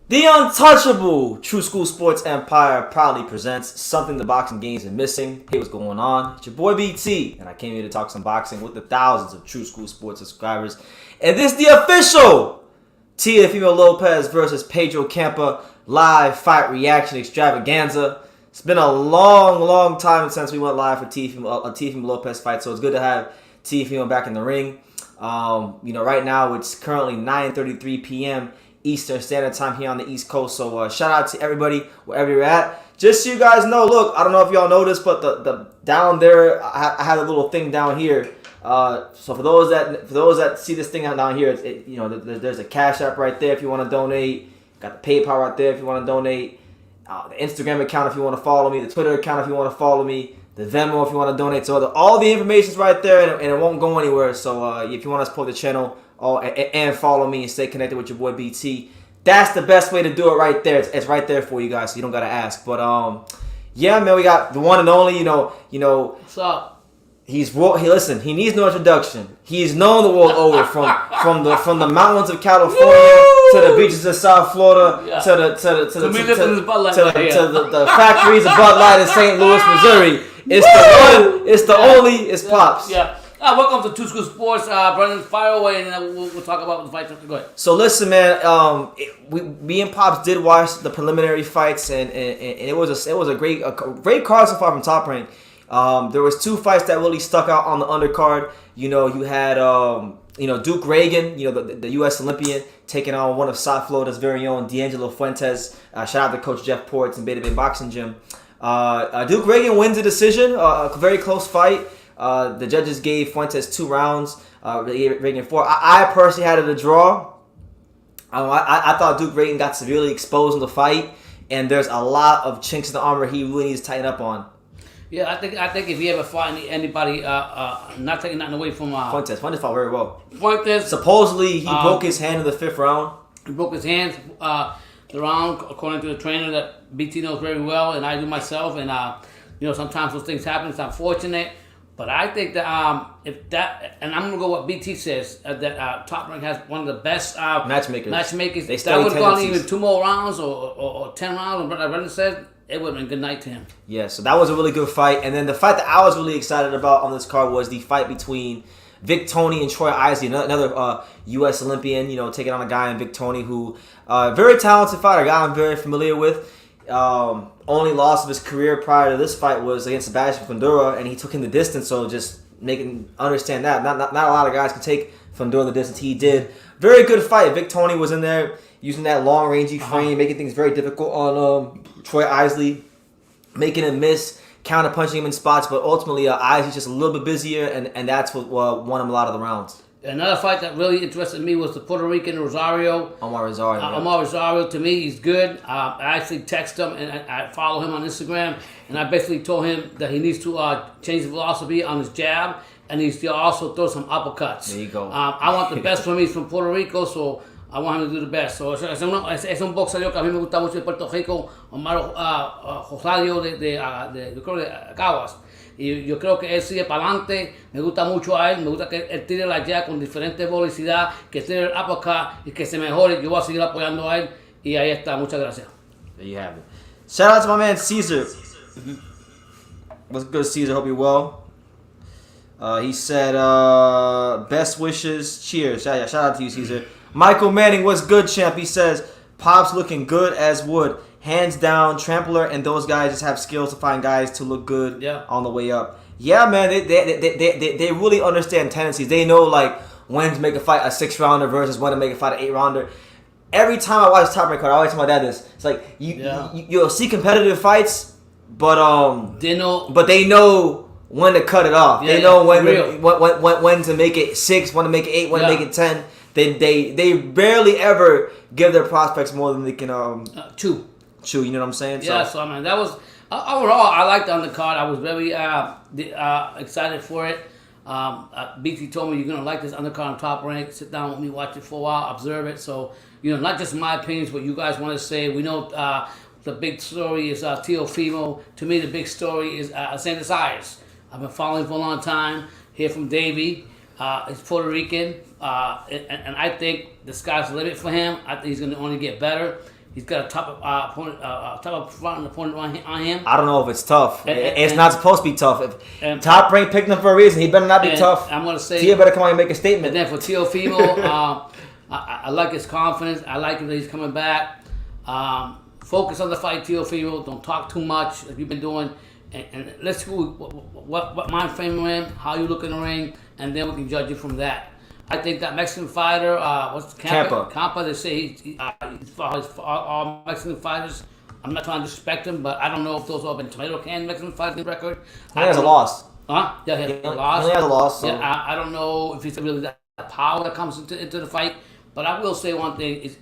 The untouchable True School Sports Empire proudly presents something the boxing games are missing. Hey, what's going on? It's your boy BT, and I came here to talk some boxing with the thousands of True School Sports subscribers. And this is the official Teofimo Lopez versus Pedro Campa live fight reaction extravaganza. It's been a long time since we went live for Teofimo Lopez fight, so it's good to have Teofimo back in the ring. Right now it's currently 9:33 p.m. Eastern Standard Time here on the East Coast. So shout out to everybody wherever you're at. Just so you guys know, look, I don't know if y'all noticed, but the down there, I had a little thing down here. So for those that see this thing down here, there's a Cash App right there if you want to donate. Got the PayPal right there if you want to donate. The Instagram account if you want to follow me. The Twitter account if you want to follow me. The Venmo if you want to donate. So all the information's right there, and it won't go anywhere. So if you want to support the channel and follow me and stay connected with your boy BT, that's the best way to do it right there. It's right there for you guys, so you don't gotta ask. But yeah, man, we got the one and only. What's up? He needs no introduction. He's known the world over from the mountains of California to the beaches of South Florida to the factories of Bud Light in St. Louis, Missouri. It's the only. It's Pops. Yeah. Welcome to True School Sports. Brendan, fire away, and then we'll talk about the fight. Go ahead. So listen, man. Me and Pops did watch the preliminary fights, and it was a great card so far from Top Rank. There was two fights that really stuck out on the undercard. You had Duke Ragan, the U.S. Olympian, taking on one of South Florida's very own D'Angelo Fuentes. Shout out to Coach Jeff Ports and Beta Bay Boxing Gym. Duke Ragan wins the decision. A very close fight. The judges gave Fuentes 2 rounds. They gave Ragan 4. I personally had it a draw. I thought Duke Ragan got severely exposed in the fight, and there's a lot of chinks in the armor he really needs to tighten up on. Yeah, I think if he ever fought anybody, not taking nothing away from Fuentes fought very well. Fuentes supposedly he broke his hand in the 5th round. He broke his hands the round, according to the trainer that BT knows very well, and I do myself. And sometimes those things happen. It's unfortunate, but I think that and I'm gonna go what BT says that Top Rank has one of the best matchmakers. They that would have gone even 2 more rounds or 10 rounds. And Brendan said it would have been a good night to him. Yeah, so that was a really good fight. And then the fight that I was really excited about on this card was the fight between Vic Toney and Troy Isley, another U.S. Olympian, taking on a guy in Vic Toney who, very talented fighter, a guy I'm very familiar with. Only loss of his career prior to this fight was against Sebastian Fundora, and he took him the distance, so just making understand that. Not a lot of guys can take Fundora the distance he did. Very good fight. Vic Toney was in there using that long rangey frame, making things very difficult on Troy Isley, making him miss, counter punching him in spots, but ultimately Isley's just a little bit busier, and that's what won him a lot of the rounds. Another fight that really interested me was the Puerto Rican Rosario. Omar Rosario. Omar Rosario, to me, he's good. I actually texted him, and I follow him on Instagram, and I basically told him that he needs to change the philosophy on his jab, and he needs to also throw some uppercuts. There you go. I want the best for me. He's from Puerto Rico, so I want him to do the best. So es un boxeador que a mí me gusta mucho de Puerto Rico, Omar Rosario de Caguas. Y yo creo que él sigue para adelante. Me gusta mucho a él. Me gusta que él tire la jab con diferente velocidad, que tire el uppercut y que se mejore. Yo voy a seguir apoyando a él. Y ahí está. Muchas gracias. There you have it. Shout out to my man Caesar. What's good, Caesar? Hope you're well. He said, best wishes. Cheers. Shout out to you, Caesar. Michael Manning, what's good, champ? He says, Pops looking good as wood. Hands down, Trampler and those guys just have skills to find guys to look good on the way up. Yeah, man, they really understand tendencies. They know when to make a fight a 6-rounder versus when to make a fight an 8-rounder. Every time I watch Top Rank card, I always tell my dad this. It's like you'll see competitive fights, but they know when to cut it off. Yeah, they know when to make it 6, when to make it 8, when to make it 10. They barely ever give their prospects more than they can chew. You know what I'm saying? Yeah, so I mean that was overall. I liked the undercard. I was very excited for it. BT told me you're gonna like this undercard on Top Rank. Sit down with me, watch it for a while, observe it. So not just my opinions, what you guys want to say. We know the big story is Teofimo. To me, the big story is Xander Zayas. I've been following for a long time. Hear from Davey. He's Puerto Rican, and I think the sky's the limit for him. I think he's going to only get better. He's got a top front opponent on him. I don't know if it's tough. It's not supposed to be tough. And Top Rank picked him for a reason. He better not be tough. I'm gonna say Tia better come on and make a statement. And then for Teofimo, I like his confidence. I like him that he's coming back. Focus on the fight, Teofimo. Don't talk too much like you've been doing. And let's see what mind frame you're in, how you look in the ring, and then we can judge you from that. I think that Mexican fighter, what's Campa? Campa, they say he's all Mexican fighters. I'm not trying to disrespect him, but I don't know if those have been tomato can Mexican fighting record. He has a loss. Huh? Yeah, he has a loss. He only has a loss. So. Yeah, I don't know if he's really that power that comes into the fight. But I will say one thing: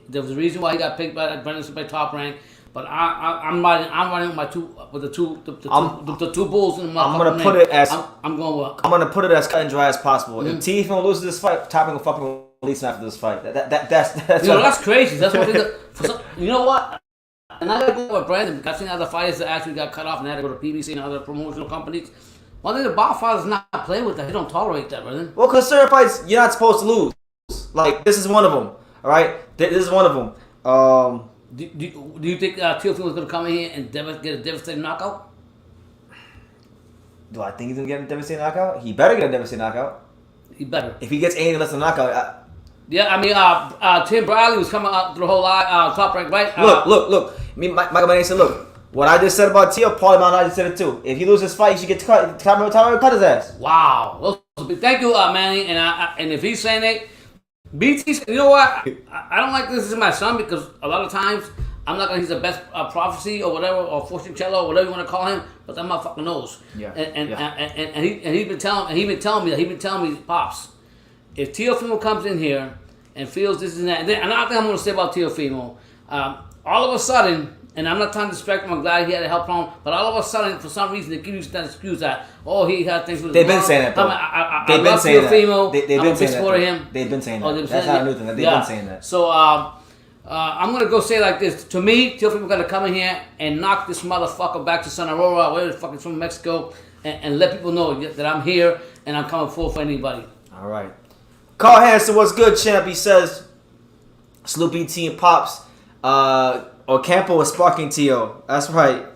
there was a reason why he got picked by Top Rank. But I'm running with the two bulls in my. I'm gonna put it as I'm going. I'm gonna put it as cut and dry as possible. If Teofimo loses this fight, Top Rank will fucking release him after this fight. That's crazy. That's what you know what. And I got to go with Brandon. I've seen other fighters that actually got cut off and had to go to PBC and other promotional companies. One thing the Godfather's not playing with that. He don't tolerate that, Brandon. Well, because certain fights you're not supposed to lose. Like this is one of them. All right, this is one of them. Do you think Teofimo is going to come in here and get a devastating knockout? Do I think he's going to get a devastating knockout? He better get a devastating knockout. He better. If he gets anything less than a knockout... Yeah, I mean, Tim Bradley was coming up through the whole Top Rank, right? Look. Michael Manning said, look, what I just said about Teo, Paulie Maldonado just said it too. If he loses this fight, he should get cut. Top Rank cut his ass. Wow. Well, thank you, Manny. And if he's saying it, BT, you know what? I don't like this as my son because a lot of times I'm not gonna. He's the best prophecy or whatever, or fortune teller or whatever you want to call him. But that motherfucker knows. Yeah. And he's been telling me, pops, if Teofimo comes in here and feels this and that, and another thing I'm gonna say about Teofimo, all of a sudden. And I'm not trying to disrespect him. I'm glad he had a help on. But all of a sudden, for some reason, they give you that excuse that, he had things with his They've been saying that, though. They've been saying that. They've been saying that. Him. They've been saying that. That's not a new thing. They've been saying that. So, I'm going to go say it like this. To me, Teofimo got to come in here and knock this motherfucker back to Santa Aurora, where the fuck is from Mexico, and let people know that I'm here and I'm coming forward for anybody. All right. Carl Hansen, what's good, champ? He says, Sloop BT and Pops, Ocampo was sparking Tio. That's right.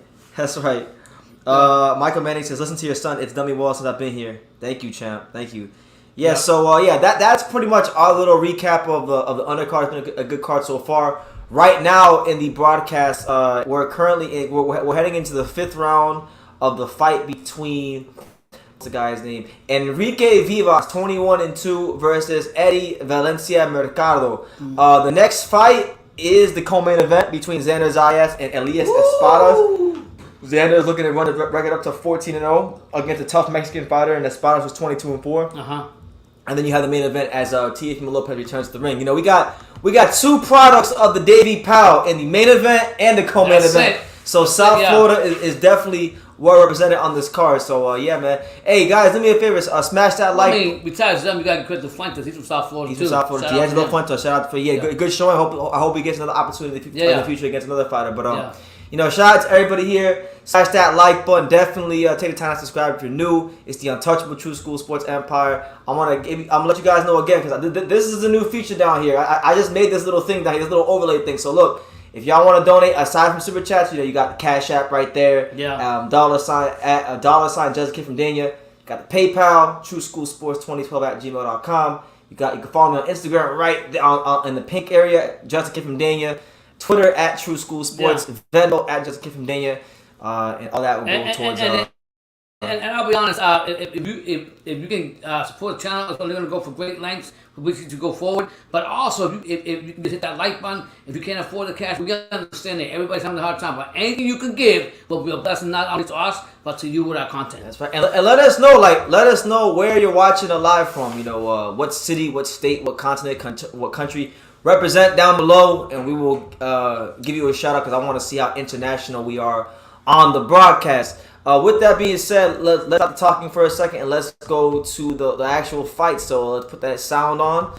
Michael Manning says, listen to your son. It's dummy well since I've been here. Thank you, champ. Thank you. Yeah, so that's pretty much our little recap of the undercard. It's been a good card so far. Right now in the broadcast, we're heading into the 5th round of the fight between what's the guy's name? Enrique Vivas, 21-2 versus Eddie Valencia Mercado. The next fight is the co-main event between Xander Zayas and Elias Espadas. Xander is looking to run the record up to 14-0 against a tough Mexican fighter, and Espadas was 22-4. And then you have the main event as Teofimo Lopez returns to the ring. You know, we got 2 products of the Davey Powell in the main event and the co-main event. So South Florida is definitely well represented on this card. So man. Hey guys, do me a favor, smash that like. I mean, besides them, you got to credit the Fuentes. He's from South Florida too. He's from South Florida. D'Angelo Fuentes. Shout out for good showing. I hope he gets another opportunity in the future against another fighter. But shout out to everybody here. Smash that like button. Definitely take the time to subscribe if you're new. It's the Untouchable True School Sports Empire. I'm gonna let you guys know again because this is a new feature down here. I just made this little thing down here, this little overlay thing. So look. If y'all want to donate, aside from super chats, you got the Cash App right there. $$ Jessica from Dania. You got the PayPal, TrueSchoolSports2012 @gmail.com. You can follow me on Instagram right there in the pink area, Jessica from Dania. Twitter @TrueSchoolSports. Venmo @Jessica from Dania. And all that will go towards. And I'll be honest, if you can support the channel, it's only going to go for great lengths for which to go forward. But also, if you can hit that like button, if you can't afford the cash, we got to understand that everybody's having a hard time. But anything you can give will be a blessing not only to us, but to you with our content. That's right. And let us know, where you're watching live from. What city, what state, what continent, what country. Represent down below, and we will give you a shout out because I want to see how international we are on the broadcast. With that being said, let's stop talking for a second and let's go to the actual fight. So let's put that sound on.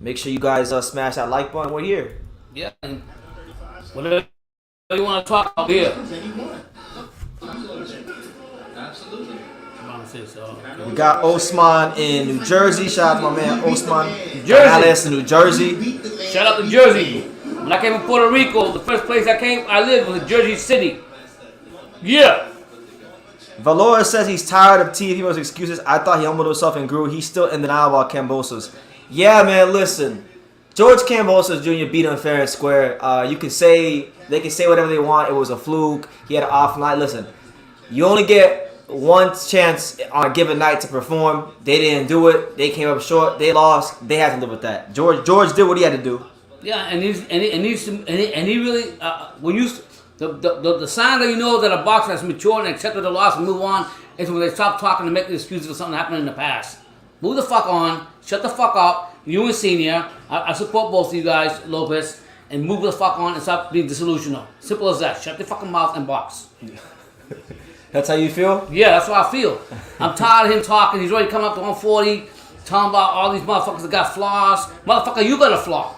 Make sure you guys smash that like button. We're here. Yeah. Whatever you want to talk about here. Absolutely. We got Osman in New Jersey. Shout out to my man Osman. New Jersey. Alice in New Jersey. Shout out to Jersey. When I came from Puerto Rico, the first place I lived was in Jersey City. Yeah. Valora says he's tired of Teofimo's excuses. I thought he humbled himself and grew. He's still in denial about Kambosos. Yeah, man, listen. George Kambosos Jr. beat him fair and square. They can say whatever they want. It was a fluke. He had an off night. Listen, you only get one chance on a given night to perform. They didn't do it. They came up short. They lost. They had to live with that. George did what he had to do. Yeah, and he really when you the sign that you know that a boxer has matured and accepted the loss and move on is when they stop talking and make excuses for something that happened in the past. Move the fuck on. Shut the fuck up. You and Senior. I support both of you guys, Lopez, and move the fuck on and stop being disillusional. Simple as that. Shut your fucking mouth and box. That's how you feel? Yeah, that's how I feel. I'm tired of him talking. He's already coming up to 140, talking about all these motherfuckers that got flaws. Motherfucker, you got a flaw.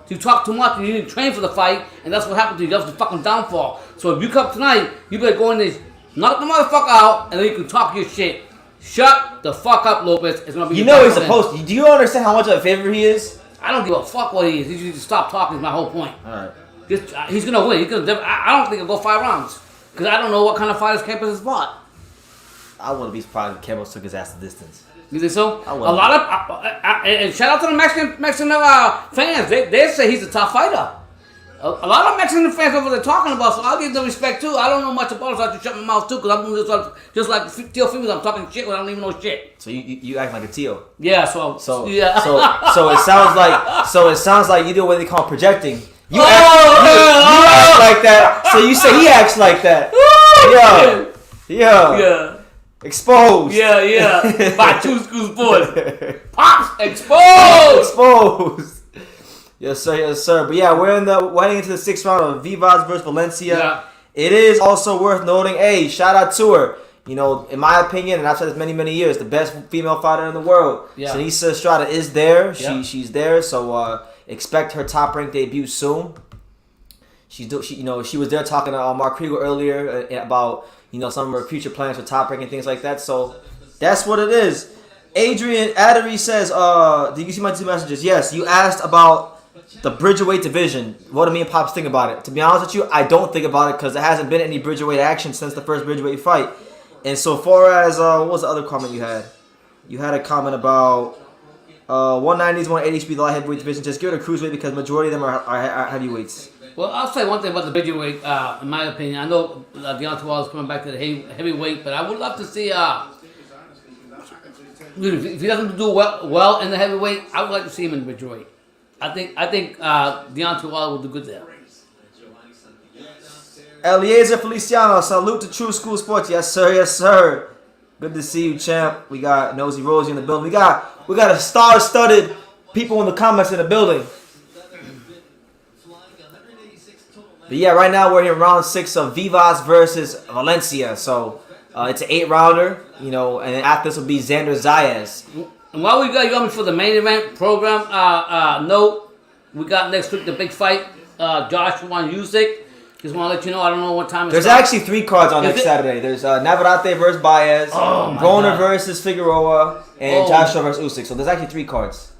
You talk too much and you didn't train for the fight, and that's what happened to you. That was the fucking downfall. So if you come tonight, you better go in there, knock the motherfucker out, and then you can talk your shit. Shut the fuck up, Lopez. It's gonna be. You know he's supposed to. Do you understand how much of a favorite he is? I don't give a fuck what he is. He should just stop talking. Is my whole point. All right. He's gonna win. I don't think he'll go 5 rounds because I don't know what kind of fighters Campos has fought. I wouldn't be surprised if Campos took his ass the distance. You think so? I A lot of and shout out to the Mexican fans. They say he's a tough fighter. A lot of Mexican fans over there talking about, so I'll give them respect too. I don't know much about it, so I have to shut my mouth too, because I'm just like Teofimo. I'm talking shit when I don't even know shit. So you act like a Teo. Yeah. So yeah. So it sounds like you do what they call projecting. You act like that. So you say he acts like that. Yeah. Exposed. Yeah. By True School Sports. Pops exposed. Yes, sir. But yeah, we're heading into the 6th round of Vivas versus Valencia. Yeah. It is also worth noting, hey, shout out to her. You know, in my opinion, and I've said this many years, the best female fighter in the world. Yeah. Sinisa Estrada is there. Yeah. She's there. So expect her top ranked debut soon. She was there talking to Mark Kriegel earlier about some of her future plans for top ranking and things like that. So that's what it is. Adrian Addery says, did you see my 2 messages? Yes, you asked about the Bridgerweight division. What do me and Pops think about it? To be honest with you, I don't think about it because there hasn't been any Bridgerweight action since the first Bridgerweight fight. And so far as, what was the other comment you had? You had a comment about 190s, 180s should be the light heavyweight division. Just give it a cruiserweight because majority of them are heavyweights. Well, I'll say one thing about the Bridgerweight, in my opinion. I know Deontay Wilder's coming back to the heavyweight, but I would love to see, if he doesn't do well in the heavyweight, I would like to see him in the Bridgerweight. I think Deontay Wilder will do good there. Eliezer Feliciano, salute to True School Sports. Yes, sir. Good to see you, champ. We got Nosy Rosie in the building. We got a star-studded people in the comments in the building. But yeah, right now we're in round 6 of Vivas versus Valencia. So it's an 8-rounder, and after this will be Xander Zayas. And while we got you on for the main event program, note, we got next week the big fight, Joshua and Usyk. Just want to let you know, I don't know what time it's There's actually 3 cards on next Saturday. There's Navarrete versus Baez, Broner versus Figueroa, and Joshua versus Usyk. So there's actually 3 cards.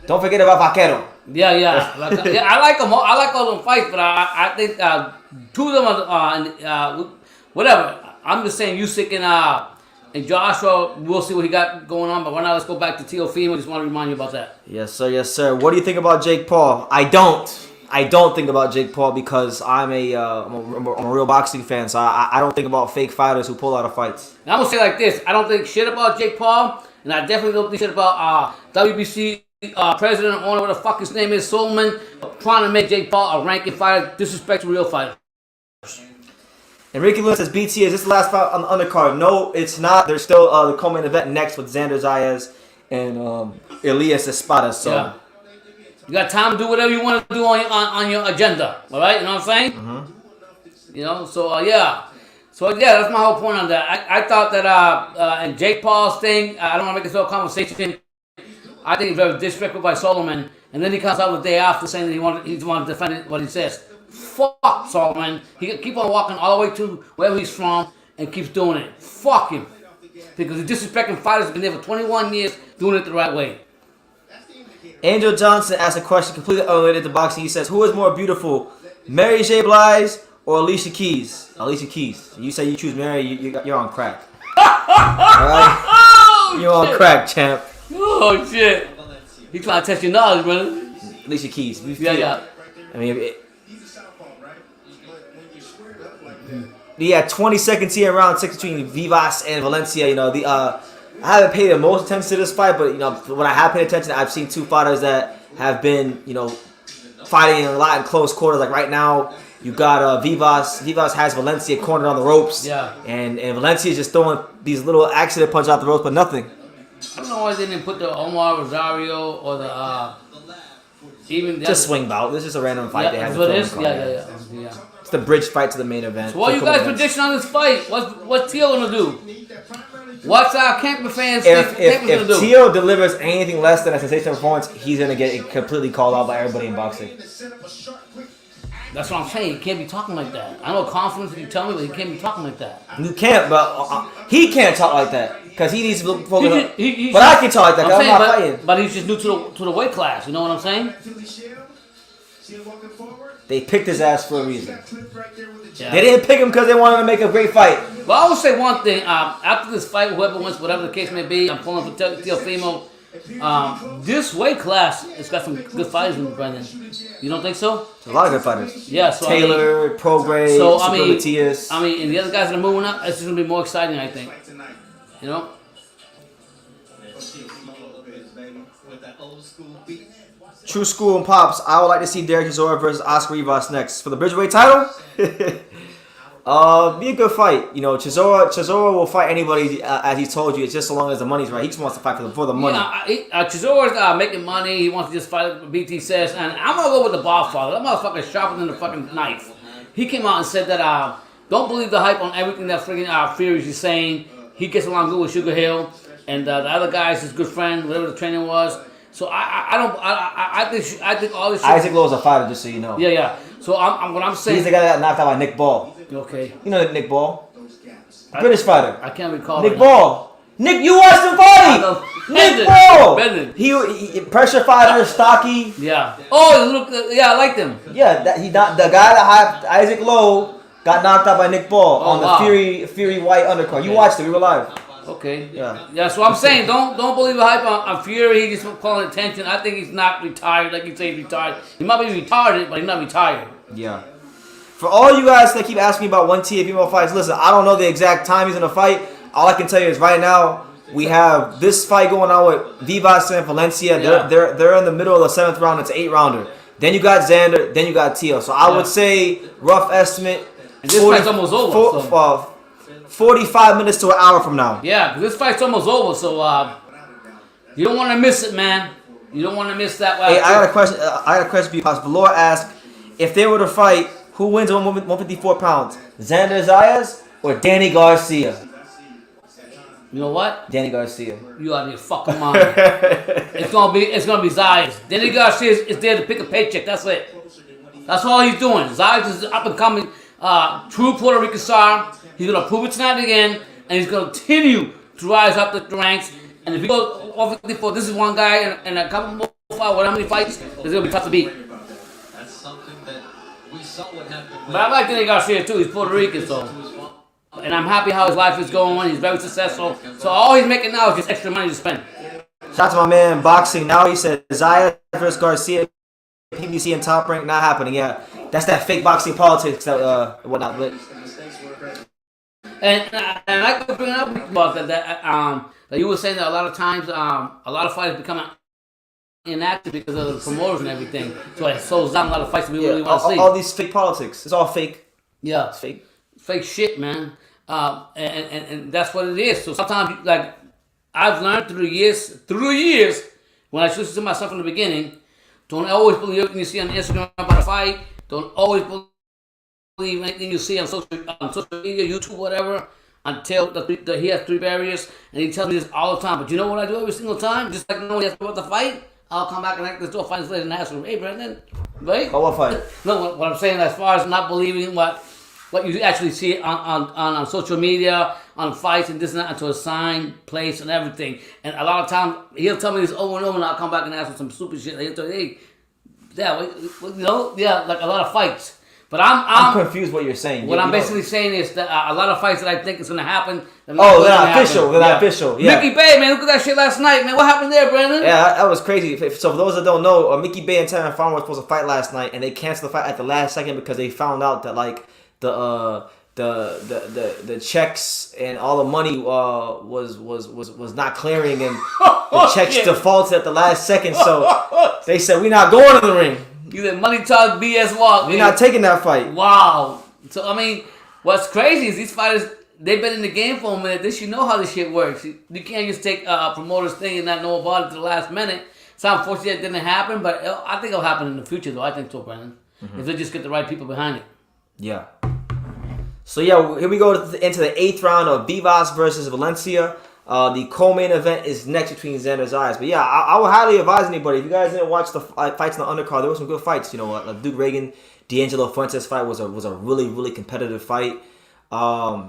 Don't forget about Vaquero. Yeah. I like them. I like all them fights, but I think 2 of them are whatever. I'm just saying Usyk and Joshua, we'll see what he got going on. But right now, let's go back to Teofimo. Just want to remind you about that. Yes, sir. What do you think about Jake Paul? I don't think about Jake Paul because I'm a real boxing fan. So I don't think about fake fighters who pull out of fights. And I'm gonna say like this: I don't think shit about Jake Paul, and I definitely don't think shit about WBC president or owner, what the fuck his name is, Solomon, trying to make Jake Paul a ranking fighter, disrespect to real fighters. Enrique Lewis says, BT, is this the last fight on the undercard? No, it's not. There's still the co-main event next with Xander Zayas and Elias Espada. So yeah. You got time to do whatever you want to do on your agenda. All right? You know what I'm saying? Mm-hmm. So yeah. So yeah, that's my whole point on that. I thought that and Jake Paul's thing, I don't want to make this whole conversation. I think it's very disrespectful by Solomon. And then he comes out the day after saying that he wanted to defend what he says. Fuck Solomon. He can keep on walking all the way to wherever he's from and keeps doing it. Fuck him. Because he's disrespecting fighters who've been there for 21 years doing it the right way. Angel Johnson asked a question completely unrelated to boxing. He says, "Who is more beautiful, Mary J. Blige or Alicia Keys?" Alicia Keys. You say you choose Mary, you're on crack. Alright? You're on crack, champ. Oh, shit. He trying to test your knowledge, brother. Alicia Keys. Yeah. I mean, he had 20 seconds here in round 6 between Vivas and Valencia. You know, I haven't paid the most attention to this fight, but you know, when I have paid attention, I've seen two fighters that have been, you know, fighting a lot in close quarters. Like right now, you got Vivas. Vivas has Valencia cornered on the ropes. Yeah. And Valencia is just throwing these little accident punches out the ropes, but nothing. I don't know why they didn't put the Omar Rosario or the even just swing bout. This is a random fight. Yeah, they have that's what it is. Yeah. It's the bridge fight to the main event. So what you guys prediction on this fight? What's Teo gonna do? What's our Campa fans if gonna do? Teo delivers anything less than a sensational performance, he's gonna get completely called out by everybody in boxing. That's what I'm saying. He can't be talking like that. I know confidence if you tell me, but he can't be talking like that. You can't, but he can't talk like that because he needs to focus on. But I can talk like that because I'm not fighting. But he's just new to the weight class. You know what I'm saying? They picked his ass for a reason. Yeah. They didn't pick him because they wanted to make a great fight. Well, I will say one thing. After this fight, whoever wins, whatever the case may be, I'm pulling for Teofimo. This weight class has got some good fighters in it, Brendan. You don't think so? There's a lot of good fighters. Yeah, so Taylor, Prograis, so Matias. I mean, and the other guys that are moving up, it's just gonna be more exciting, I think. You know? True School and Pops. I would like to see Derek Chisora versus Oscar Rivas next for the Bridgeweight title. Be a good fight. You know, Chisora will fight anybody, as he told you. It's just so long as the money's right. He just wants to fight for the money. Yeah, Chisora's making money. He wants to just fight like BT says. And I'm going to go with the Godfather. That motherfucker sharper than the fucking knife. He came out and said that, don't believe the hype on everything that freaking Fury is saying. He gets along good with Sugar Hill. And the other guy's his good friend, whatever the training was. So I think all this shit. Isaac Lowe's a fighter, just so you know. Yeah. So what I'm saying. He's the guy that got knocked out by Nick Ball. Okay. You know Nick Ball, British fighter. I can't recall. Nick Ball. Nick, you watched him fight. Nick Ball. Brendan. He pressure fighter, stocky. Yeah. Oh, look. Yeah, I like them. Yeah, the guy that hyped Isaac Lowe got knocked out by Nick Ball on the Fury White undercard. You watched it. We were live. Okay. Yeah. So I'm saying, don't believe the hype on Fury. He's just calling attention. I think he's not retired, like you say he's retired. He might be retarded, but he's not retired. Yeah. For all you guys that keep asking me about one Teofimo fights, listen, I don't know the exact time he's gonna fight. All I can tell you is right now we have this fight going on with Vivas and Valencia. Yeah. They're in the middle of the 7th round. It's an 8-rounder. Then you got Xander. Then you got Teo. So I would say rough estimate. And this fight's almost over. 45 minutes to an hour from now. Yeah, because this fight's almost over, so you don't want to miss it, man. You don't want to miss that. Hey, I got a question. I got a question for you, Pops. Valor asked, if they were to fight, who wins on 154 pounds? Xander Zayas or Danny Garcia? You know what? Danny Garcia. You out of your fucking mind. It's gonna be Zayas. Danny Garcia is there to pick a paycheck. That's it. That's all he's doing. Zayas is up and coming, true Puerto Rican star. He's going to prove it tonight again, and he's going to continue to rise up the ranks. And if he goes 154, this is one guy, and a couple more fights, how many fights, it's going to be tough to beat. That's something that we saw what happened. But I like Danny Garcia, too. He's Puerto Rican, so. And I'm happy how his life is going. He's very successful. So all he's making now is just extra money to spend. Shout out to my man Boxing. Now he said Zayas versus Garcia, PBC and Top Rank, not happening. Yeah, that's that fake boxing politics that whatnot. But And I could bring up about that you were saying that a lot of times a lot of fighters become inactive because of the promoters and everything. So it slows down a lot of fights we really want to see. All these fake politics. It's all fake. Yeah. It's fake. Fake shit, man. And that's what it is. So sometimes, like, I've learned through the years, when I listen to myself from the beginning, don't always believe everything you see on Instagram about a fight. Don't always believe anything you see on social media, YouTube, whatever, until he has 3 barriers, and he tells me this all the time. But you know what I do every single time? Just like when he asks me about the fight, I'll come back and let's do a fight and ask him, hey, Brendan, right? Oh, what fight? No, what I'm saying as far as not believing what what you actually see on social media, on fights and this and that, to a signed place and everything. And a lot of times he'll tell me this over and over, and I'll come back and ask him some stupid shit. He'll tell me, hey, yeah, like a lot of fights. But I'm confused what you're saying. What I'm basically saying is that a lot of fights that I think is going to happen. They're not official. They're not official. Yeah. Mickey Bay, man, look at that shit last night, man. What happened there, Brandon? Yeah, that was crazy. So for those that don't know, Mickey Bay and Tevin Farmer were supposed to fight last night, and they canceled the fight at the last second because they found out that like the checks and all the money was not clearing, and the checks defaulted at the last second. So they said, we're not going to the ring. You said money talk, BS walk. We're not taking that fight. Wow. So, I mean, what's crazy is these fighters, they've been in the game for a minute. They should know how this shit works. You can't just take a promoter's thing and not know about it to the last minute. It's unfortunate it didn't happen, but I think it'll happen in the future, though. I think so, Brandon. If they just get the right people behind it. Yeah. So, yeah, here we go into the 8th round of Vivas versus Valencia. The co-main event is next between Xander Zayas. But yeah, I would highly advise anybody, if you guys didn't watch the fights in the undercard, there were some good fights. You know, Duke Ragan, D'Angelo Fuentes fight was a really, really competitive fight.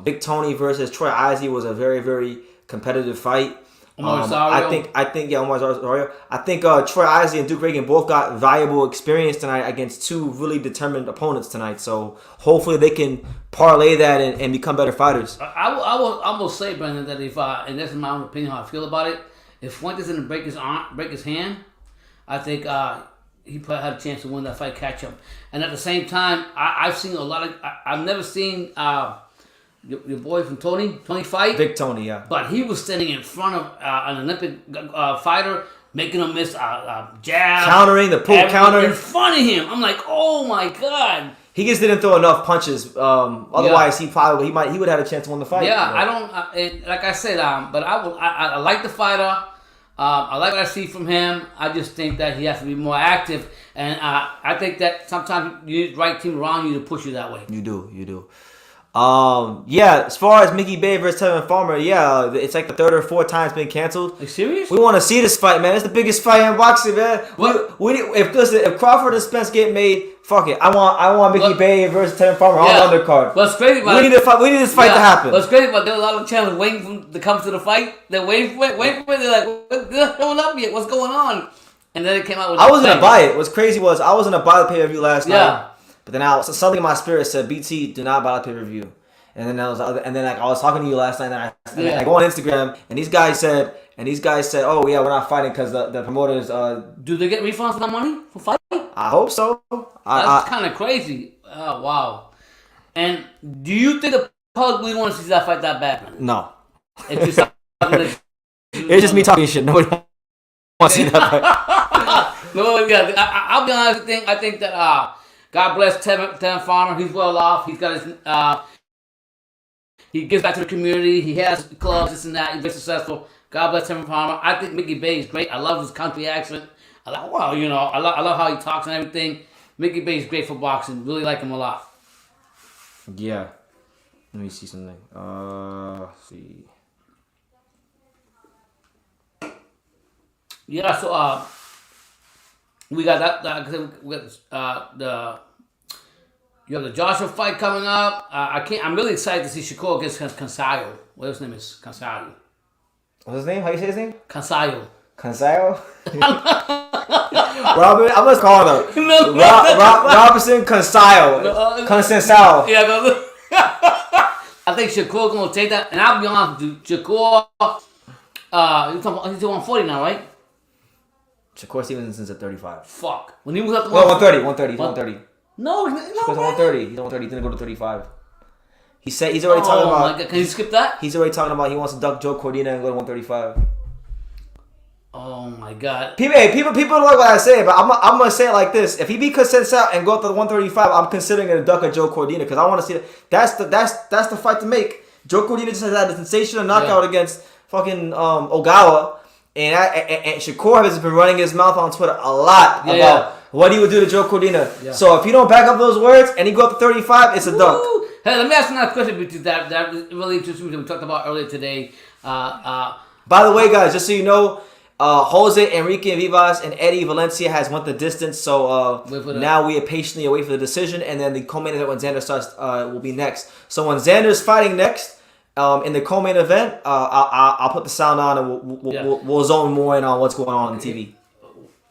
Vic Toney versus Troy Isley was a very, very competitive fight. I think Omar Zario. I think Troy Isley and Duke Ragan both got valuable experience tonight against two really determined opponents tonight. So hopefully they can parlay that and become better fighters. I will say, Brandon, that if and this is my own opinion how I feel about it, if Fuentes didn't break his hand, I think he probably had a chance to win that fight, catch him. And at the same time, I've seen a lot of. I've never seen. Your boy from Tony fight? Vic Toney, yeah. But he was standing in front of an Olympic fighter, making him miss jab. Countering, the pull counter. In front of him. I'm like, oh my God. He just didn't throw enough punches. Otherwise, he would have had a chance to win the fight. Yeah, I don't, like I said, but I like the fighter. I like what I see from him. I just think that he has to be more active. And I think that sometimes you need the right team around you to push you that way. You do. Yeah, as far as Mickey Bay versus Tevin Farmer, yeah, it's like the 3rd or 4th time it's been canceled. Are you serious? We want to see this fight, man. It's the biggest fight in boxing, man. If Crawford and Spence get made, fuck it. I want Mickey Bay versus Tevin Farmer on the undercard. What's crazy about we need this fight to happen. What's crazy about there are a lot of channels waiting for them to come to the fight. They're waiting for it. They're like, what's going up yet? What's going on? And then it came out with. I was gonna buy it. What's crazy was I was gonna buy the pay-per-view last night. But then something in my spirit said, BT, do not buy the pay-per-view. And then I was talking to you last night, and I go on Instagram, and these guys said, oh yeah, we're not fighting because the promoters. Do they get refunds for that money for fighting? I hope so. That's kind of crazy. Oh wow. And do you think the public really want to see that fight that bad? No. It's just it's just me talking shit. Nobody wants to see that fight. No, yeah. I'll be honest. I think that God bless Tevin Farmer. He's well off. He's got his. He gives back to the community. He has clubs, this and that. He's very successful. God bless Tevin Farmer. I think Mickey Bay is great. I love his country accent. I love how he talks and everything. Mickey Bay is great for boxing. Really like him a lot. Yeah. Let me see something. Let's see. Yeah, so we got you have the Joshua fight coming up. I'm really excited to see Shakur against Cansayo. What his name is? Cansayo. What's his name? How you say his name? Cansayo. Cansayo? Robin, I'm just calling him. Robinson Cansayo. Cansayo. Yeah, I think Shakur gonna take that, and I'll be honest with you, Shakur. He's 140 now, right? Shakur Stevenson's at 35. Fuck. When he was up to 130. No, he's 130. He's 130. He's gonna go to 35. He said he's already talking about. My God. Can you skip that? He's already talking about he wants to duck Joe Cordina and go to 135. Oh my God. People don't like what I say, but I'm gonna say it like this: if he be consents out and go up to 135, I'm considering a duck of Joe Cordina because I want to see that's the fight to make. Joe Cordina just has had a sensational knockout against fucking Ogawa, and Shakur has been running his mouth on Twitter a lot about what he would do to Joe Cordina. Yeah. So if you don't back up those words and he go up to 35, it's a duck. Hey, let me ask you another question because that really interesting. We talked about earlier today. By the way, guys, just so you know, Jose Enrique Vivas and Eddie Valencia has went the distance, so now we are patiently await for the decision, and then the co-main event when Xander starts will be next. So when Xander's fighting next in the co-main event, I'll put the sound on and we'll zone more in on what's going on on TV.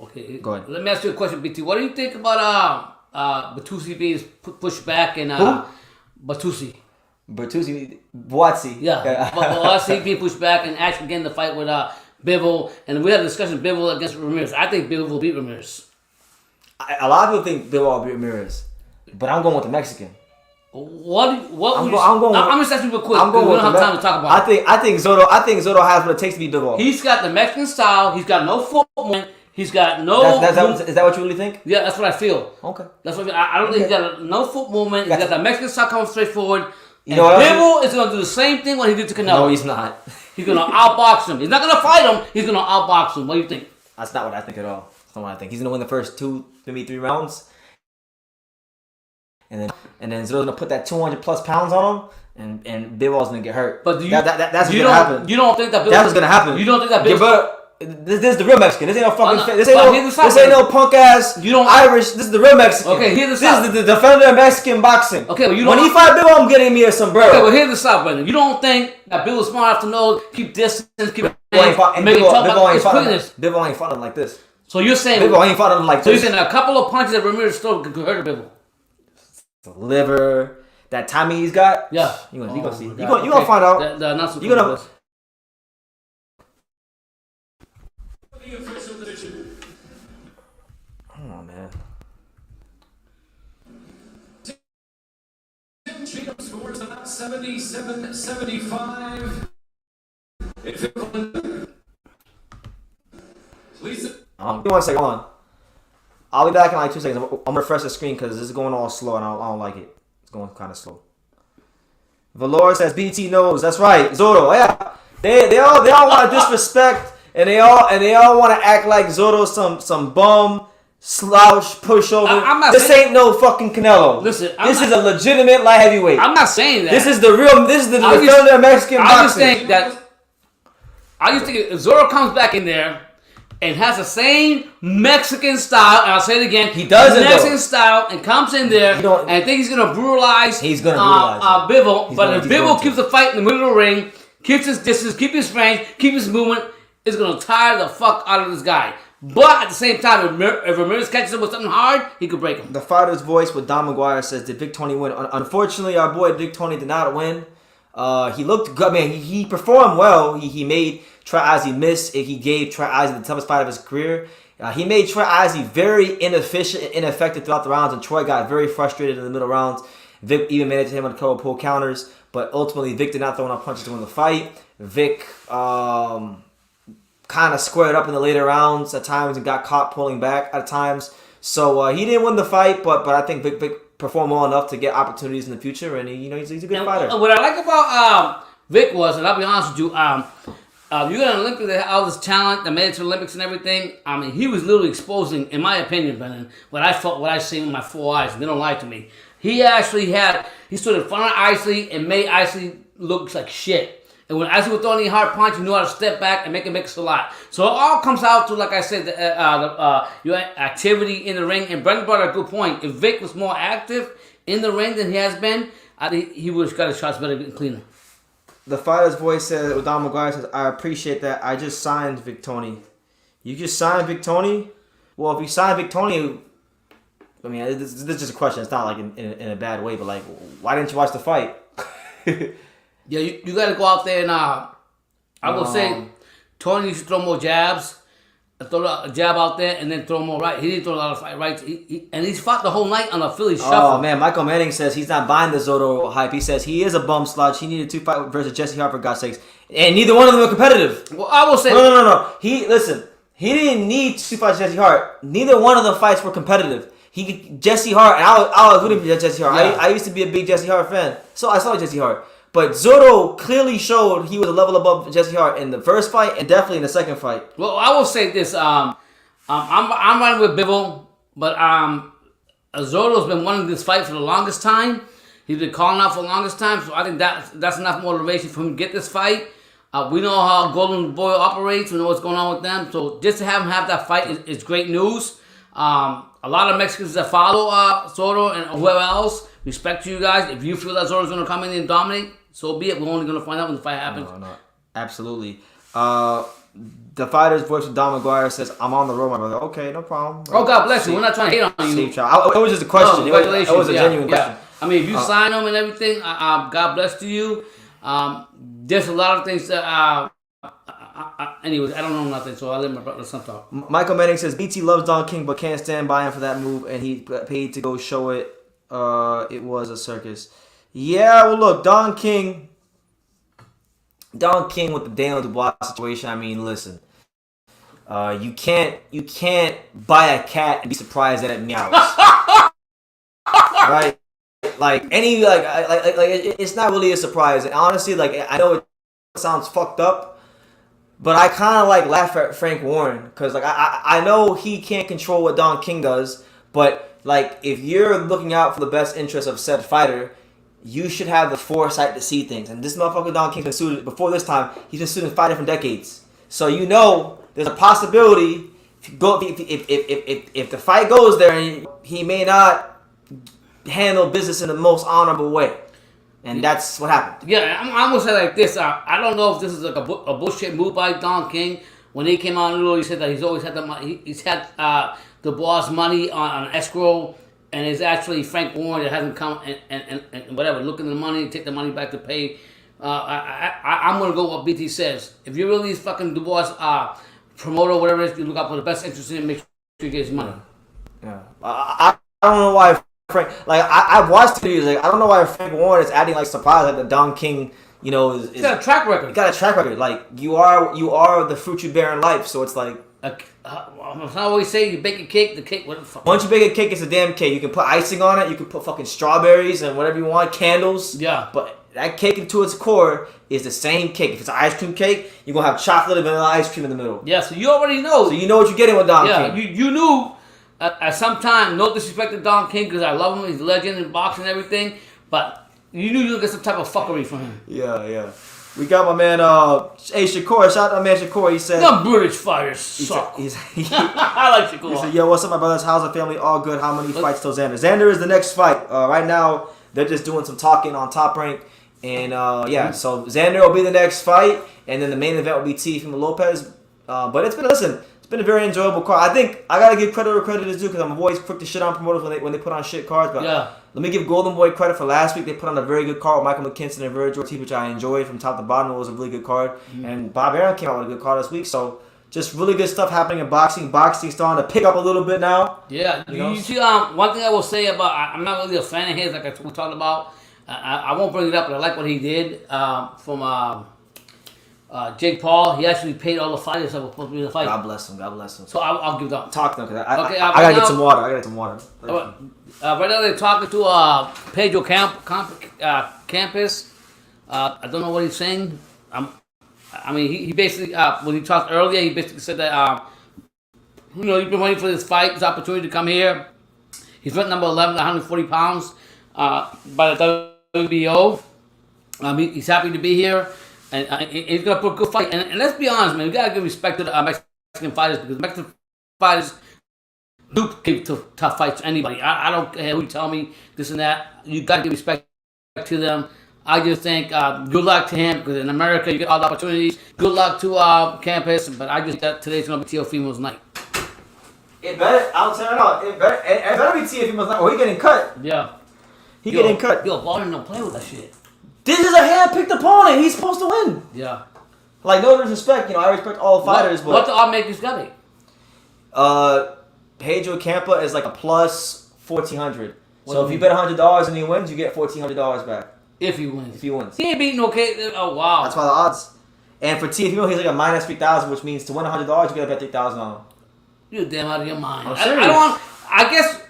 Okay, go ahead. Let me ask you a question, BT. What do you think about Bertuzzi being pushed back and Bertuzzi? Boazzi. Yeah, Boazzi being pushed back and actually getting the fight with Bivol, and we had a discussion Bivol against Ramirez. I think Bivol will beat Ramirez. A lot of people think Bivol will beat Ramirez, but I'm going with the Mexican. I'm just asking real quick. We don't have time to talk about it. I think Zotto has what it takes to beat Bivol. He's got the Mexican style. He's got no footwork. He's got no. Is that what you really think? Yeah, that's what I feel. Okay. That's what I don't think he's got no foot movement. He's got the Mexican style coming straight forward. You know what? Bivol is going to do the same thing what he did to Canelo. No, he's not. He's going to outbox him. He's not going to fight him. He's going to outbox him. What do you think? That's not what I think at all. That's not what I think. He's going to win the first 2, maybe 3 rounds. And then Zotto's going to put that 200 plus pounds on him, and Bivol's going to get hurt. But that's what's going to happen. You don't think that That's what's going to happen. You don't think that Bivol... This is the real Mexican. This ain't no fucking. This ain't no punk ass. Irish. This is the real Mexican. Okay, here's the This is the defender of Mexican boxing. Okay, well, when he fight Bivol, I'm getting me a sombrero. Okay, well here's the stop, brother. You don't think that Bivol is smart enough to know keep distance, keep it. Bivol ain't fighting like this. So you're saying Bivol ain't fighting like this. So you're saying a couple of punches that Ramirez throw could hurt Bivol. The liver, that timing he's got. Yeah, you gonna see. You gonna find out. You gonna. Come on, man. Jacob scores about 77-75. Give me 1 second. Hold on. I'll be back in like 2 seconds. I'm gonna refresh the screen because this is going all slow and I don't like it. It's going kind of slow. Valor says BT knows. That's right. Zotto. Yeah. They all want to disrespect and they all want to act like Zotto's some bum. Slouch, pushover. This ain't no fucking Canelo. Listen, this is a legitimate light heavyweight. I'm not saying that. This is the defender of Mexican boxing. I just think if Zotto comes back in there and has the same Mexican style, and I'll say it again, he doesn't Mexican style, and comes in there and I think he's gonna brutalize. He's gonna brutalize Bivol. But if Bivol keeps the fight in the middle of the ring, keeps his distance, keeps his range, keeps his movement, it's gonna tire the fuck out of this guy. But at the same time, if Ramirez catches him with something hard, he could break him. The fighter's voice with Don McGuire says, did Vic Toney win? Unfortunately, our boy Vic Toney did not win. He looked good. Man, he performed well. He made Troy Isley miss. He gave Troy Isley the toughest fight of his career. He made Troy Isley very inefficient and ineffective throughout the rounds, and Troy got very frustrated in the middle rounds. Vic even managed him on a couple of pull counters, but ultimately Vic did not throw enough punches to win the fight. Vic kind of squared up in the later rounds at times and got caught pulling back at times. So he didn't win the fight, but I think Vic performed well enough to get opportunities in the future, and he's a good fighter. What I like about Vic was, and I'll be honest with you, you got an Olympic that had all this talent that made it to the Olympics and everything. I mean, he was literally exposing, in my opinion, Brennan, what I seen with my 4 eyes, and they don't lie to me. He stood in front of Isley and made Isley look like shit. And when Isley would throw any hard punch, you knew how to step back and make it mix a lot. So it all comes out to, like I said, your activity in the ring. And Brendan brought a good point. If Vic was more active in the ring than he has been, I think he would have got his shots better and cleaner. The fighter's voice says, Don McGuire says, I appreciate that. I just signed Vic Toney. You just signed Vic Toney? Well, if you signed Vic Toney, I mean, this is just a question. It's not like in a bad way, but like, why didn't you watch the fight? Yeah, you got to go out there and I will say, Tony used to throw more jabs, throw a jab out there, and then throw more right. He didn't throw a lot of rights. And he's fought the whole night on a Philly shuffle. Oh, man, Michael Manning says he's not buying the Zotto hype. He says he is a bum slouch. He needed to fight versus Jesse Hart, for God's sakes. And neither one of them are competitive. Well, I will say... No. He didn't need to fight Jesse Hart. Neither one of the fights were competitive. Jesse Hart, and I'll agree with Jesse Hart. Yeah. I used to be a big Jesse Hart fan, so I saw Jesse Hart. But Zotto clearly showed he was a level above Jesse Hart in the first fight and definitely in the second fight. Well, I will say this. I'm running with Bivol, but Zotto's been wanting this fight for the longest time. He's been calling out for the longest time, so I think that's enough motivation for him to get this fight. We know how Golden Boy operates. We know what's going on with them. So just to have him have that fight is great news. A lot of Mexicans that follow Soto and whoever else, respect to you guys. If you feel that Soto's going to come in and dominate, so be it. We're only going to find out when the fight happens. No, absolutely. The fighter's voice with Don McGuire says, "I'm on the road, my brother." Okay, no problem. Oh, God bless you. We're not trying to hate on you. Safe trial. It was just a question. No, congratulations. It was a genuine question. I mean, if you sign them and everything, God bless to you. There's a lot of things that... anyways, I don't know nothing, so I'll let my brother some talk. Michael Manning says, BT loves Don King, but can't stand by him for that move, and he paid to go show it. It was a circus. Yeah, well, look, Don King with the Daniel Dubois situation. I mean, listen, you can't buy a cat and be surprised that it meows, right? Like it's not really a surprise. And honestly, like, I know it sounds fucked up, but I kind of like laugh at Frank Warren because like I know he can't control what Don King does, but like if you're looking out for the best interest of said fighter, you should have the foresight to see things. And this motherfucker Don King's been sued before this time. He's been sued in 5 different decades, so you know there's a possibility if the fight goes there, and he may not handle business in the most honorable way. And that's what happened. Yeah, I'm going to say like this. I don't know if this is like a bullshit move by Don King. When he came out, he said that he's always had the money. He's had the boss money on escrow, and it's actually Frank Warren that hasn't come and whatever, look at the money, take the money back to pay. I'm going to go what BT says. If you're really fucking Dubois promoter or whatever it is, you look out for the best interest in it, make sure you get his money. Yeah. I don't know why Frank, like I've watched the videos, like I don't know why Frank Warren is acting like surprised like the Don King, you know, is got a track record. He got a track record. Like you are the fruit you bear in life, so it's like I always say you bake a cake, the cake what the fuck. Once you bake a cake, it's a damn cake. You can put icing on it, you can put fucking strawberries and whatever you want, candles. Yeah. But that cake into its core is the same cake. If it's an ice cream cake, you're gonna have chocolate and vanilla ice cream in the middle. Yeah, so you already know. So you know what you're getting with Don King. Yeah, you knew. At some time, no disrespect to Don King because I love him, he's a legend in boxing and everything, but you knew you would get some type of fuckery from him. Yeah. We got my man, Shakur. Shout out to my man Shakur. He said, "The British fighters suck." I like Shakur. He said, "Yo, what's up, my brothers? How's the family? All good. How many fights till Xander? Xander is the next fight. Right now, they're just doing some talking on Top Rank, and so Xander will be the next fight, and then the main event will be Teofimo Lopez. But it's been a very enjoyable card. I think I gotta give credit where credit is due because I'm always quick to shit on promoters when they put on shit cards. But let me give Golden Boy credit for last week. They put on a very good card with Michael McKinson and Virgil Ortiz, which I enjoyed from top to bottom. It was a really good card. Mm-hmm. And Bob Arum came out with a good card this week. So just really good stuff happening in boxing. Boxing starting to pick up a little bit now. Yeah. You see, one thing I will say about I'm not really a fan of his, like we talked about. I won't bring it up, but I like what he did from. Jake Paul, he actually paid all the fighters that were supposed to be in the fight. God bless him. So I'll give them. Talk to them, because I gotta get some water. Right now they're talking to Pedro Campus. I don't know what he's saying. He basically, when he talked earlier, he basically said that, he's been waiting for this fight, this opportunity to come here. He's ranked number 11 at 140 pounds by the WBO. He's happy to be here. And he's going to put a good fight. And let's be honest, man. We got to give respect to the Mexican fighters because Mexican fighters do give tough fights to anybody. I don't care who you tell me this and that. You got to give respect to them. I just think good luck to him because in America you get all the opportunities. Good luck to Campus. But I just think that today's going to be Teofimo's night. It better. I'll tell you now. It better be Teofimo's night. Or he getting cut. Yeah. He getting cut. Yo, Baldwin don't play with that shit. This is a hand-picked opponent. He's supposed to win. Yeah. Like, no disrespect. I respect all fighters, but... What the odd makers got it? Pedro Campa is like a plus 1,400. So if you bet $100 and he wins, you get $1,400 back. If he wins. He ain't beating okay. Oh, wow. That's why the odds. And for Teofimo, he's like a minus 3,000, which means to win $100, you gotta bet 3,000 on him. You're damn out of your mind. I'm serious. I guess...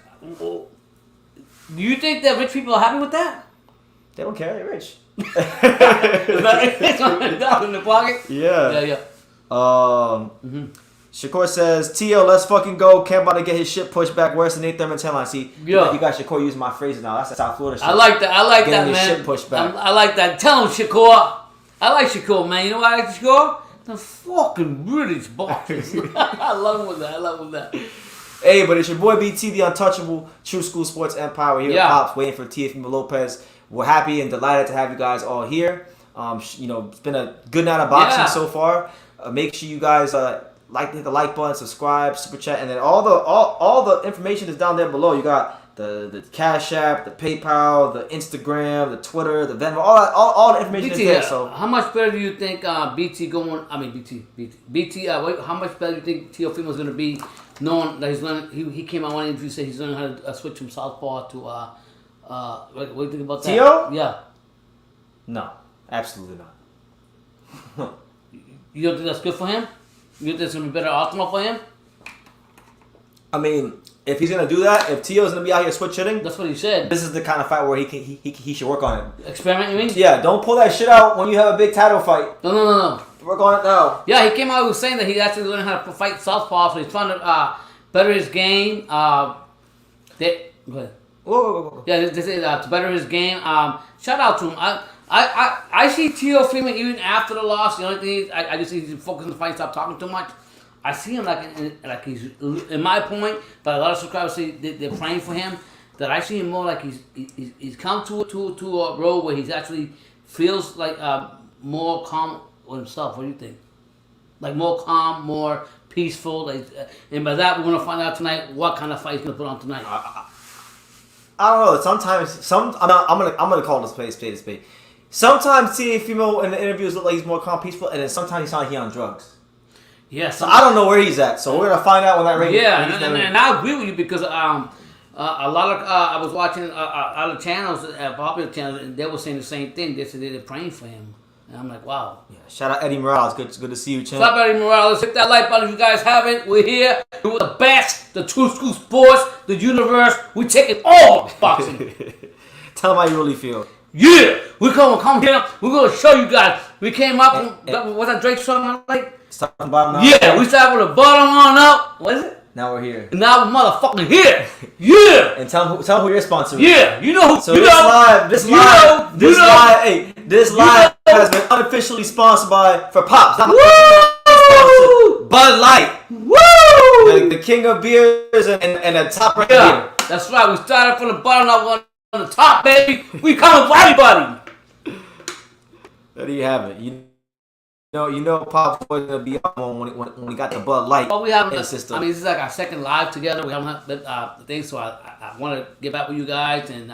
Do you think that rich people are happy with that? They don't care. They're rich. It's $100 in the pocket? Yeah. Shakur says, TL, let's fucking go. Cam about to get his shit pushed back worse than Nate Thurman's headline. See, you got Shakur using my phrases now. That's the South Florida shit. I like that, man. Getting his shit pushed back. I like that. Tell him, Shakur. I like Shakur, man. You know why I like Shakur? The fucking British boxers. I love him with that. Hey, but it's your boy BT, the untouchable, True School Sports Empire. We're here at Pops, waiting for Teofimo Lopez. We're happy and delighted to have you guys all here. It's been a good night of boxing so far. Make sure you guys hit the like button, subscribe, super chat, and then all the information is down there below. You got the Cash App, the PayPal, the Instagram, the Twitter, the Venmo, all the information BT, is there. So how much better do you think BT? How much better do you think Teofimo is going to be? Knowing that he's learning, he came out one interview said he's learning how to switch from southpaw to what do you think about that? Teo? Yeah. No, absolutely not. You don't think that's good for him? You think that's going to be better optimal for him? I mean, if he's gonna do that, if Teo's gonna be out here switch hitting, That's what he said. this is the kind of fight where he should work on it. Experiment, you mean? Yeah, don't pull that shit out when you have a big title fight. No. Work on it now. Yeah, he came out and was saying that he actually learned how to fight southpaw, so he's trying to better his game. Go ahead. Whoa. Yeah, they say to better his game. Shout out to him. I see Teofimo even after the loss. The only thing is, I just see he's focused on the fight, stop talking too much. I see him like he's in my point, but a lot of subscribers say they're praying for him. That I see him more like he's come to a road where he's actually feels like more calm with himself. What do you think? Like more calm, more peaceful. And by that, we're gonna find out tonight what kind of fight he's gonna put on tonight. I don't know. Sometimes I'm gonna call this spade a spade. Sometimes Teofimo in the interviews look like he's more calm, peaceful, and then sometimes he sounds like he's on drugs. Yeah, So I don't know where he's at. So we're gonna find out when that ring. Yeah, and I agree with you because a lot of I was watching other channels, popular channels, and they were saying the same thing. They said they're praying for him, and I'm like, wow. Yeah, shout out Eddie Morales. Good to see you, champ. What's up, Eddie Morales? Hit that like button if you guys haven't. We're here. We're the best, the True School Sports, the universe. We taking all boxing. Tell them how you really feel. Yeah, we come here. We're gonna show you guys. We came up. What's that Drake song I like? Start from the bottom up. Yeah, we started with the bottom on up. What is it? Now we're here. And now we're motherfucking here. Yeah. And tell them who your sponsor is. Yeah, you know. So you this know, live has been unofficially sponsored by for Pops. Not Woo! Bud Light. Woo! The king of beers and the top right Yeah, here. that's right. We started from the bottom, now on the top, baby. We coming for everybody. There you have it. You know, Pops was gonna be on when we got the Bud Light. Well, we haven't. in the system. I mean, this is like our second live together. We haven't had the thing, so I want to get back with you guys and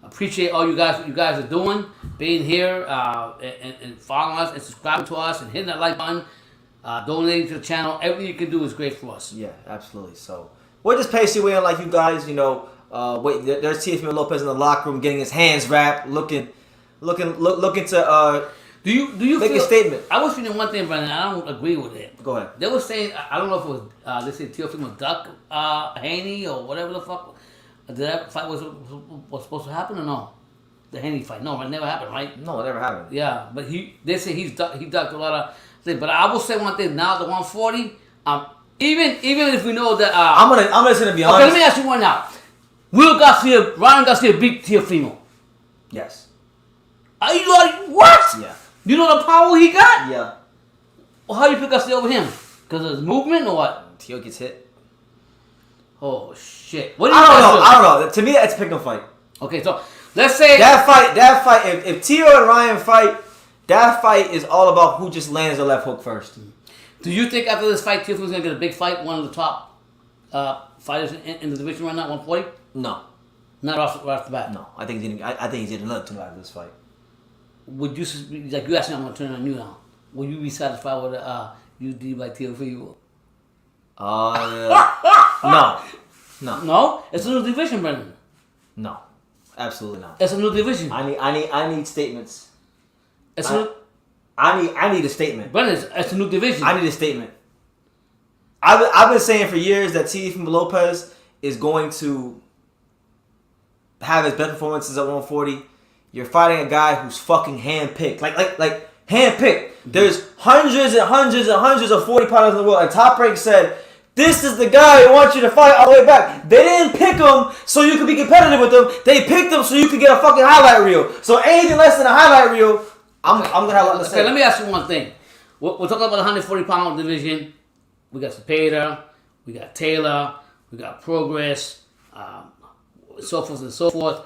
appreciate all you guys what you guys are doing, being here and following us and subscribing to us and hitting that like button, donating to the channel. Everything you can do is great for us. Yeah, absolutely. So we're just patiently waiting, like you guys. There's Teofimo Lopez in the locker room getting his hands wrapped, looking to Do you make feel, a statement. I was feeling one thing, Brandon. I don't agree with it. Go ahead. They were saying, I don't know if it was, they said Teofimo duck Haney or whatever the fuck. Did that fight was supposed to happen or no? The Haney fight. No, it never happened, right? No, it never happened. Yeah, but they say he ducked a lot of things. But I will say one thing. Now the 140, even if we know that I'm just gonna be honest. Okay, let me ask you one now. Ryan Garcia beat Teofimo. Yes. Are you like what? Yeah. You know the power he got? Yeah. Well, how you pick Garcia over him? Because of his movement or what? Teo gets hit. Oh shit! What do you I don't know. To me, that's a pick-em fight. Okay, so let's say That fight. If Teo and Ryan fight, that fight is all about who just lands the left hook first. Do you think after this fight, Teofimo's gonna get a big fight? One of the top fighters in the division right now, 140? No. Not right off the bat. No. I think he's getting another 2 out of this fight. Would you like you asked me? I'm gonna turn on you now. Will you be satisfied with UD by Teofimo? No. No, it's a new division, Brendan. No. Absolutely not. It's a new division. I need statements. I need a statement. Brendan, it's a new division. I need a statement. I've been saying for years that Teofimo Lopez is going to have his best performances at 140. You're fighting a guy who's fucking handpicked. Like handpicked. Mm-hmm. There's hundreds and hundreds and hundreds of 40 pounders in the world. And Top Rank said, this is the guy who wants you to fight all the way back. They didn't pick him so you could be competitive with him. They picked him so you could get a fucking highlight reel. So anything less than a highlight reel, I'm gonna have a lot to say. Okay, let me ask you one thing. We're talking about the 140-pound division. We got Cepeda, we got Taylor, we got Progress, so forth and so forth.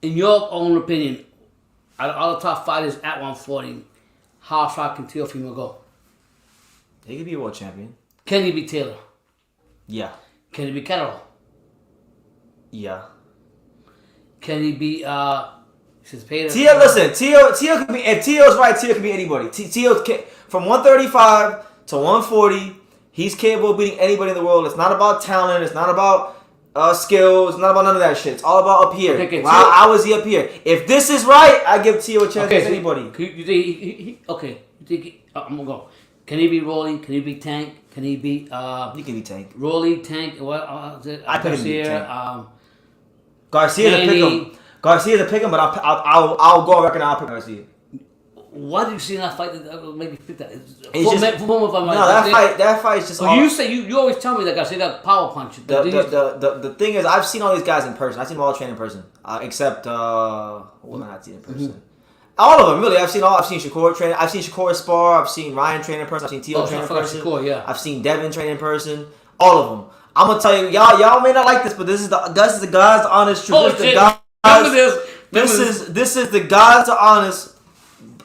In your own opinion, out of all the top fighters at 140, how far can Teofimo go? He could be a world champion. Can he beat Taylor? Yeah. Can he beat Kettle? Yeah. Can he beat Cepeda? Tio could be. If Tio's right, Tio could be anybody. Tio from 135 to 140, he's capable of beating anybody in the world. It's not about talent. It's not about skills. It's not about none of that shit. It's all about up here. Okay, How is he up here? If this is right, I give Tio a chance against anybody. You think I'm gonna go. Can he beat Rolly? Can he beat Tank? Can he beat? He can beat Tank. Rolly, Tank. What? I pick him to beat Tank. Garcia to pick him. Garcia to pick him, but I'll go on record and I'll pick Garcia. What did you see in that fight that made me pick that? That fight is just. Well, you say you always tell me that Garcia got power punch. The thing is, I've seen all these guys in person. I've seen them all train in person, except what am I not seen in person? Mm-hmm. All of them, really. I've seen Shakur train. I've seen Shakur spar. I've seen Ryan train in person. I've seen Tio train in person. Shakur, yeah. I've seen Devin train in person. All of them. I'm gonna tell you, y'all may not like this, but this is the God's honest truth. Oh, This is the God's honest,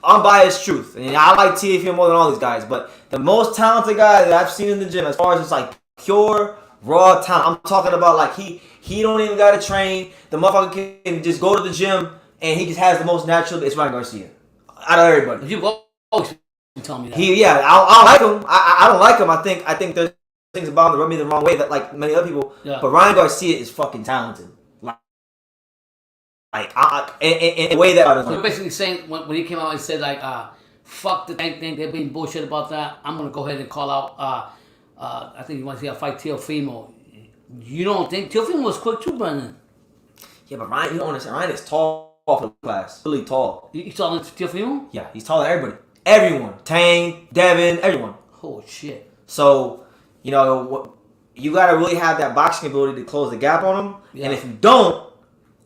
unbiased truth. And I like Teofimo more than all these guys, but the most talented guy that I've seen in the gym, as far as just like pure raw talent, I'm talking about like he don't even gotta train. The motherfucker can just go to the gym and he just has the most natural. It's Ryan Garcia out of everybody. You always tell me that. I like him. I don't like him. I think there's things about him that rub me the wrong way that like many other people. Yeah. But Ryan Garcia is fucking talented. In a way that. So you're basically saying when he came out and said like, fuck the Tank thing, they're being bullshit about that. I'm gonna go ahead and call out. I think you want to see a fight Teofimo. You don't think Teofimo was quick too, Brendan? Yeah, but Ryan, you don't understand. Ryan is tall for the class. Really tall. He's taller than Teofimo? Yeah, he's taller than everybody. Everyone. Tank, Devin, everyone. Oh shit. So, you gotta really have that boxing ability to close the gap on him. Yeah. And if you don't,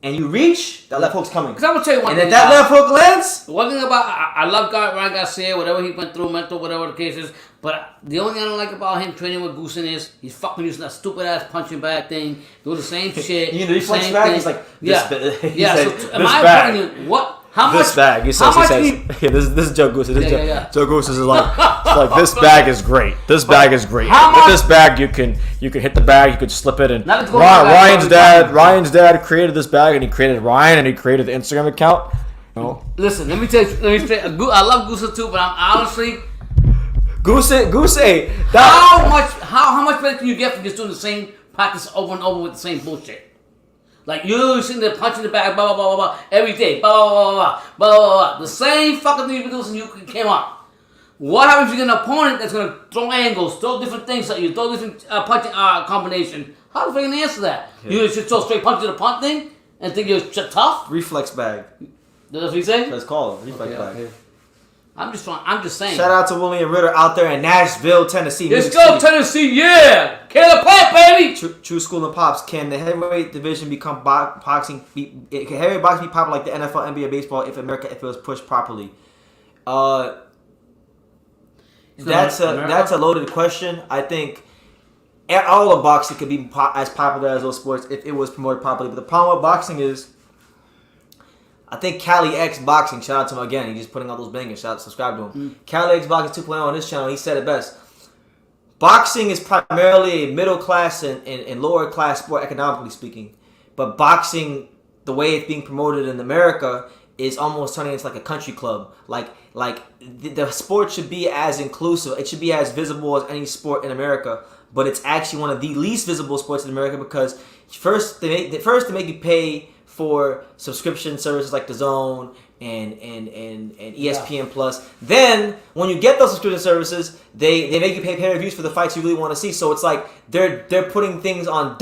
and you reach, that left hook's coming. Because I'm going to tell you one thing. And if that left hook lands... One thing about... I love Ryan Garcia, whatever he went through, mental, whatever the case is. But the only thing I don't like about him training with Goosen is he's fucking using that stupid-ass punching bag thing. Doing the same shit. You know, the reflex bag? He's like... In my opinion, what... How much? This bag. He says. This is Joe Goose. Joe Goose is like this bag is great. This bag is great. With this bag, you can hit the bag. You could slip it. And Ryan's dad created this bag, and he created Ryan, and he created the Instagram account. No. Listen, let me tell you. I love Goose too, but I'm honestly. Goose. How much better can you get from just doing the same practice over and over with the same bullshit? Like, you're sitting there punching the bag, blah, blah, blah, blah, blah, every day, blah, blah, blah, blah, blah, blah, blah. The same fucking thing you've been doing since you came up. What happens if you get an opponent that's going to throw angles, throw different things at you, throw different punching combination? How the fuck can you answer that? Yeah. You just throw straight punch to the punt thing and think you're tough? Reflex bag. That's what you say? Let's call it. Reflex bag. Okay. I'm just saying. Shout out to William Ritter out there in Nashville, Tennessee. Let's go, Tennessee, yeah! Caleb Pop, baby! True School and Pops. Can the heavyweight division become boxing? Can heavyweight boxing be popular like the NFL, NBA, baseball if it was pushed properly? That's a loaded question. I think all of boxing could be as popular as those sports if it was promoted properly. But the problem with boxing is, I think Cali X Boxing, shout out to him again. He's just putting out those bangers. Shout out, subscribe to him. Cali X Boxing 2.0 on this channel. He said it best. Boxing is primarily a middle class and lower class sport, economically speaking. But boxing, the way it's being promoted in America, is almost turning into like a country club. Like the sport should be as inclusive. It should be as visible as any sport in America. But it's actually one of the least visible sports in America because first they make you pay for subscription services like DAZN and ESPN Plus. Then when you get those subscription services, they make you pay pay-per-views for the fights you really want to see. So it's like they're putting things on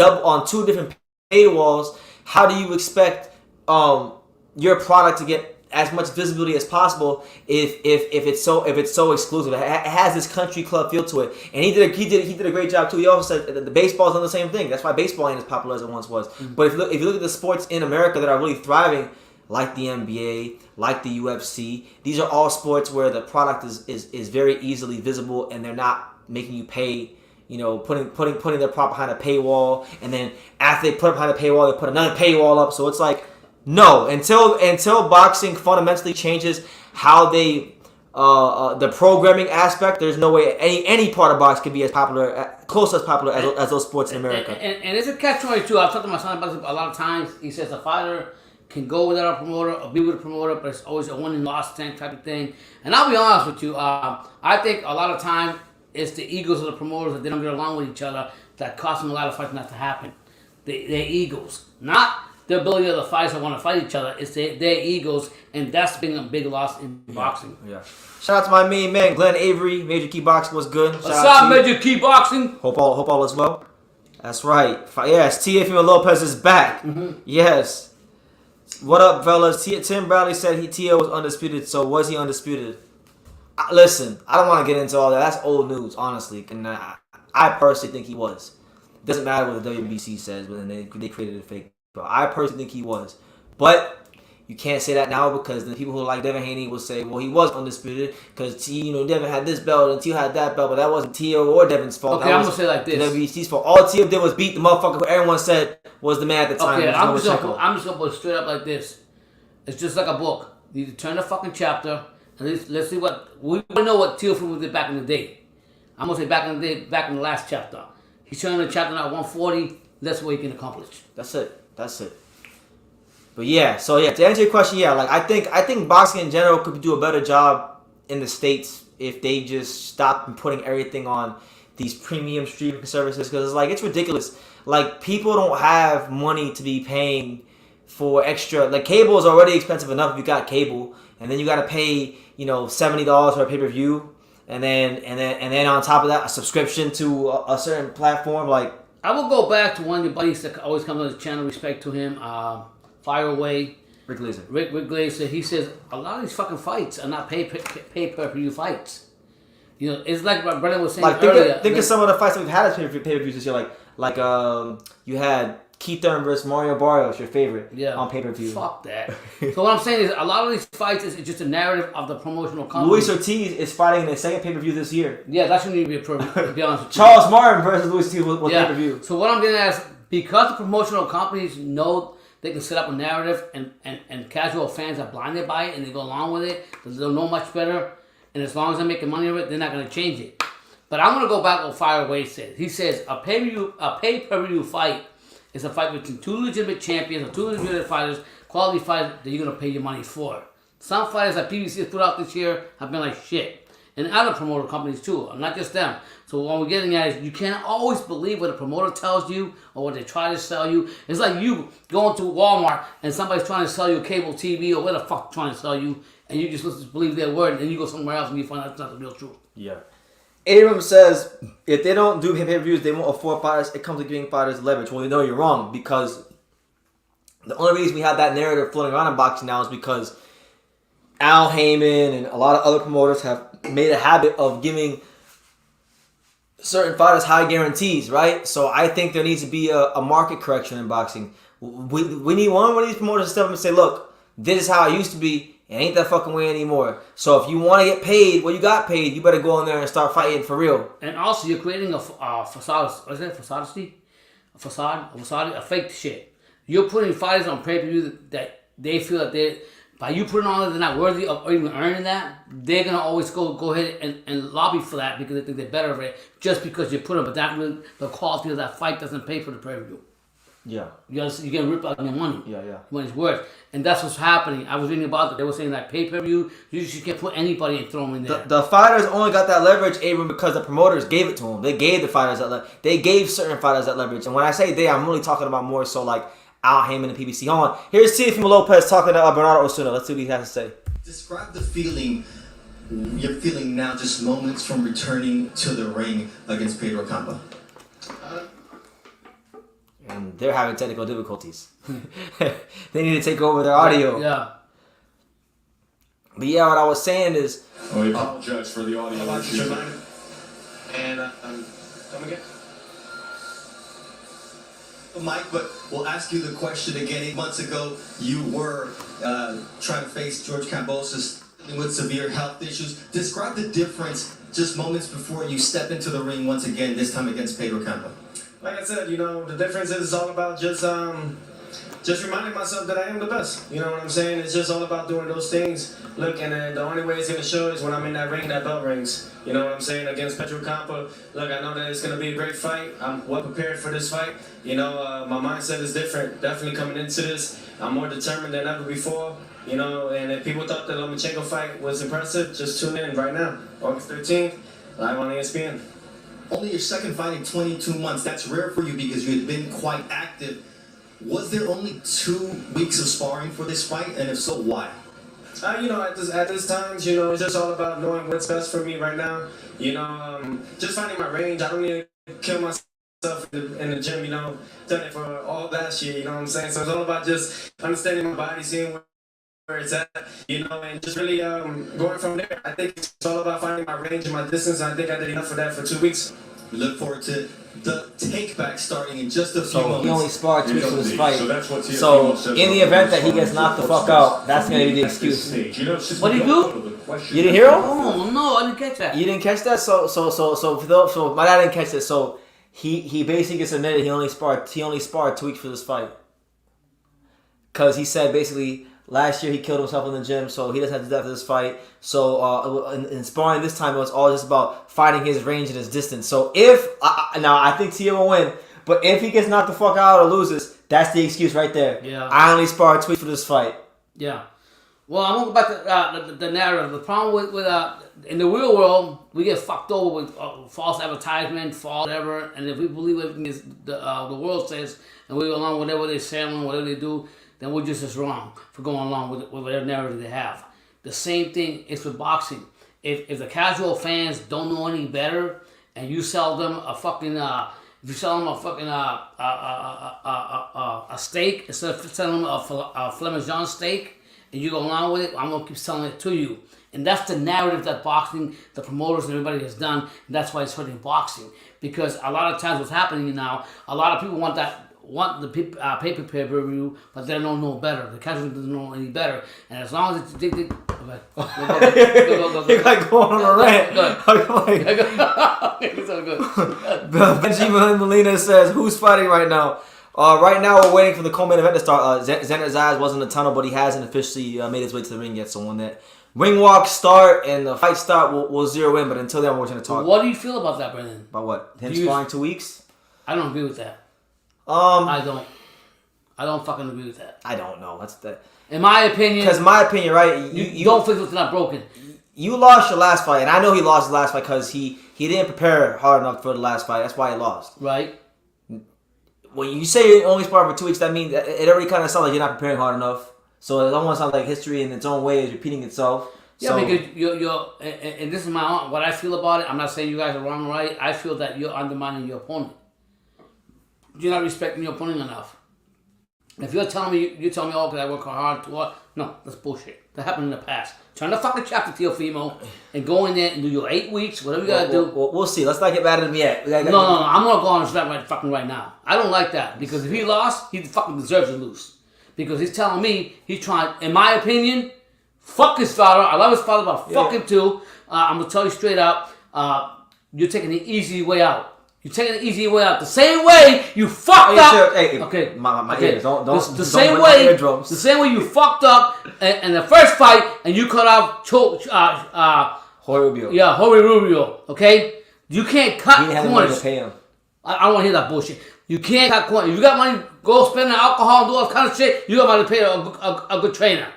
two different paywalls. How do you expect your product to get as much visibility as possible if it's so exclusive? It has this country club feel to it, and he did a great job too. He also said that the baseball's done the same thing. That's why baseball ain't as popular as it once was. Mm-hmm. But if you look at the sports in America that are really thriving, like the NBA, like the UFC. These are all sports where the product is very easily visible, and they're not making you pay. Putting their prop behind a paywall, and then after they put it behind a paywall, they put another paywall up. So it's like, no, until boxing fundamentally changes how they the programming aspect, there's no way any part of boxing can be as popular, close as popular as those sports in America. And it's a catch-22. I've talked to my son about this a lot of times. He says a fighter can go without a promoter or be with a promoter, but it's always a win and loss type of thing. And I'll be honest with you, I think a lot of time it's the egos of the promoters that they don't get along with each other that cost them a lot of fights not to happen. Their egos, not the ability of the fighters that want to fight each other. It's their egos, and that's been a big loss in boxing. Yeah. Shout out to my main man, Glenn Avery. Major Key Boxing was good. What's up, Major Key Boxing? Hope all is well. That's right. Yes, Teofimo Lopez is back. Mm-hmm. Yes. What up, fellas? Tim Bradley said Tio was undisputed, so was he undisputed? Listen, I don't want to get into all that. That's old news, honestly. And I personally think he was. It doesn't matter what the WBC says, but then they created a fake. But I personally think he was. But you can't say that now because the people who like Devin Haney will say, well, he was undisputed because Devin had this belt and Tio had that belt, but that wasn't Tio or Devin's fault. Okay, I'm going to say like this. WBC's fault. All Tio did was beat the motherfucker who everyone said was the man at the time. Okay, I'm just going to put it straight up like this. It's just like a book. You need to turn the fucking chapter. Let's see what we know what Teofimo did back in the day. I'm gonna say back in the last chapter. He's turning the chapter now 140. That's what he can accomplish. That's it. But yeah, to answer your question, like I think boxing in general could do a better job in the States if they just stop putting everything on these premium streaming services because it's ridiculous. Like people don't have money to be paying for extra. Like cable is already expensive enough if you got cable, and then you got to pay $70 for a pay-per-view, and then on top of that a subscription to a certain platform. Like I will go back to one of your buddies that always comes on the channel. Respect to him, Fire Away, Rick Glazer. Rick Glazer. He says a lot of these fucking fights are not pay-per-view fights. It's like what Brennan was saying earlier. Think of some of the fights that we've had as pay-per-views this year. Like you had Keith Thurman versus Mario Barrios, your favorite, on pay-per-view. Fuck that. So what I'm saying is a lot of these fights is just a narrative of the promotional company. Luis Ortiz is fighting in the second pay-per-view this year. Yeah, that shouldn't even be a problem, to be honest with you. Charles Martin versus Luis Ortiz was pay-per-view. So what I'm getting at is because the promotional companies know they can set up a narrative and casual fans are blinded by it and they go along with it because they don't know much better, and as long as they're making money of it, they're not going to change it. But I'm going to go back to what Fire Away said. He says a pay-per-view fight is a fight between two legitimate champions or two legitimate fighters, quality fighters that you're going to pay your money for. Some fighters that PBC has put out this year have been like shit. And other promoter companies too, not just them. So what we're getting at is you can't always believe what a promoter tells you or what they try to sell you. It's like you going to Walmart and somebody's trying to sell you a cable TV or what the fuck trying to sell you, and you just listen to believe their word, and then you go somewhere else and you find out it's not the real truth. Yeah. Abram says if they don't do pay-per-views, they won't afford fighters. It comes to giving fighters leverage. Well, you know you're wrong because the only reason we have that narrative floating around in boxing now is because Al Heyman and a lot of other promoters have made a habit of giving certain fighters high guarantees, right? So I think there needs to be a market correction in boxing. We need one of these promoters to step up and say, look, this is how it used to be. It ain't that fucking way anymore. So if you want to get paid, you got paid, you better go in there and start fighting for real. And also, you're creating a facade. What is it? A fake shit. You're putting fighters on pay-per-view that they feel that by you putting on it, they're not worthy of even earning that. They're gonna always go ahead and lobby for that because they think they're better of it just because you put them. But that really, the quality of that fight doesn't pay for the pay-per-view. Yeah. You're getting ripped out of your money. Yeah. When it's worth. And that's what's happening. I was reading about it. They were saying that pay-per-view, you just can't put anybody and throw them in there. The fighters only got that leverage, Abram, because the promoters gave it to them. They gave the fighters that they gave certain fighters that leverage. And when I say they, I'm really talking about more so like Al Heyman and PBC. Hold on. Here's Teofimo Lopez talking to Bernardo Osuna. Let's see what he has to say. Describe the feeling you're feeling now just moments from returning to the ring against Pedro Campa. And they're having technical difficulties. They need to take over their audio. Yeah. But yeah, what I was saying is... We apologize for the audio. And come again. Mike, but we'll ask you the question again. 8 months ago, you were trying to face George Kambosos with severe health issues. Describe the difference just moments before you step into the ring once again, this time against Pedro Campa. Like I said, the difference is all about just reminding myself that I am the best. You know what I'm saying? It's just all about doing those things. Look, and the only way it's going to show is when I'm in that ring, that bell rings. You know what I'm saying? Against Pedro Campa. Look, I know that it's going to be a great fight. I'm well prepared for this fight. My mindset is different. Definitely coming into this, I'm more determined than ever before. And if people thought the Lomachenko fight was impressive, just tune in right now. August 13th, live on ESPN. Only your second fight in 22 months. That's rare for you because you had been quite active. Was there only 2 weeks of sparring for this fight? And if so, why? At this time, it's just all about knowing what's best for me right now. Just finding my range. I don't need to kill myself in the gym, done it for all last year, you know what I'm saying? So it's all about just understanding my body, seeing where it's at, and just really going from there. I think it's all about finding my range and my distance. I think I did enough of that for 2 weeks. We look forward to the take-back starting in just a few moments. He only sparred 2 weeks for this fight. So that's what So Teofimo says in the event that he gets knocked the fuck out, that's going to be the excuse. What did he do? You didn't hear him? Oh no, I didn't catch that. You didn't catch that? So my dad didn't catch that. So he basically just admitted he only sparred 2 weeks for this fight. Because he said basically last year he killed himself in the gym, so he doesn't have to do that for this fight. So in sparring this time, it was all just about finding his range and his distance. So now I think Tio will win, but if he gets knocked the fuck out or loses, that's the excuse right there. Yeah. I only sparred 2 weeks for this fight. Yeah. Well, I'm going to go back to the narrative. The problem with in the real world, we get fucked over with false advertisement, false whatever, and if we believe everything is the world says, and we go along with whatever they say, whatever they do, then we're just as wrong for going along with whatever narrative they have. The same thing is with boxing. If the casual fans don't know any better, and you sell them a fucking if you sell them a fucking a steak instead of selling them a Flemish steak, and you go along with it, I'm gonna keep selling it to you. And that's the narrative that boxing, the promoters and everybody has done, and that's why it's hurting boxing. Because a lot of times what's happening now, a lot of people want the pay-per-view, but they don't know better. The casual doesn't know any better. And as long as they go. You're like going on a rant. It's so good. Benjamin Molina says, who's fighting right now? Right now, we're waiting for the co-main event to start. Xander Zayas wasn't in the tunnel, but he hasn't officially made his way to the ring yet. So when that ring walk start and the fight start, we'll zero in. But until then, we're going to talk. What do you feel about that, Brendan? About what? Him sparring 2 weeks? I don't agree with that. I don't fucking agree with that. I don't know. That's the. In my opinion. Because my opinion, right? You don't fix what's not broken. You lost your last fight, and I know he lost his last fight because he didn't prepare hard enough for the last fight. That's why he lost. Right. When you say you only sparred for 2 weeks, that means it already kind of sounds like you're not preparing hard enough. So it almost sounds like history in its own way is repeating itself. Yeah, so, because you're and this is what I feel about it. I'm not saying you guys are wrong or right. I feel that you're undermining your opponent. You're not respecting your opponent enough. If you're telling me, oh, because I work hard to what? No, that's bullshit. That happened in the past. Turn the fucking chapter, Teofimo, and go in there and do your 8 weeks, whatever you gotta do. We'll see. Let's not get mad at him yet. No. I'm gonna go on his back right now. I don't like that because if he lost, he fucking deserves to lose. Because he's telling me he's trying. In my opinion, fuck his father. I love his father, but fuck him too. I'm gonna tell you straight up. You're taking the easy way out. You're taking the easy way out. The same way you fucked up. Hey, okay, my ears. Don't. The same way you fucked up in the first fight, and you cut off Jorge Rubio. Yeah, Jorge Rubio. Okay, you can't cut he didn't corners. Have to pay him. I don't want to hear that bullshit. You can't cut corners. If you got money, go spend on alcohol and do all kind of shit. You got money to pay a good trainer.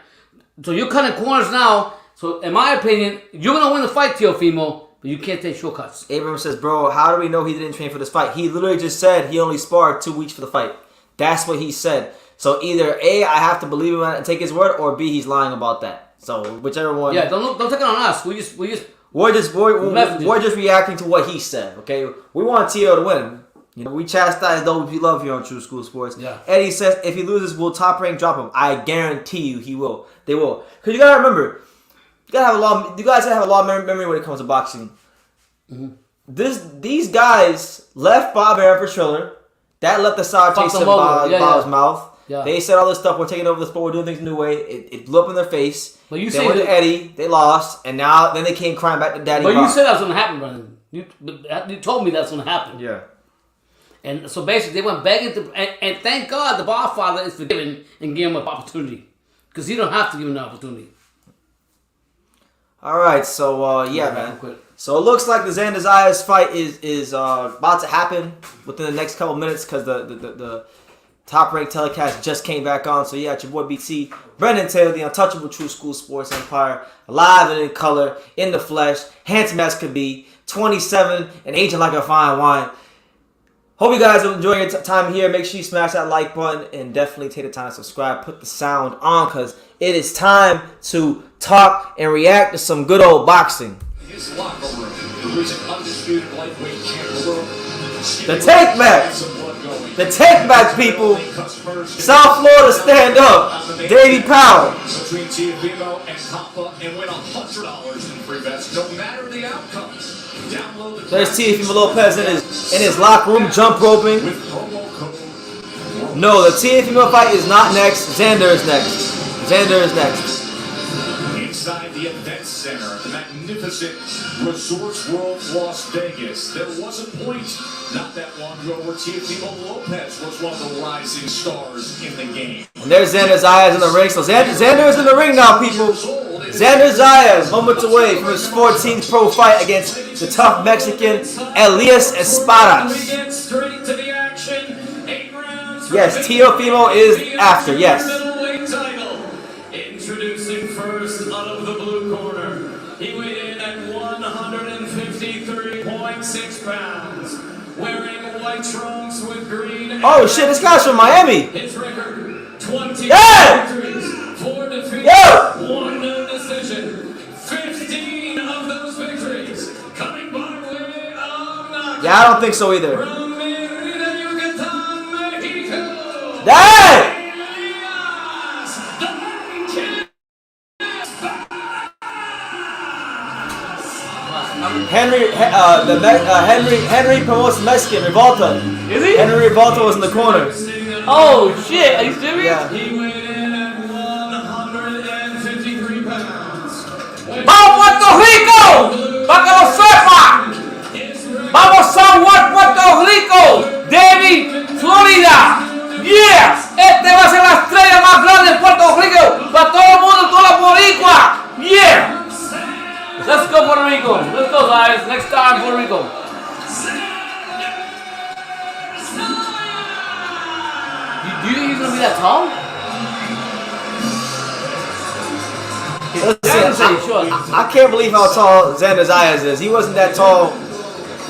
So you're cutting corners now. So in my opinion, you're gonna win the fight, Teofimo. But you can't take shortcuts. Abram says, bro, how do we know he didn't train for this fight? He literally just said he only sparred 2 weeks for the fight. That's what he said. So either A, I have to believe him and take his word, or B, he's lying about that. So whichever one. Yeah, don't take it on us. We're just reacting to what he said. Okay, we want Tio to win. We chastise those we love here on True School Sports. Yeah. Eddie says if he loses, we'll top rank drop him. I guarantee you he will. They will. Because you gotta remember. You guys have a lot of memory when it comes to boxing. Mm-hmm. These guys left Bob Arum for Triller. That left the sour taste in Bob's mouth. Yeah. They said all this stuff. We're taking over the sport. We're doing things a new way. It blew up in their face. But you they went to Eddie. They lost, and then they came crying back to Daddy. But Bob. you said that's gonna happen, Brandon. You told me that's gonna happen. Yeah. And so basically, they went begging to, and thank God the Godfather is forgiving and gave him an opportunity, because he don't have to give him an opportunity. All right, so man. So it looks like the Xander Zayas fight is about to happen within the next couple minutes, because the Top Rank telecast just came back on. So yeah, it's your boy BT, Brendan Taylor, the untouchable True School Sports Empire, alive and in color, in the flesh, handsome as could be, 27 and aging like a fine wine. Hope you guys are enjoying your time here. Make sure you smash that like button and definitely take the time to subscribe. Put the sound on, because it is time to talk and react to some good old boxing. His locker room, the recent undisputed lightweight champion. The take back. The take back, people. South Florida, stand up. Davey Powell. Between Teofimo and Campa, and win $100 in free bets, no matter the outcome. There's Teofimo Lopez in his locker room jump roping. No, the Teofimo fight is not next. Xander is next. Xander is next. Inside the event center at the magnificent Resorts World Las Vegas, there was a point not that long ago where Teofimo Lopez was one of the rising stars in the game. And there's Xander Zayas in the ring. So Xander is in the ring now, people. Xander Zayas, moments away from his 14th pro fight against the tough Mexican Elias Espadas. Yes, Teofimo is after, yes. Introducing first out of the blue corner. He weighed in at 153.6 pounds. Wearing white trunks with green. Oh shit, this guy's from Miami. His record, 20 victories, 4 defeats, 1 decision. 15 of those victories coming by way of knockout. Yeah, I don't think so either. From Mérida, Yucatán, Mexico. Dang! Henry promotes Mexican, Revolta. Is he? Henry Revolta was in the corner. Oh shit! Are you serious? Yeah. He weighed in at 153 pounds. ¡Vamos Puerto Rico! ¡Para que lo sepa! ¡Vamos San Juan, Puerto Rico! ¡David, Florida! ¡Yeah! Este va a ser la estrella más grande de Puerto Rico para todo el mundo, toda la boricua! ¡Yeah! Let's go Puerto Rico! Let's go guys! Next time Puerto Rico! Do you think he's gonna be that tall? I can't believe how tall Xander Zayas is. He wasn't that tall.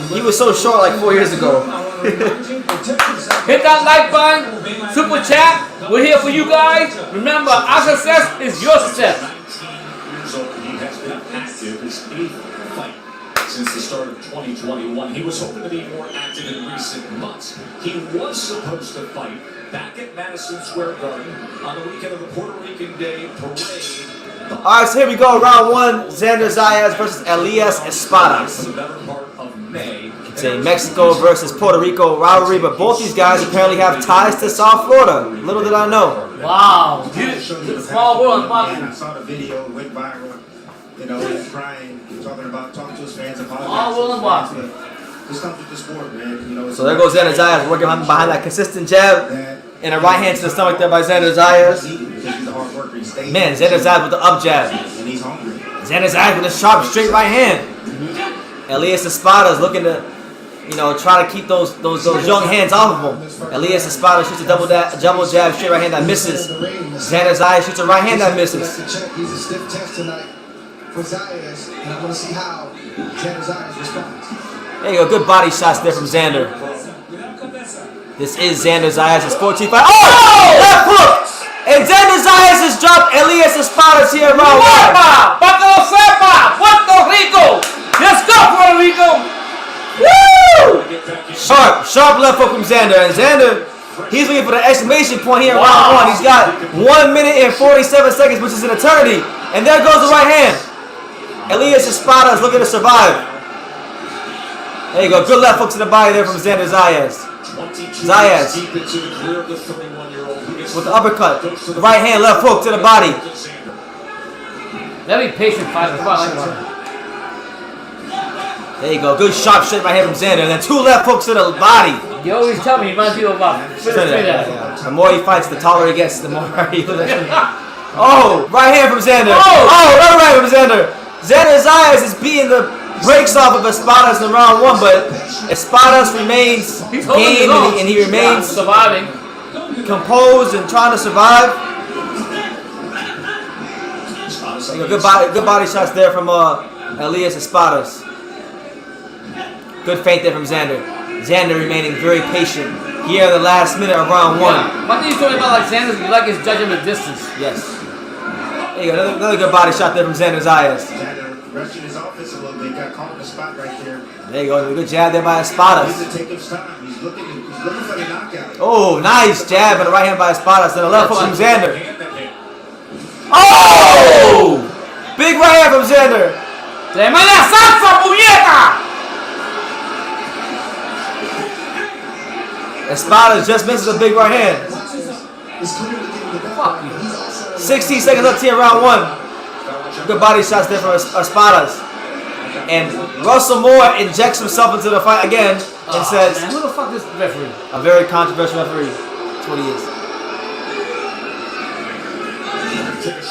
He was so short like 4 years ago. Hit that like button, super chat. We're here for you guys. Remember, our success is your success. So he has been active his 8th fight since the start of 2021. He was hoping to be more active in recent months. He was supposed to fight back at Madison Square Garden on the weekend of the Puerto Rican Day Parade. Alright, so here we go. Round 1. Xander Zayas versus Elias Espadas. The better part of May. It's a Mexico versus Puerto Rico rivalry, but both these guys apparently have ties to South Florida. Little did I know. Wow. Small world I boxing. saw the video, it went viral. You know, he's crying, talking to his fans, apologizing. Small world boxing. This comes with the sport, man. You know, So there goes Xander Zayas working behind that consistent jab. And a right hand to the stomach there by Xander Zayas. Man, Xander Zayas with the up jab. And he's hungry. Xander Zayas with a sharp, straight right hand. Elias Espadas looking to, try to keep those young hands off of him. Elias Espadas shoots a double jab, straight right hand that misses. Xander Zayas shoots a right hand that misses. He's a stiff test tonight for Zayas, and I want to see how Xander Zayas responds. There you go, good body shots there from Xander. This is Xander Zayas' 14th fight. Oh! Left hook! And Xander Zayas has dropped Elias Espadas here round 1. ¡Para que lo sepa! ¡Puerto Rico! Let's go Puerto Rico! Woo! Sharp left hook from Xander. And Xander, he's looking for the exclamation point here in round 1. He's got 1 minute and 47 seconds, which is an eternity. And there goes the right hand. Elias Espadas looking to survive. There you go, good left hook to the body there from Xander Zayas. Zayas deep into the career of the 31-year-old with the uppercut. The right hand, left hook to the body. Very patient fighter. That's what I like about him. There you go. Good sharp straight right hand from Xander. And then 2 left hooks to the body. You always tell me he reminds you of The more he fights, the taller he gets, the more he Oh, right hand from Xander. Oh, another right hand from Xander. Xander Zayas is beating the brakes off of Espadas in round 1, but Espadas remains game and he remains surviving, composed and trying to survive. Good body shots there from Elias Espadas. Good feint there from Xander. Xander remaining very patient here in the last minute of round 1. Yeah. One thing you told me about Xander, you like his judgment distance. Yes. There you go. Another good body shot there from Xander Zayas. Xander rushing his offense a little bit. Got caught in the spot right there. There you go. Good jab there by Espadas. He's to take his time. He's looking for the knockout. Oh, nice jab and the right hand by Espadas. Then a left hook from Xander. Oh! Big right hand from Xander. ¡Tremenda salsa, puñeta! Espadas just misses a big right hand. 16 seconds left here in round 1. Good body shots there from Espadas. And Russell Moore injects himself into the fight again and says, man, who the fuck is this referee? A very controversial referee. That's what he is.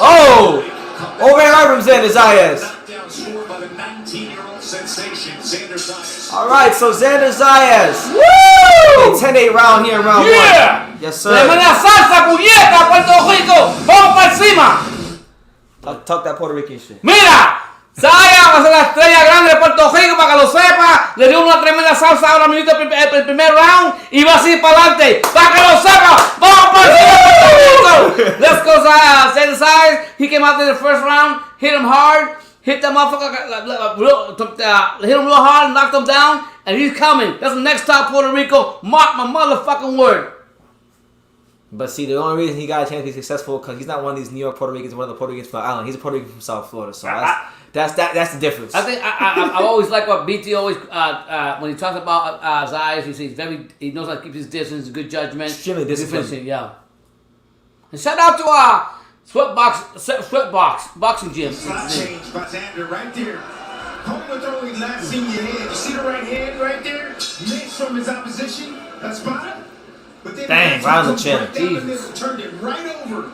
Oh! Overhand right from Xander Zayas. Alright, so Xander Zayas. Woo! 10-8 round here in round 1. Yes, sir. Salsa, puñeta, Puerto Rico. Vamos para encima. Talk that Puerto Rican shit. Mira, Zayas va a ser la estrella grande de Puerto Rico para que lo sepa. Le dio una tremenda salsa ahora minuto el primer round y va a seguir para adelante. Para que lo sepa. Vamos para encima, Puerto Rico. Let's go, Zayas. Xander Zayas. He came out there the first round, hit him hard. Hit that motherfucker, hit him real hard, knocked him down, and he's coming. That's the next top Puerto Rico. Mark my motherfucking word. But see, the only reason he got a chance to be successful because he's not one of these New York Puerto Ricans, one of the Puerto Ricans from the island. He's a Puerto Rican from South Florida, so that's the difference. I think I always like what BT always when he talks about Zayas, he knows how to keep his distance, good judgment, extremely disciplined. Yeah. And shout out to boxing gym. Slot change by Xander right there. Home with throwing last in your head. You see the right hand right there? Missed from his opposition. That's spot. But then dang, right on the chin. Turned it right over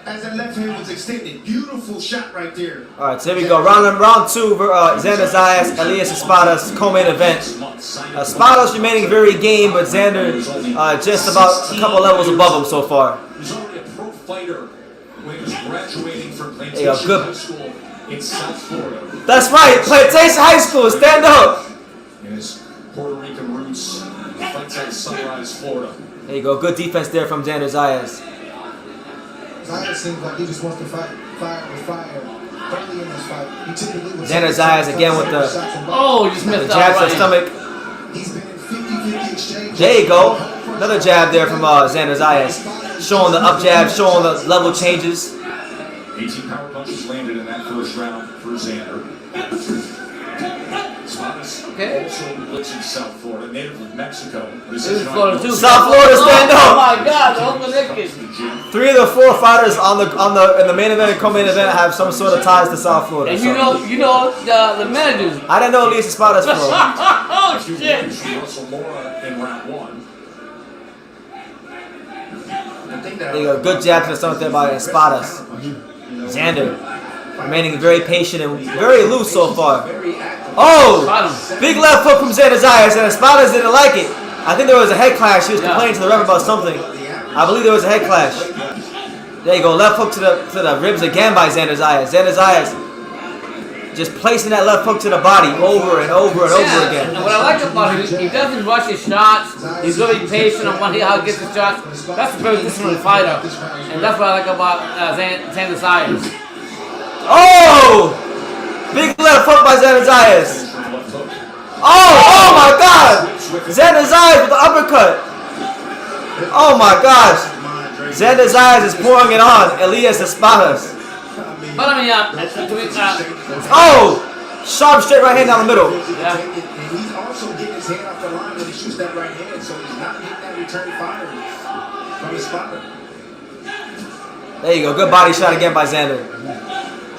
as that left hand was extended. Beautiful shot right there. Alright, so here we go. Round 2, Xander Zayas, Elias Espadas, co-main event. Espadas remaining very game, but Xander just about a couple levels above him so far. He's already a pro fighter when he was graduating from Plantation good. High School in South Florida. That's right, Plantation High School, stand up! In his Puerto Rican roots, he fights out of Sunrise, Florida. There you go, good defense there from Xander Zayas. Zayas seems like he just wants to fight fire with fire. Early in this fight, he typically was Xander Zayas again with the just missed jab to the stomach. He's been in 50-50 exchange. There you go. Another jab there from Xander Zayas. Showing the up jab, showing the level changes. 18 power punches landed in that first round for Xander. Espadas also lives in South Florida, native of Mexico. This is Florida too. South Florida, stand up! Oh my God, they're connected. 3 of the 4 fighters in the main event and co-main event have some sort of ties to South Florida. And you know the managers. I didn't know Elias Espadas from. Oh shit! Russell Moore in round 1. There you go, good jab to the stomach there by Espadas. Xander remaining very patient and very loose so far. Oh! Big left hook from Xander Zayas, and Espadas didn't like it. I think there was a head clash. He was complaining to the ref about something. I believe there was a head clash. There you go, left hook to the ribs again by Xander Zayas. Xander Zayas just placing that left hook to the body over and over and over again. And what I like about him, he doesn't rush his shots. He's really patient on how he gets his shots. That's a very disciplined fighter, and that's what I like about Xander Zayas. Oh! Big left hook by Xander Zayas. Oh my God! Xander Zayas with the uppercut. Oh my gosh! Xander Zayas is pouring it on Elias Espadas. But I mean, oh! Sharp straight right hand down the middle. Yeah. And he's also getting his hand off the line when he shoots that right hand. So he's not getting that return fire from his spotter. There you go. Good body shot again by Xander.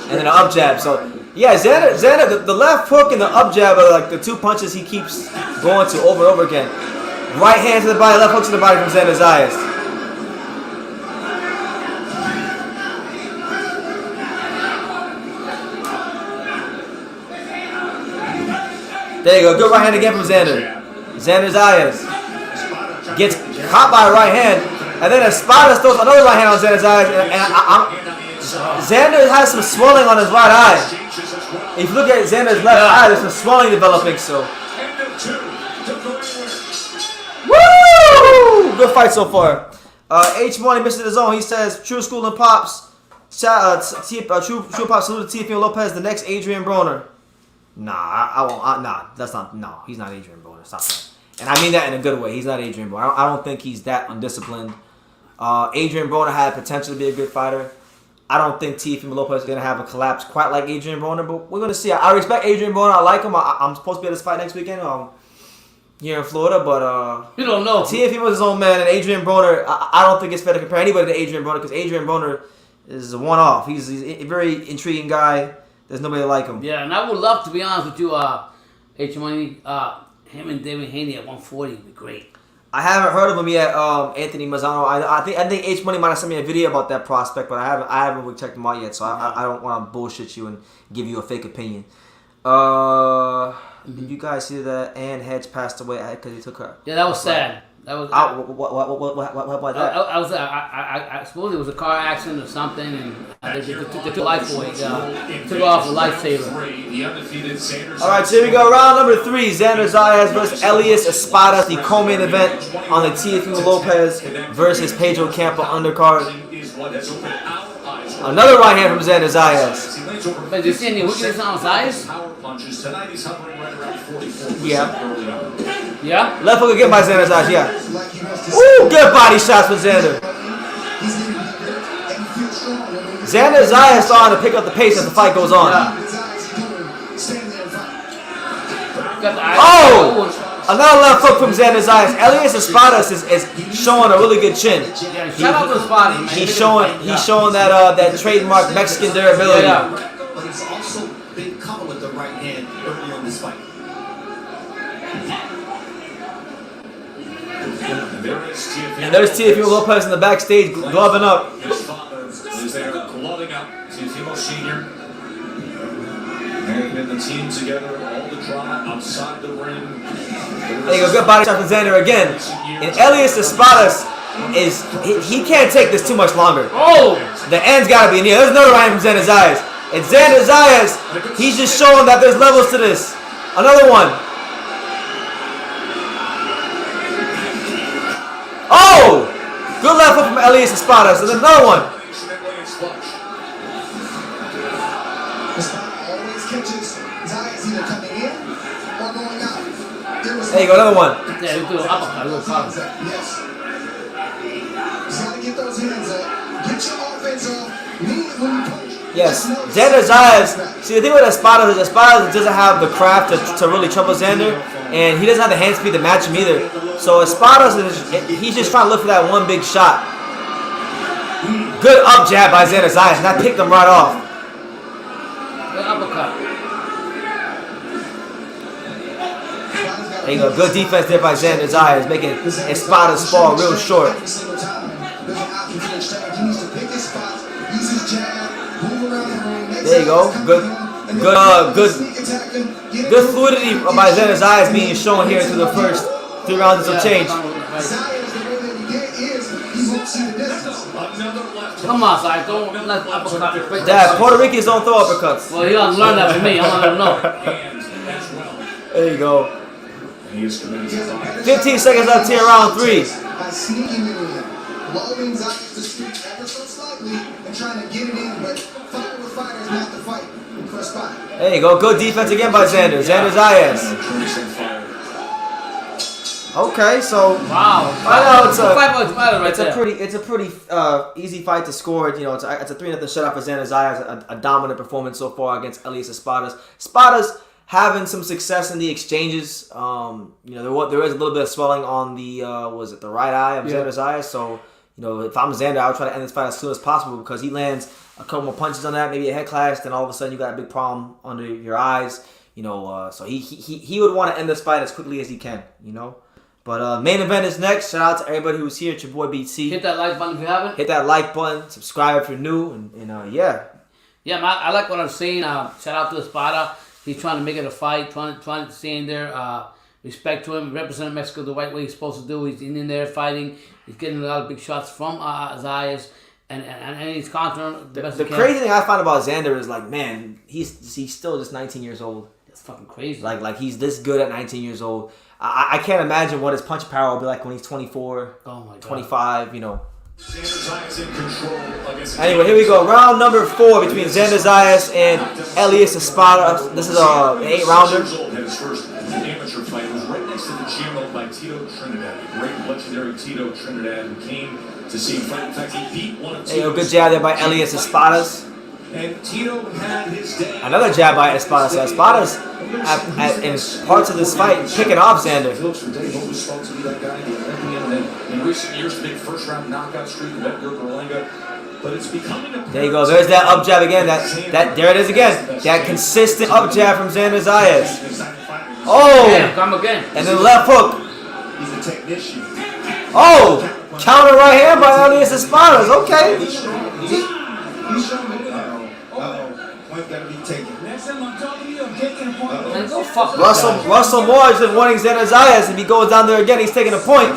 And then an up jab. So, yeah, Xander, the left hook and the up jab are like the two punches he keeps going to over and over again. Right hand to the body, left hook to the body from Xander Zayas. There you go. Good right hand again from Xander. Xander Zayas gets caught by a right hand, and then Espada throws another right hand on Xander Zayas. Xander has some swelling on his right eye. If you look at Xander's left eye, there's some swelling developing. So, woo! Good fight so far. H Money misses the zone. He says, "True School and Pops, True Pops salute to Teofimo Lopez, the next Adrian Broner." Nah, I won't. Nah, that's not. No, he's not Adrian Broner. Stop that. And I mean that in a good way. He's not Adrian Broner. I don't think he's that undisciplined. Adrian Broner had potential to be a good fighter. I don't think Teofimo Lopez is going to have a collapse quite like Adrian Broner, but we're going to see. I respect Adrian Broner. I like him. I'm supposed to be at this fight next weekend here in Florida, but you don't know. Teofimo is his own man, and Adrian Broner, I don't think it's fair to compare anybody to Adrian Broner because Adrian Broner is a one-off. He's a very intriguing guy. There's nobody like him. Yeah, and I would love to be honest with you, H Money, him and David Haney at 140 would be great. I haven't heard of him yet, Anthony Mazzano. I think H Money might have sent me a video about that prospect, but I haven't really checked him out yet, so I don't want to bullshit you and give you a fake opinion. Did you guys see that Ann Hedge passed away because he took her? Yeah, that was sad. That was what about that? I suppose it was a car accident or something, and they took life away. Took off a lifesaver. All right, so here we go. Round number 3: Xander Zayas versus Elias Espada, the co-main event on the Teofimo Lopez versus Pedro Campa undercard. Another right hand from Xander Zayas. But did you see any weakness on Zayas? Yeah. Left hook again by Xander Zayas, yeah. Ooh, good body shots for Xander. Xander Zayas starting to pick up the pace as the fight goes on. Oh! Another left hook from Xander Zayas. Elias Espada is showing a really good chin. Yeah, shout out to Espada, man. He's showing that trademark Mexican durability. But he's also been covered with the right hand earlier in this fight. And there's Teofimo Lopez in the backstage gloving up. His father is there gloving up. Teofimo Sr. And the team together, all the drama outside the ring. There you go, good body shot from Xander again. And Elias Espada he can't take this too much longer. Oh! The end's gotta be near. There's another right from Xander Zayas. And Xander Zayas, he's just showing that there's levels to this. Another one. Oh! Good left hook from Elias Espada. So there's another one. There you go, another one. Yeah, we do an uppercut, a little cover. Yes. You gotta get those hands up. Get your offense up. Lead when you punch. Yes, Xander Zayas. See, the thing with Espada is Espada doesn't have the craft to really trouble Xander, and he doesn't have the hand speed to match him either. So Espada, he's just trying to look for that one big shot. Good up jab by Xander Zayas, and that picked him right off. Good uppercut. There you go, good defense there by Xander Zayas, making Espada's fall real short. There you go, good fluidity by Xander Zayas being shown here through the first 3 rounds of change. Come on, Zayas, don't let uppercut. Dad, Puerto Ricans don't throw uppercuts. Well, you gotta learn that from me. I'm gonna know. There you go. 15 seconds left here, round 3. There you go, good defense again by Xander Zayas. Okay, so wow, I know it's a pretty easy fight to score. You know, it's a 3-0 shutout for Xander Zayas. A dominant performance so far against Elias Espada. Espada's having some success in the exchanges. There is a little bit of swelling on the the right eye of Xander Zayas. So, if I'm Xander, I would try to end this fight as soon as possible because he lands a couple more punches on that, maybe a head clash, then all of a sudden you got a big problem under your eyes. So he would want to end this fight as quickly as he can. But main event is next. Shout out to everybody who's here. It's your boy BT. Hit that like button if you haven't. Hit that like button. Subscribe if you're new. And yeah. Yeah, man, I like what I'm seeing. Shout out to Espada. He's trying to make it a fight. Trying to stay in there. Respect to him. Representing Mexico the right way he's supposed to do. He's in there fighting. He's getting a lot of big shots from Zayas. And he's countering the best he can. The crazy thing I find about Xander is man, he's still just 19 years old. That's fucking crazy. Like he's this good at 19 years old. I can't imagine what his punch power will be like when he's 24, 25, Anyway, here we go. Round number 4 between Xander Zayas and Elias Espada. This is an 8-rounder. His first amateur fight was right next to the gym owned by Tito Trinidad, the great legendary Tito Trinidad, who came to see him fight. In fact, he beat one of Tito's. Good jab there by Elias Espadas. And Tito had his day. Another jab by Espada. So Espada's in parts of this fight picking off Xander. In recent years, big first-round knockout streak of Edgar Berlanga. But it's becoming a. There you go. There's that up jab again. That there it is again. That consistent up jab from Xander Zayas. Oh! Damn, come again. And then left hook. He's a technician. Oh! Counter right hand by Elias Espadas. Okay. He's showing me. One's got to be taken. Next time I'm talking to you, I'm taking a point. Man, go fuck Russell Moore is just wanting Xander Zayas. If he goes down there again, he's taking a point.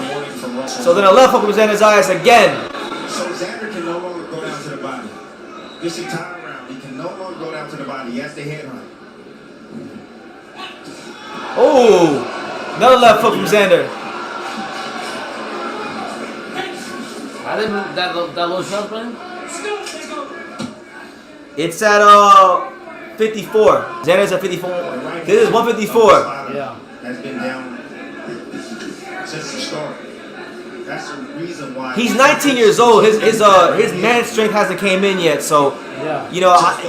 So then a left hook from Xander Zayas again. So Xander can no longer go down to the body. This entire round, he can no longer go down to the body. He has to head hunt. Oh! Another left hook from Xander. I didn't move that low shot, man. It's at 54. Xander's at 54. This is 154. Yeah. Has been down since the start. That's the reason why. He's 19 years old. His man strength hasn't came in yet. So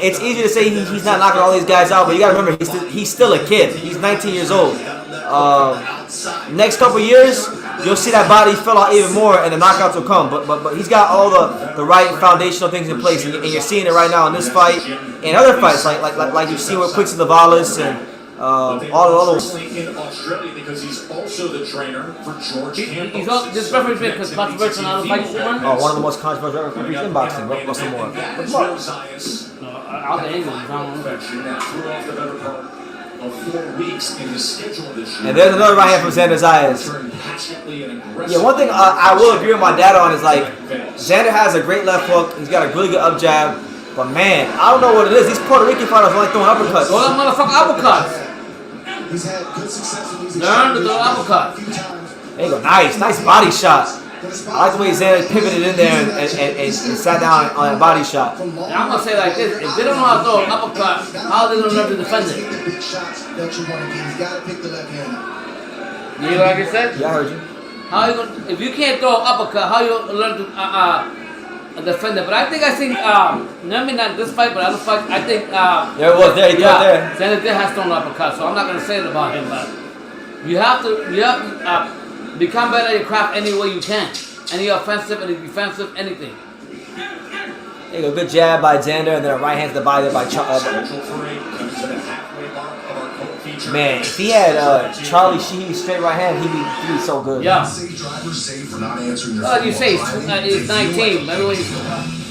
it's easy to say he's not knocking all these guys out, but you got to remember he's still a kid. He's 19 years old. Next couple years, you'll see that body fill out even more, and the knockouts will come. But he's got all the right foundational things in place, and you're seeing it right now in this fight and other fights, like you've seen with Quincy Lavalas and all the others. In Australia, because he's also the trainer for George Campbell. He's also, this referee's been controversial on the fight one. Oh, one of the most controversial referees in boxing. Russell Moore. I'll get England. That threw off the better part of 4 weeks in the schedule this year. And there's another right hand from Xander Zayas. Yeah, one thing I will agree with my dad on is Xander has a great left hook. He's got a really good up jab. But man, I don't know what it is. These Puerto Rican fighters are throwing uppercuts. Throw that motherfucking uppercuts. He's had good success in these Learn to throw uppercuts. There you go. Nice body shot. I like the way Xander pivoted in there and sat down on that body shot. And I'm going to say like this. If they don't know how to throw an uppercut, how are they going to learn to defend it? The big shots that you want to get. He's got to pick the left hand. You know what I said? Yeah, I heard you. How you gonna, if you can't throw an uppercut, how you learn to defend it? But I think maybe not this fight, but other fights, I think There it was. There, he threw it there. Xander has thrown an uppercut, so I'm not going to say it about him, but you have to become better at your craft any way you can. Any offensive, any defensive, anything. There you go. Good jab by Xander, and then a right hand to the body by Man, if he had Charlie Sheehy's straight right hand, he'd be so good. Yeah. You say he's 19. Maybe when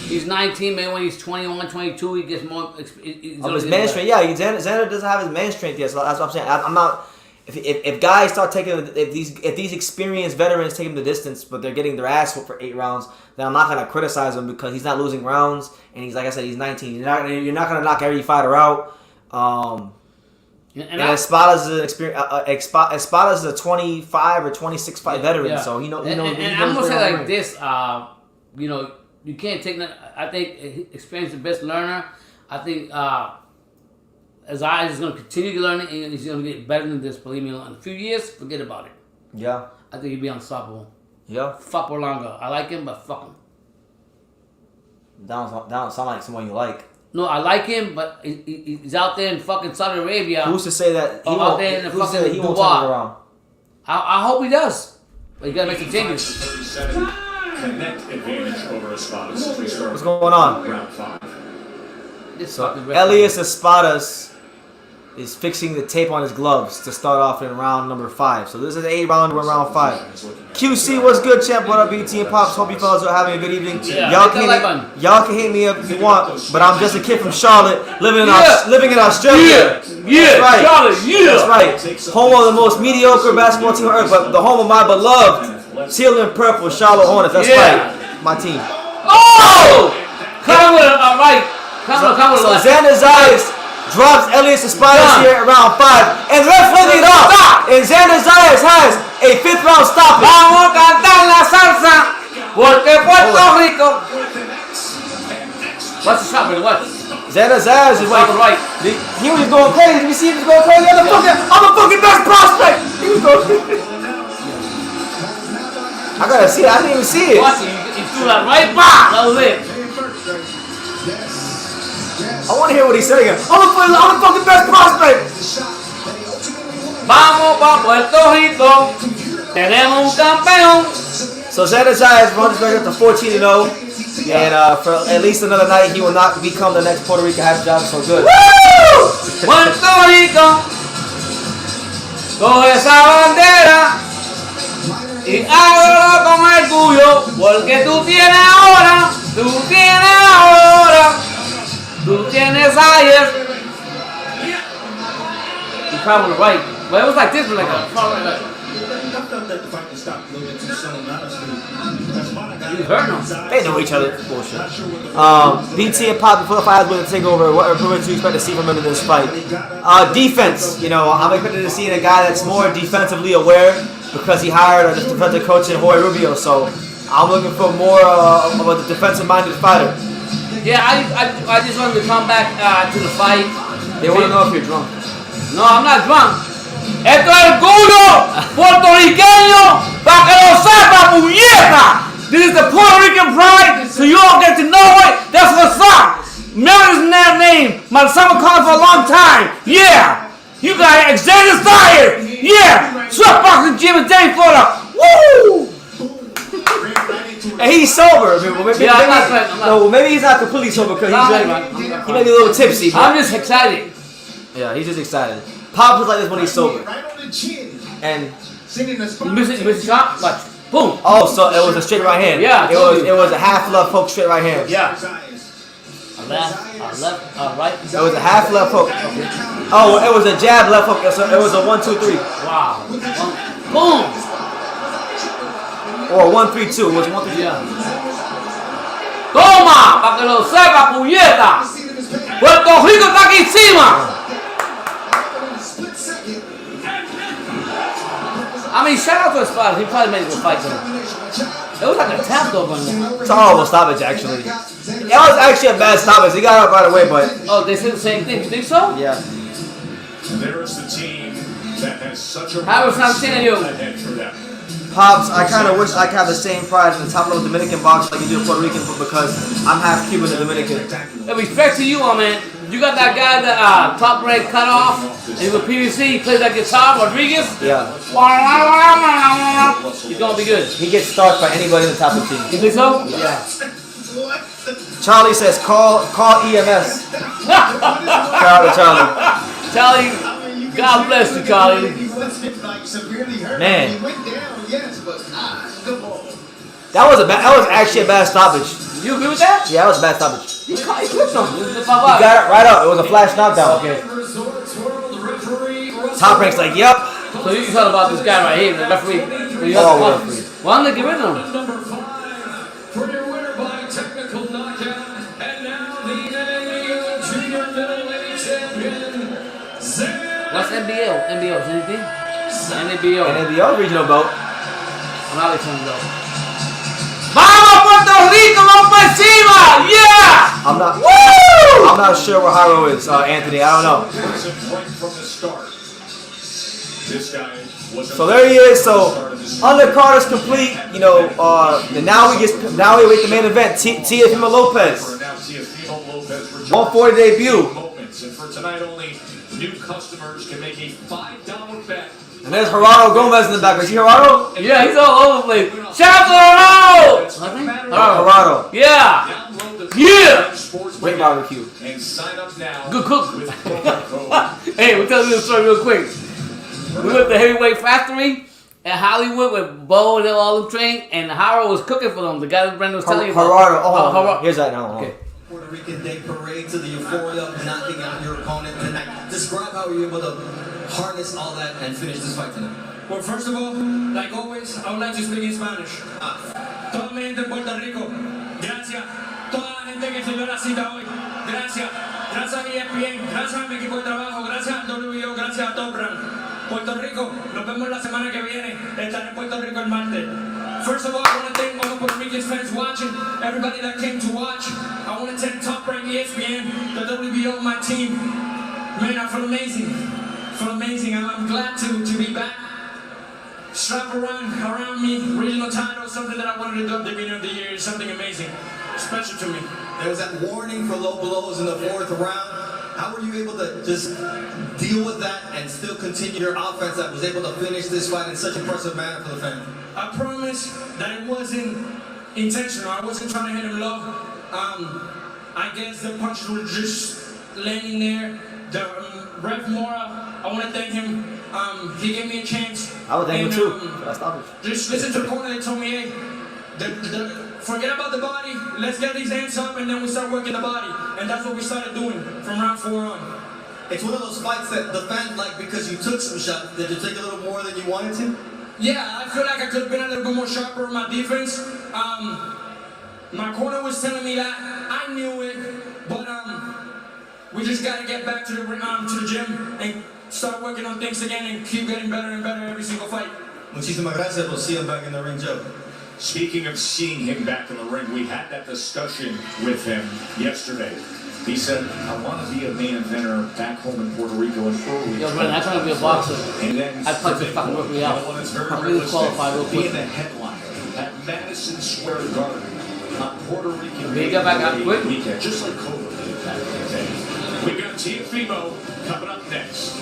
he's 19, maybe when he's 21, 22, he gets more. Of his man strength, yeah. Xander doesn't have his man strength yet, so that's what I'm saying. I'm not. If guys start taking, if these experienced veterans take him the distance, but they're getting their ass whooped for 8 rounds, then I'm not gonna criticize him because he's not losing rounds, and he's like I said, he's 19. You're not gonna knock every fighter out. And Espada's is an experience. Espada's is a 25 or 26 fight veteran, so he knows. And I'm gonna say like this, you can't take that. I think experience the best learner. I think Zayas is gonna continue to learn it, and he's gonna get better than this. Believe me, in a few years, forget about it. Yeah. I think he'd be unstoppable. Yeah. Fuck Berlanga. I like him, but fuck him. Down sound like someone you like. No, I like him, but he's out there in fucking Saudi Arabia. Who's to say that he out won't? there in the Who's to say that fucking he won't turn Dubai? it around? I hope he does. But you gotta make some changes. 37 connect advantage over Espadas as we start. What's going on? Round 5. This So fucking Elias Espadas is fixing the tape on his gloves to start off in round number 5. So this is a round, we're in round 5. QC, what's good, champ? What up, BT and Pops? Hope you fellas are having a good evening. Yeah, y'all hit that like can hit me up if you want, but I'm just a kid from Charlotte, living in Australia. Yeah, That's right. Charlotte, yeah. That's right. Home of the most mediocre basketball team on earth, but the home of my beloved teal and purple Charlotte Hornets. That's right, my team. Oh! Come with it, alright. Come with So it. Xander Zayas drops Elias Espadas here at round 5, and they're flipping it off. And Xander Zayas has a 5th round stoppage. Vamos a cantar la salsa, porque Puerto Rico. What's the shot, brother? What? Xander Zayas is like, Right. he was going crazy. You see him going crazy? I'm the fucking best prospect. He was going crazy. I gotta see it. I didn't even see it. Watch it. You threw that right back. That was it. I want to hear what he said again. I'm the fucking best prospect. Vamos pa Puerto Rico. Tenemos un campeón. So Xander Zayas runs his record to 14-0. And for at least another night, he will not become the next Puerto Rican half job. So good. ¡Woo! Puerto Rico. Coge esa bandera y hágalo con orgullo, porque tú tienes ahora Zayas. He caught on the right, but it was like this, but like a far right. I felt that the fight was stopped a little bit too soon, honestly. He hurt him. They know each other. Bullshit. BT and Pop, before the fight was going to take over, what improvements do you expect to see from him in this fight? Defense. You know, I'm expecting to see a guy that's more defensively aware because he hired a defensive coach in Jorge Rubio. So I'm looking for more of a defensive-minded fighter. Yeah, I just wanted to come back to the fight. They want to know if you're drunk. No, I'm not drunk. Esto es el culo puertorriqueño para que lo sepa, puñeta. This is the Puerto Rican pride, so you all get to know it. That's what's up. Remember his name. My son was calling for a long time. Yeah. You got Xander Zayas. Yeah. Sweat boxing gym in Dayton, Florida. Woo. And he's sober. Maybe he's not completely sober because he may be a little tipsy. I'm just excited. Yeah, he's just excited. Pop was like this when he's sober. And You miss a shot? Watch. Boom. oh, so it was a straight right hand. Yeah, it was a half left hook straight right hand. Yeah. A left, right. It was a half left hook. Oh, it was a jab left hook. So it was a 1-2-3. Wow. Boom. Or 1-3-2. It was 1-3-2. Yeah. Toma, para que lo sepa, puñeta. Puerto Rico está aquí encima. I mean, shout out to his spotters. He probably made a good fight though. It was like a tap though, but It's a horrible stoppage, actually. It was actually a bad stoppage. He got up right away, but oh, they said the same thing. You think so? yeah. There's the team that has such a How was Santino you? ahead for them. Pops, I kind of wish I could have the same pride in the top level Dominican box like you do in Puerto Rican, but because I'm half Cuban and Dominican. In respect to you, man. You got that guy that top rank cut off, and he was PVC. He plays that guitar, Rodriguez. Yeah. He's gonna be good. He gets starched by anybody in the top 15. You think so? Yeah. Charlie says, call EMS. Shout out to Charlie. Charlie, God bless you, Charlie. Man. That was actually a bad stoppage. You agree with that? Yeah, that was a bad stoppage. He clipped him. He got it right up. It was a flash knockdown. Okay. Top Rank's like, yep. So you talking about this guy right here, the referee? Referee. Why don't they get rid of him? Number 5 for your winner by technical knockout, and now the NABO Junior Middleweight Champion, Xander. What's NBL? NBL, is anything? NBL. NBL regional belt. I'm out of time though. ¡Vamos Puerto Rico, vamos para encima! Yeah! I'm not sure where Hiro is, Anthony. I don't know. So there he is. So undercard is complete. You know, and now we wait the main event. Teofimo Lopez. Teofimo Lopez 140 debut. Moments. And for tonight only, new customers can make a $5 bet. And there's Gerardo Gomez in the back. Is he Gerardo? Yeah, he's all over the place. Shout out to Gerardo! Gerardo. Yeah! Yeah! Great barbecue. And sign up now. Good cook. With promo code. Hey, we'll tell you this story real quick. We went to the Heavyweight Factory in Hollywood with Bo and all them trained, and Haro was cooking for them. The guy that Brandon was telling you about. Gerardo. Oh, here's that now. Okay. Puerto Rican Day Parade to the euphoria of knocking out your opponent tonight. Describe how you were able to harness all that and finish this fight tonight. Well, first of all, like always, I would like to speak in Spanish. Toda mi gente de Puerto Rico, gracias. Toda la gente que se dio la cita hoy, gracias. Gracias a ESPN, gracias a mi equipo de trabajo, gracias a WBO, gracias a Top Rank. Puerto Rico, nos vemos la semana que viene. Estaré en Puerto Rico el martes. First of all, I want to thank all the Puerto Rican fans watching, everybody that came to watch. I want to thank Top Rank ESPN, the WBO, my team. Man, I feel amazing. I'm glad to be back. Strap around me, regional title, something that I wanted to do at the beginning of the year, is something amazing, special to me. There was that warning for low blows in the 4th round. How were you able to just deal with that and still continue your offense that was able to finish this fight in such an impressive manner for the fans? I promise that it wasn't intentional. I wasn't trying to hit him low. I guess the punches were just landing there. The Ref Mora, I want to thank him. He gave me a chance. I would thank him too. Just listen to the corner. They told me, hey, forget about the body. Let's get these hands up, and then we start working the body. And that's what we started doing from round 4 on. It's one of those fights that the fans like because you took some shots. Did you take a little more than you wanted to? Yeah, I feel like I could have been a little bit more sharper in my defense. My corner was telling me that. I knew it, but we just got to get back to the gym and start working on things again and keep getting better and better every single fight. Muchísimas gracias. We'll see him back in the ring, Joe. Speaking of seeing him back in the ring, we had that discussion with him yesterday. He said, I want to be a main eventer back home in Puerto Rico and early. Yo, Brandon, I try to be a boxer. And then I fight to fucking work me out. I'm really qualified real quick. Being the headliner at Madison Square Garden on Puerto Rican He got back out quick. weekend, just like Cobra did back in the day. We got Teofimo coming up next.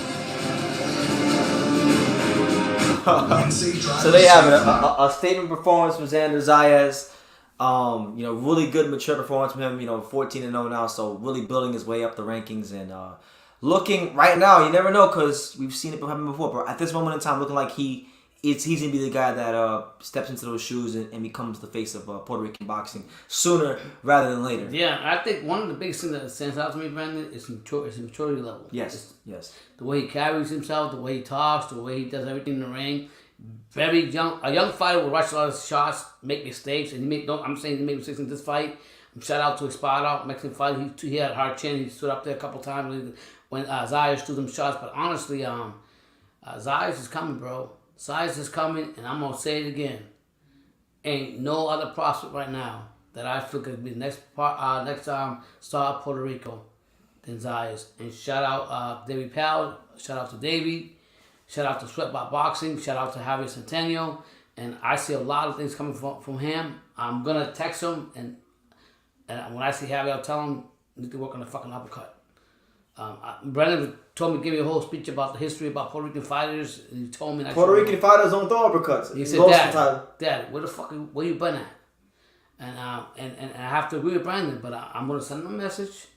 So they have a statement performance from Xander Zayas. Really good mature performance from him. 14-0 now, so really building his way up the rankings and looking right now. You never know because we've seen it happen before, but at this moment in time, looking like he's gonna be the guy that steps into those shoes and becomes the face of Puerto Rican boxing sooner rather than later. Yeah, I think one of the biggest things that stands out to me, Brandon, is his maturity level. Yes. The way he carries himself, the way he talks, the way he does everything in the ring. Very young. A young fighter will rush a lot of shots, make mistakes, and I'm saying he made mistakes in this fight. Shout out to Espada, Mexican fighter. He had a hard chin. He stood up there a couple times when Zayas threw them shots. But honestly, Zayas is coming, bro. Zayas is coming, and I'm gonna say it again. Ain't no other prospect right now that I feel could be the next star of Puerto Rico than Zayas. And shout out Davey Powell. Shout out to Davey. Shout out to Sweatbot Boxing. Shout out to Javier Centennial. And I see a lot of things coming from him. I'm going to text him. And when I see Javier, I'll tell him you need to work on the fucking uppercut. Brendan told me to give me a whole speech about the history about Puerto Rican fighters. And he told me... Puerto Rican fighters don't throw uppercuts. He said, Dad, where you been at? And I have to agree with Brandon, but I'm going to send him a message.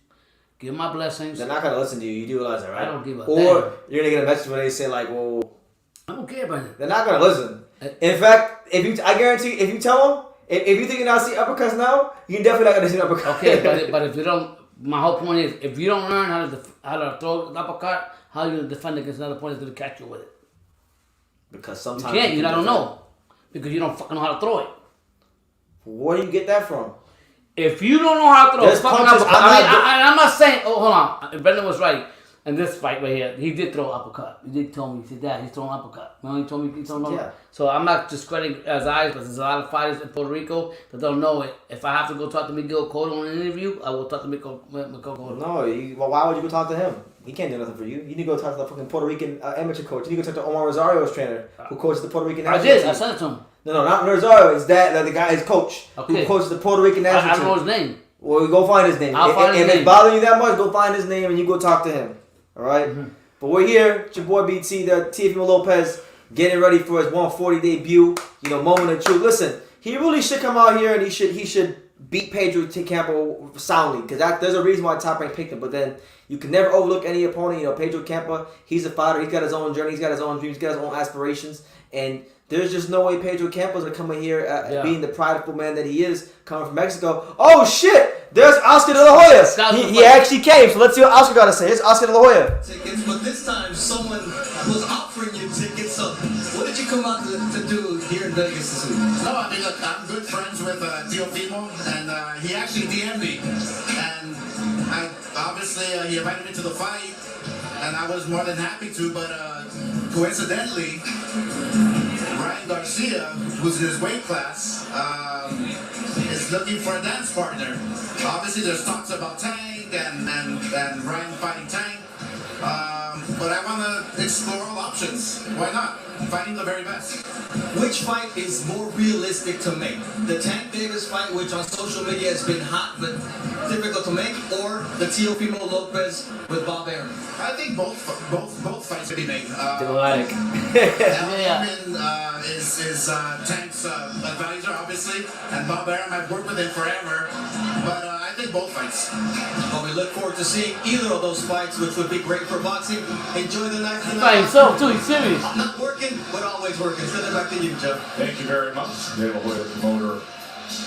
Give my blessings. They're not going to listen to you. You do realize that, right? I don't give a damn. Or you're going to get a message where they say, like, well... I don't care about it. They're not going to listen. In fact, I guarantee, if you tell them, if you think you're not seeing uppercuts now, you're definitely not going to see uppercuts. Okay, but if you don't... My whole point is, if you don't learn how to throw the uppercut, how are you going to defend against another opponent that's going to catch you with it? Because sometimes... You can't. You don't know. Because you don't fucking know how to throw it. Where do you get that from? If you don't know how to throw a fucking uppercut, I'm not saying. Oh, hold on. Brendan was right. In this fight right here, he did throw an uppercut. He did tell me. He said, "Dad, he's throwing an uppercut." He told me. Yeah. So I'm not discrediting his eyes, but there's a lot of fighters in Puerto Rico that don't know it. If I have to go talk to Miguel Cotto on an interview, I will talk to Miguel Cotto. No, why would you go talk to him? He can't do nothing for you. You need to go talk to the fucking Puerto Rican amateur coach. You need to go talk to Omar Rosario's trainer, who coaches the Puerto Rican national team. I sent it to him. No, not Rosario. It's that the guy, his coach, who coaches the Puerto Rican national team. I don't know his name. Well, go find his name. I'll find his if name. it's bothering you that much, go find his name and you go talk to him. All right? But we're here. It's your boy BT, the Teofimo Lopez, getting ready for his 140 debut. You know, moment of truth. Listen, he really should come out here and he should beat Pedro Campa soundly, because there's a reason why Top Rank picked him. But then you can never overlook any opponent. You know, Pedro Campa, he's a fighter. He's got his own journey. He's got his own dreams. He's got his own aspirations. And there's just no way Pedro Campa's going to come in here being the prideful man that he is, coming from Mexico. Oh, shit! There's Oscar de la Hoya. He actually came, so let's see what Oscar got to say. Here's Oscar de la Hoya. Tickets, but this time someone was offering you tickets. So what did you come out to do here in Vegas this week? No, I mean, look, I'm good friends with Teofimo, and he actually DM'd me. And he invited me to the fight, and I was more than happy to, but coincidentally, Ryan Garcia, who's in his weight class, is looking for a dance partner. Obviously, there's talks about Tank and Ryan fighting Tank. But I want to explore all options. Why not? Fighting the very best. Which fight is more realistic to make? The Tank Davis fight, which on social media has been hot but difficult to make, or the Teofimo Lopez with Bob Arum? I think both fights can be made. Diplomatic. Is Tank's advisor, obviously, and Bob Arum, I've worked with him forever, but I think both fights. Well, we look forward to seeing either of those fights, which would be great for boxing. Enjoy the night. By himself too, he's serious. Not working, but always working. Send it back to you, Joe. Thank you very much. De La Hoya, promoter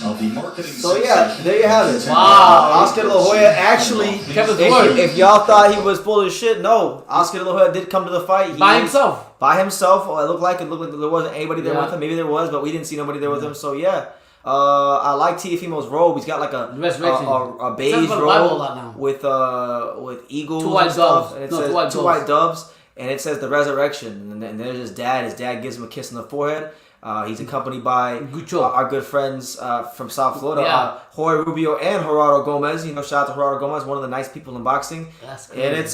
of the marketing. So yeah, there you have it. Wow. Oscar de la Hoya actually, Kept his word. if y'all thought he was full of shit, no. Oscar de la Hoya did come to the fight. By himself. By himself. Well, it looked like there wasn't anybody there with him. Maybe there was, but we didn't see nobody there with him. So yeah. I like Teofimo's robe. He's got like a beige robe with eagles two white and stuff. doves. And it No, says two white doves. and it says the resurrection. And then there's his dad. His dad gives him a kiss on the forehead. He's accompanied by our good friends from South Florida, Jorge Rubio and Gerardo Gomez. You know, shout out to Gerardo Gomez, one of the nice people in boxing. That's and it's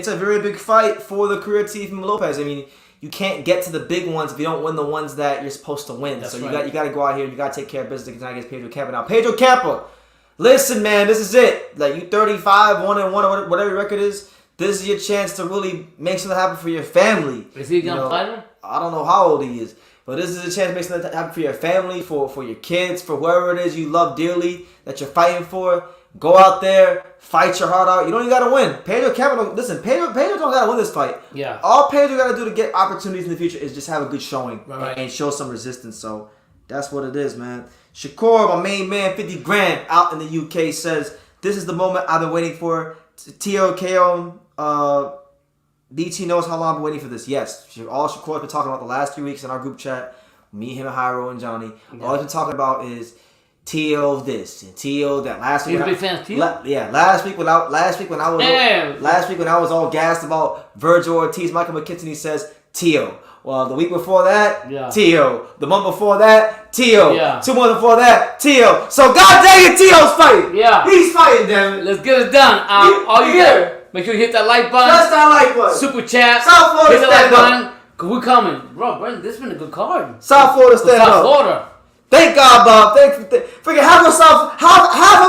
a very big fight for the career of Teofimo Lopez. I mean, you can't get to the big ones if you don't win the ones that you're supposed to win. That's so right. you got to go out here and you got to take care of business against Pedro Campa. Now, Pedro Campa, listen, man, this is it. Like, you 35, 1-1, or whatever your record is. This is your chance to really make something happen for your family. Is he a young fighter? I don't know how old he is. But this is a chance to make something happen for your family, for your kids, for whoever it is you love dearly, that you're fighting for. Go out there, fight your heart out. You don't even got to win. Pedro Campa, Pedro don't got to win this fight. Yeah. All Pedro got to do to get opportunities in the future is just have a good showing and show some resistance. So that's what it is, man. Shakur, my main man, 50 grand out in the UK, says, this is the moment I've been waiting for. TOKO, BT knows how long I've been waiting for this. Yes, all Shakur's been talking about the last 3 weeks in our group chat. Me, him, and Hyro and Johnny. All he's been talking about is T.O. this and T.O. that. Last week, You're a big fan of T.O.? Last week when I was all gassed about Virgil Ortiz, Michael McKinson, he says T.O. Well, the week before that, T.O. The month before that, T.O. 2 months before that, T.O. So god dang it, T.O.'s fighting. Yeah. He's fighting, damn it. Let's get it done. All you get, make sure you hit that like button. Press that like button. Super chat. South Florida, hit the like stand up. button. Cause we're coming. Bro, Brandon, this has been a good card. South Florida, stand up. South Florida. Thank God, Bob. Freaking half of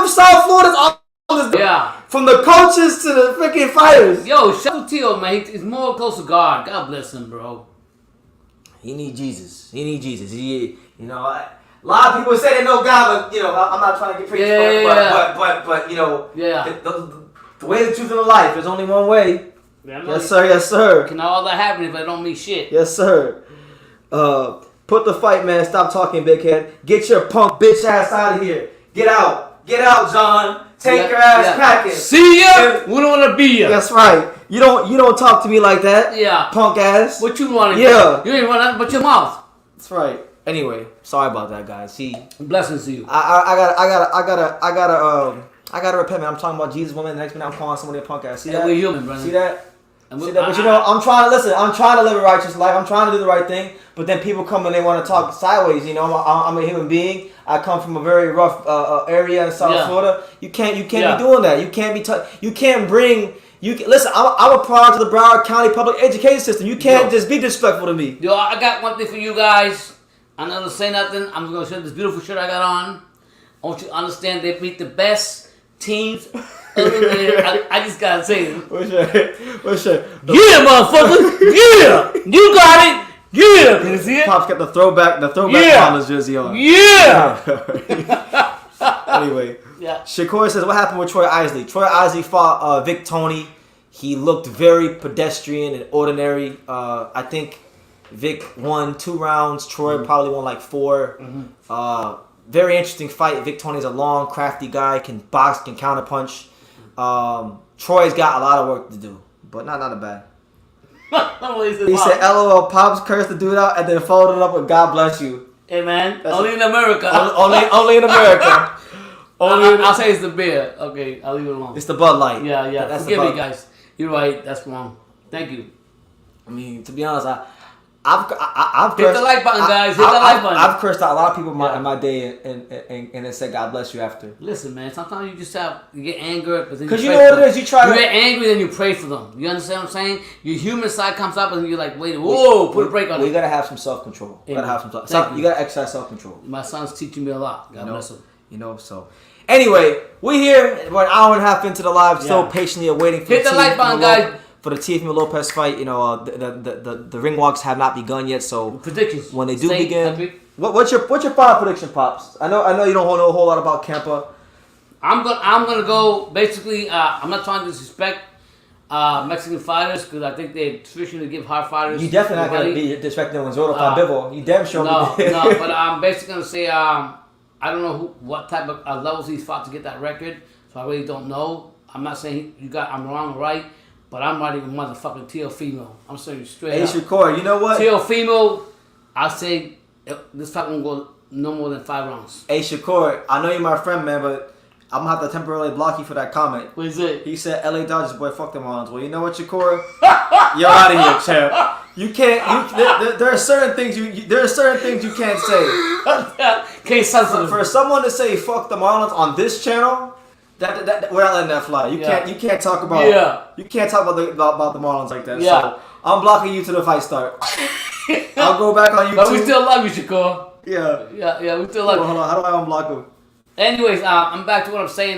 South Florida's all this. Yeah. From the coaches to the freaking fighters. Yo, shout out to T.O., man. He's more close to God. God bless him, bro. He need Jesus. A lot of people say they know God, but I'm not trying to get preached. But the way, the truth, and the life. There's only one way. Yes, sir. Yes, sir. Can all that happen if I don't mean shit? Yes, sir. Put the fight, man. Stop talking, big head. Get your punk bitch ass out of here. Get out, John. Take your ass packing. See ya. We don't want to be ya. That's right. You don't talk to me like that. Yeah. Punk ass. What you want to do? You ain't run nothing but your mouth. That's right. Anyway, sorry about that, guys. See, blessings to you. I gotta repent, man. I'm talking about Jesus, woman. The next minute, I'm calling somebody a punk ass. See that? We're human, brother. See that? But I'm trying to listen. I'm trying to live a righteous life. I'm trying to do the right thing. But then people come and they want to talk sideways. I'm a human being. I come from a very rough area in South Florida. You can't be doing that. You can't be. You can't bring. Listen. I'm a product of the Broward County public education system. You can't just be disrespectful to me. Yo, I got one thing for you guys. I'm not gonna say nothing. I'm gonna show this beautiful shirt I got on. I want you to understand they beat the best teams. I just gotta say it. What's your? Yeah, motherfucker. Yeah, you got it. Yeah, can you see it? Pops got the throwback Yeah. Marlins jersey on. Yeah. Anyway, Yeah. Shakur says, what happened with Troy Isley? Troy Isley fought Vic Toney. He looked very pedestrian and ordinary. I think Vic won 2 rounds. Troy probably won like 4. Very interesting fight. Vic Toney's a long, crafty guy, can box, can counterpunch. Troy's got a lot of work to do, but not a bad. He said, LOL, Pops cursed the dude out and then followed it up with God bless you. Hey, man. Only in America. Only in America. I'll say it's the beer. Okay, I'll leave it alone. It's the Bud Light. Yeah. That's Forgive the me, Bud. guys. You're right. That's wrong. Thank you. I mean, to be honest, I've Hit cursed, the like button, guys. Hit the like button. I've cursed out a lot of people in my day and then said God bless you after. Listen, man. Sometimes you just you get angry, but then Because you you pray know for what it them. is, you try You to get angry, then you pray for them. You understand what I'm saying? Your human side comes up, and you're like, wait, whoa, put a break on You it. gotta have some self control. You gotta have some Thank you gotta exercise self control. My son's teaching me a lot. God bless him. So anyway, we're here. We're an hour and a half into the live, still Yeah. patiently awaiting for Hit the like button, guys. For the Teofimo Lopez fight. The ring walks have not begun yet, so Predictions. when they do Stay begin, happy. what's your final prediction, Pops? I know you don't know a whole lot about Campa. I'm gonna go basically. I'm not trying to disrespect Mexican fighters because I think they traditionally give hard fighters. You definitely not gonna money. be disrespecting Zoro Fabivo. You damn sure. No, but I'm basically gonna say I don't know what type of levels he's fought to get that record, so I really don't know. I'm not saying I'm wrong or right, but I'm riding with motherfucking Teofimo. I'm saying straight Hey, up. Shakur, you know what? Teofimo, I'll say this fight won't go no more than 5 rounds. Hey, Shakur, I know you're my friend, man, but I'm gonna have to temporarily block you for that comment. What is it? He said, "LA Dodgers, boy, fuck them Marlins." Well, you know what, Shakur? You're out of here, champ. You can't. There are certain things you can't say. Can't censor For someone to say "fuck the Marlins" on this channel, that we're not letting that fly. You can't talk about. You can't talk about the Marlins like that. Yeah. So I'm blocking you till the fight start. I'll go back on YouTube. But we still love you, Shakur. Yeah. We still love you. Hold on. How do I unblock him? Anyways, I'm back to what I'm saying.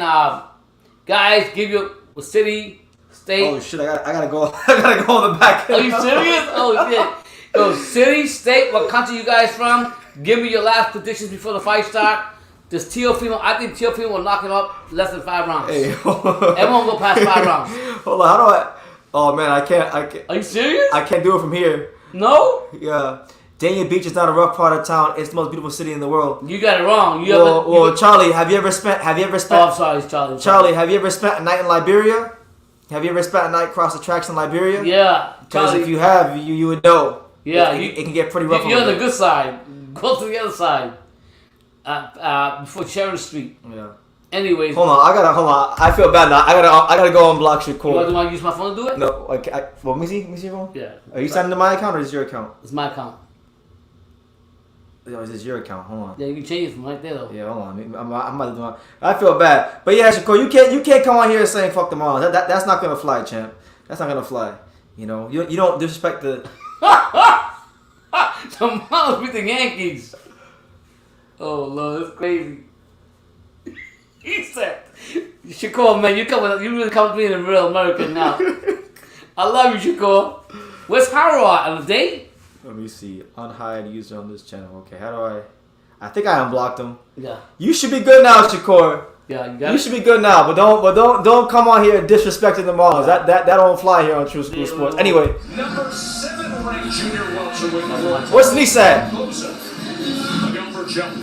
Guys, give your city, state. Oh shit! I gotta go. I gotta go on the back. Are you serious? Oh shit! Go city, state, what country you guys from? Give me your last predictions before the fight start. This Teofimo, I think Teofimo will knock him up less than 5 rounds. Hey, Everyone go past 5 rounds. Hold on. How do I? Oh man, I can't. Are you serious? I can't do it from here. No? Yeah. Dania Beach is not a rough part of town. It's the most beautiful city in the world. You got it wrong. Charlie, have you ever spent? Oh, I'm sorry, it's Charlie. Charlie, have you ever spent a night in Liberia? Have you ever spent a night across the tracks in Liberia? Yeah. Because if you have, you would know. Yeah. It can get pretty rough. You're on the good side. Go to the other side. Before Sharon Street. Yeah. Anyways. Hold on. I feel bad now. I gotta go unblock Shakur. You want to use my phone to do it? No. Okay. Well, let me see your phone. Yeah. Are you signing to my account or is it your account? It's my account. Yo, is this your account? Hold on. Yeah, you can change it from right there though. Yeah, hold on. I'm about to do my, I feel bad, but yeah, Shakur, you can't come on here saying fuck the Marlins. That's not gonna fly, champ. That's not gonna fly. You know, you don't disrespect the. The Marlins beat the Yankees. Oh Lord, that's crazy. He said, Shakur, man, you really come to me in a real American now. I love you, Shakur. Where's Harold on the date? Let me see. Unhide user on this channel. Okay, how do I think I unblocked him. Yeah. You should be good now, Shakur. Yeah, you got You should be good now, but don't come on here disrespecting the Marlins. Yeah. That don't fly here on True School Sports. Anyway, Number 7 ranked junior welterweight in the world. what's Lee saying? Miguel Jump,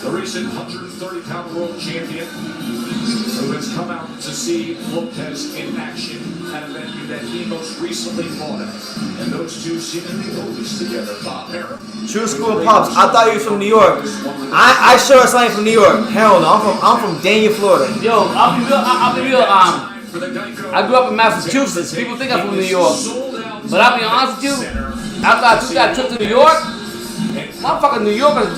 the recent 130-pound world champion, who has come out to see Lopez in action at a venue that he most recently fought at. And those two seemingly always together, Bob Harris. True School Pops. I thought you was from New York. I sure as I ain't from New York. Hell no, I'm from Dania, Florida. Yo, I'll be real. I grew up in Massachusetts. People think I'm from New York, but I'll be honest with you. After I took that trip to New York, motherfucking New Yorkers,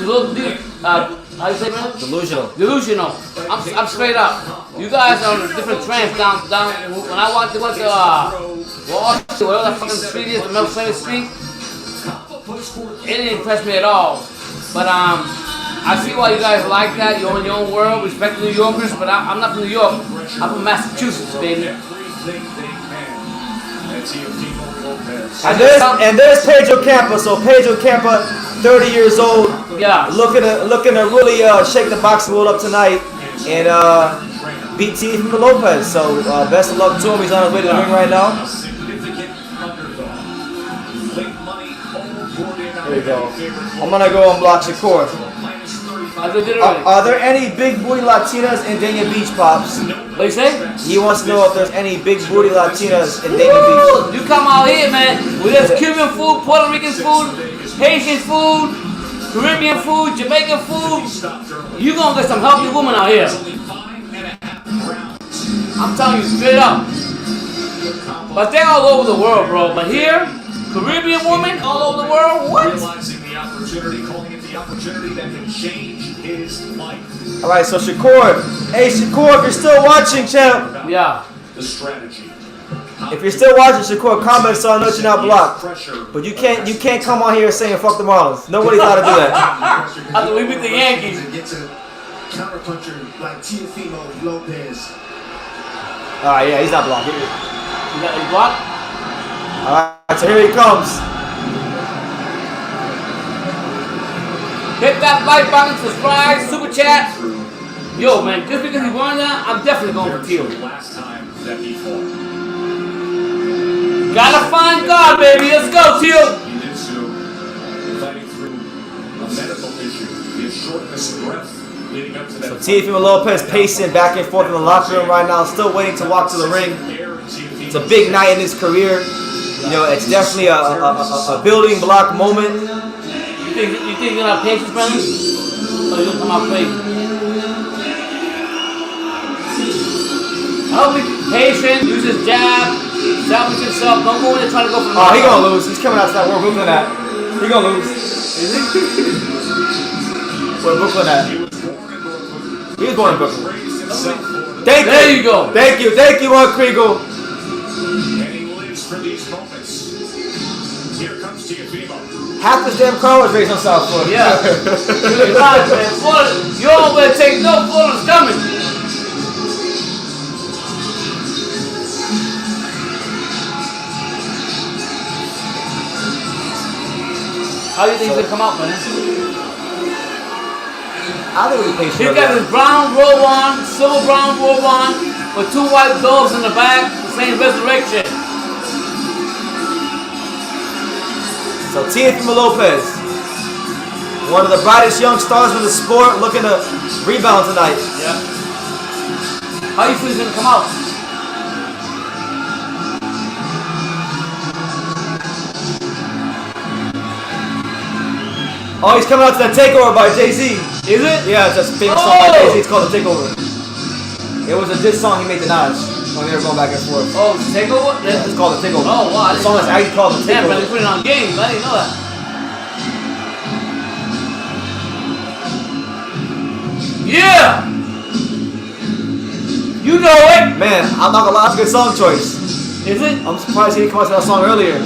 how you say, man? Delusional. I'm straight up. You guys are on a different trend down. When I went to Wall Street, whatever that fucking street is, the Middle Center Street, it didn't impress me at all. But I see why you guys like that. You're in your own world, respect the New Yorkers, but I'm not from New York. I'm from Massachusetts, baby. And there's Pedro Campa. So Pedro Campa, 30 years old. Yeah. Looking to really shake the boxing world up tonight and beat Teofimo Lopez. So best of luck to him. He's on his way to the ring right now. There we go. I'm gonna go and block Shakur. Are there any big booty Latinas in Dania Beach, Pops? What you say? He wants to know if there's any big booty Latinas in Dania Beach. You come out here, man, with this Cuban food, Puerto Rican food, Haitian food, Caribbean food, Jamaican food. You gonna get some healthy women out here. I'm telling you straight up. But they're all over the world, bro. But here, Caribbean women all over the world, what? Realizing the opportunity, calling it the opportunity that can change his life. All right, so Shakur. Hey, Shakur, if you're still watching, champ. Yeah. The strategy. If you're still watching, Shakur, comment so I know you're not blocked. But you can't come on here saying fuck the Marlins. Nobody's allowed to do that. After we beat the Yankees. And get to counterpuncher like Teofimo Lopez. All right, yeah, he's not blocked. You blocked? All right, so here he comes. Hit that like button, subscribe, super chat. Yo, man, just because he won that, I'm definitely going for Teo. Last time that he fought. Gotta find God, baby. Let's go, Teo. He did so, fighting through a medical issue. His shortness of breath leading up to that. So Teofimo Lopez pacing back and forth in the locker room right now, still waiting to walk to the ring. It's a big night in his career. You know, it's definitely a building block moment. You think you're gonna have patience, brother? Or you gonna come out crazy? I hope be patient, use his jab, establish himself, don't go in there trying to go for the Oh, he gonna lose. He's coming out to that. Where Brooklyn at? He gonna lose. Is he? Where Brooklyn at? He was born in Brooklyn. Thank you. There you go. Thank you, Mark Kriegel. And he lives for these moments. Here comes Teofimo. Half this damn car was raised on South Florida. Yeah. You're right, man. Florida, you all better take no. Florida's coming. How do you think he's gonna come out, man? I think we patient. He's got his brown robe on, silver brown robe on, with two white doves in the back, saying resurrection. So Teofimo Lopez, one of the brightest young stars in the sport, looking to rebound tonight. Yeah. How do you feel he's gonna come out? Oh, he's coming out to that Takeover by Jay-Z. Is it? Yeah, it's a famous song by Jay-Z. It's called The Takeover. It was a diss song he made to Nas when they were going back and forth. Oh, Takeover? Yeah, it's called The Takeover. Oh, wow. The song is actually called The Damn, but Takeover. they put it on games. I didn't know that. Yeah! You know it! Man, I'm not gonna lie, it's a good song choice. Is it? I'm surprised he didn't come out to that song earlier.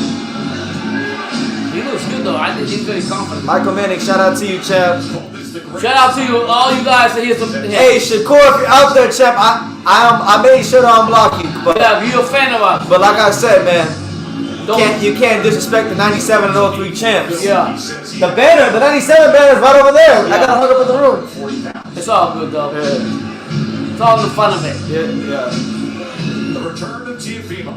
He looks good though. I think he's very confident. Michael Manning, shout out to you, champ. Shout out to you, all you guys that hear some. Hey, Shakur, if you're out there, champ, I made sure to unblock you. But yeah, if you're a fan of us. But like I said, man, you can't disrespect the 97 and 03 champs. Yeah. The banner, the 97 banner is right over there. Yeah. I got hung up in the room. It's all good though. Yeah. It's all the fun of it. Yeah, yeah. The return of Teofimo.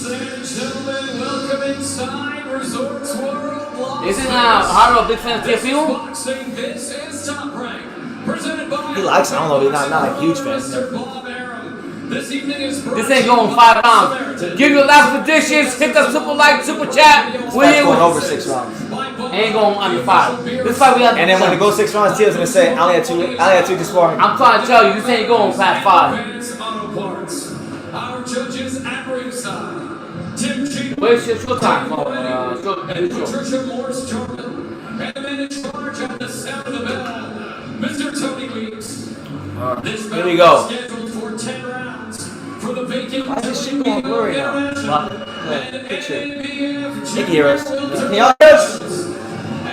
Ladies and gentlemen, welcome inside Resorts World. Isn't Haro a big fan of Teofimo? Boxing, this is Top Rank. Presented by He likes it. I don't know. He's not a huge fan. This evening is This ain't going 5 rounds. Give your last predictions. Hit the super like, super chat. We're here going with over 6 rounds. ain't going under 5. This fight we have. And then when it goes 6 rounds, Tio's gonna say, I only had two disbarring. I'm trying to tell you, this ain't going past 5. Our judges at ringside. Tim G. Where's your showtime? Patricia Morris Jordan. And the man in charge at the sound of the bell, Mr. Tony Weeks. This Here we go. scheduled for 10 rounds for the vacant. Why is this shit going blurry now? Good shit. They can hear us. Can y'all hear us?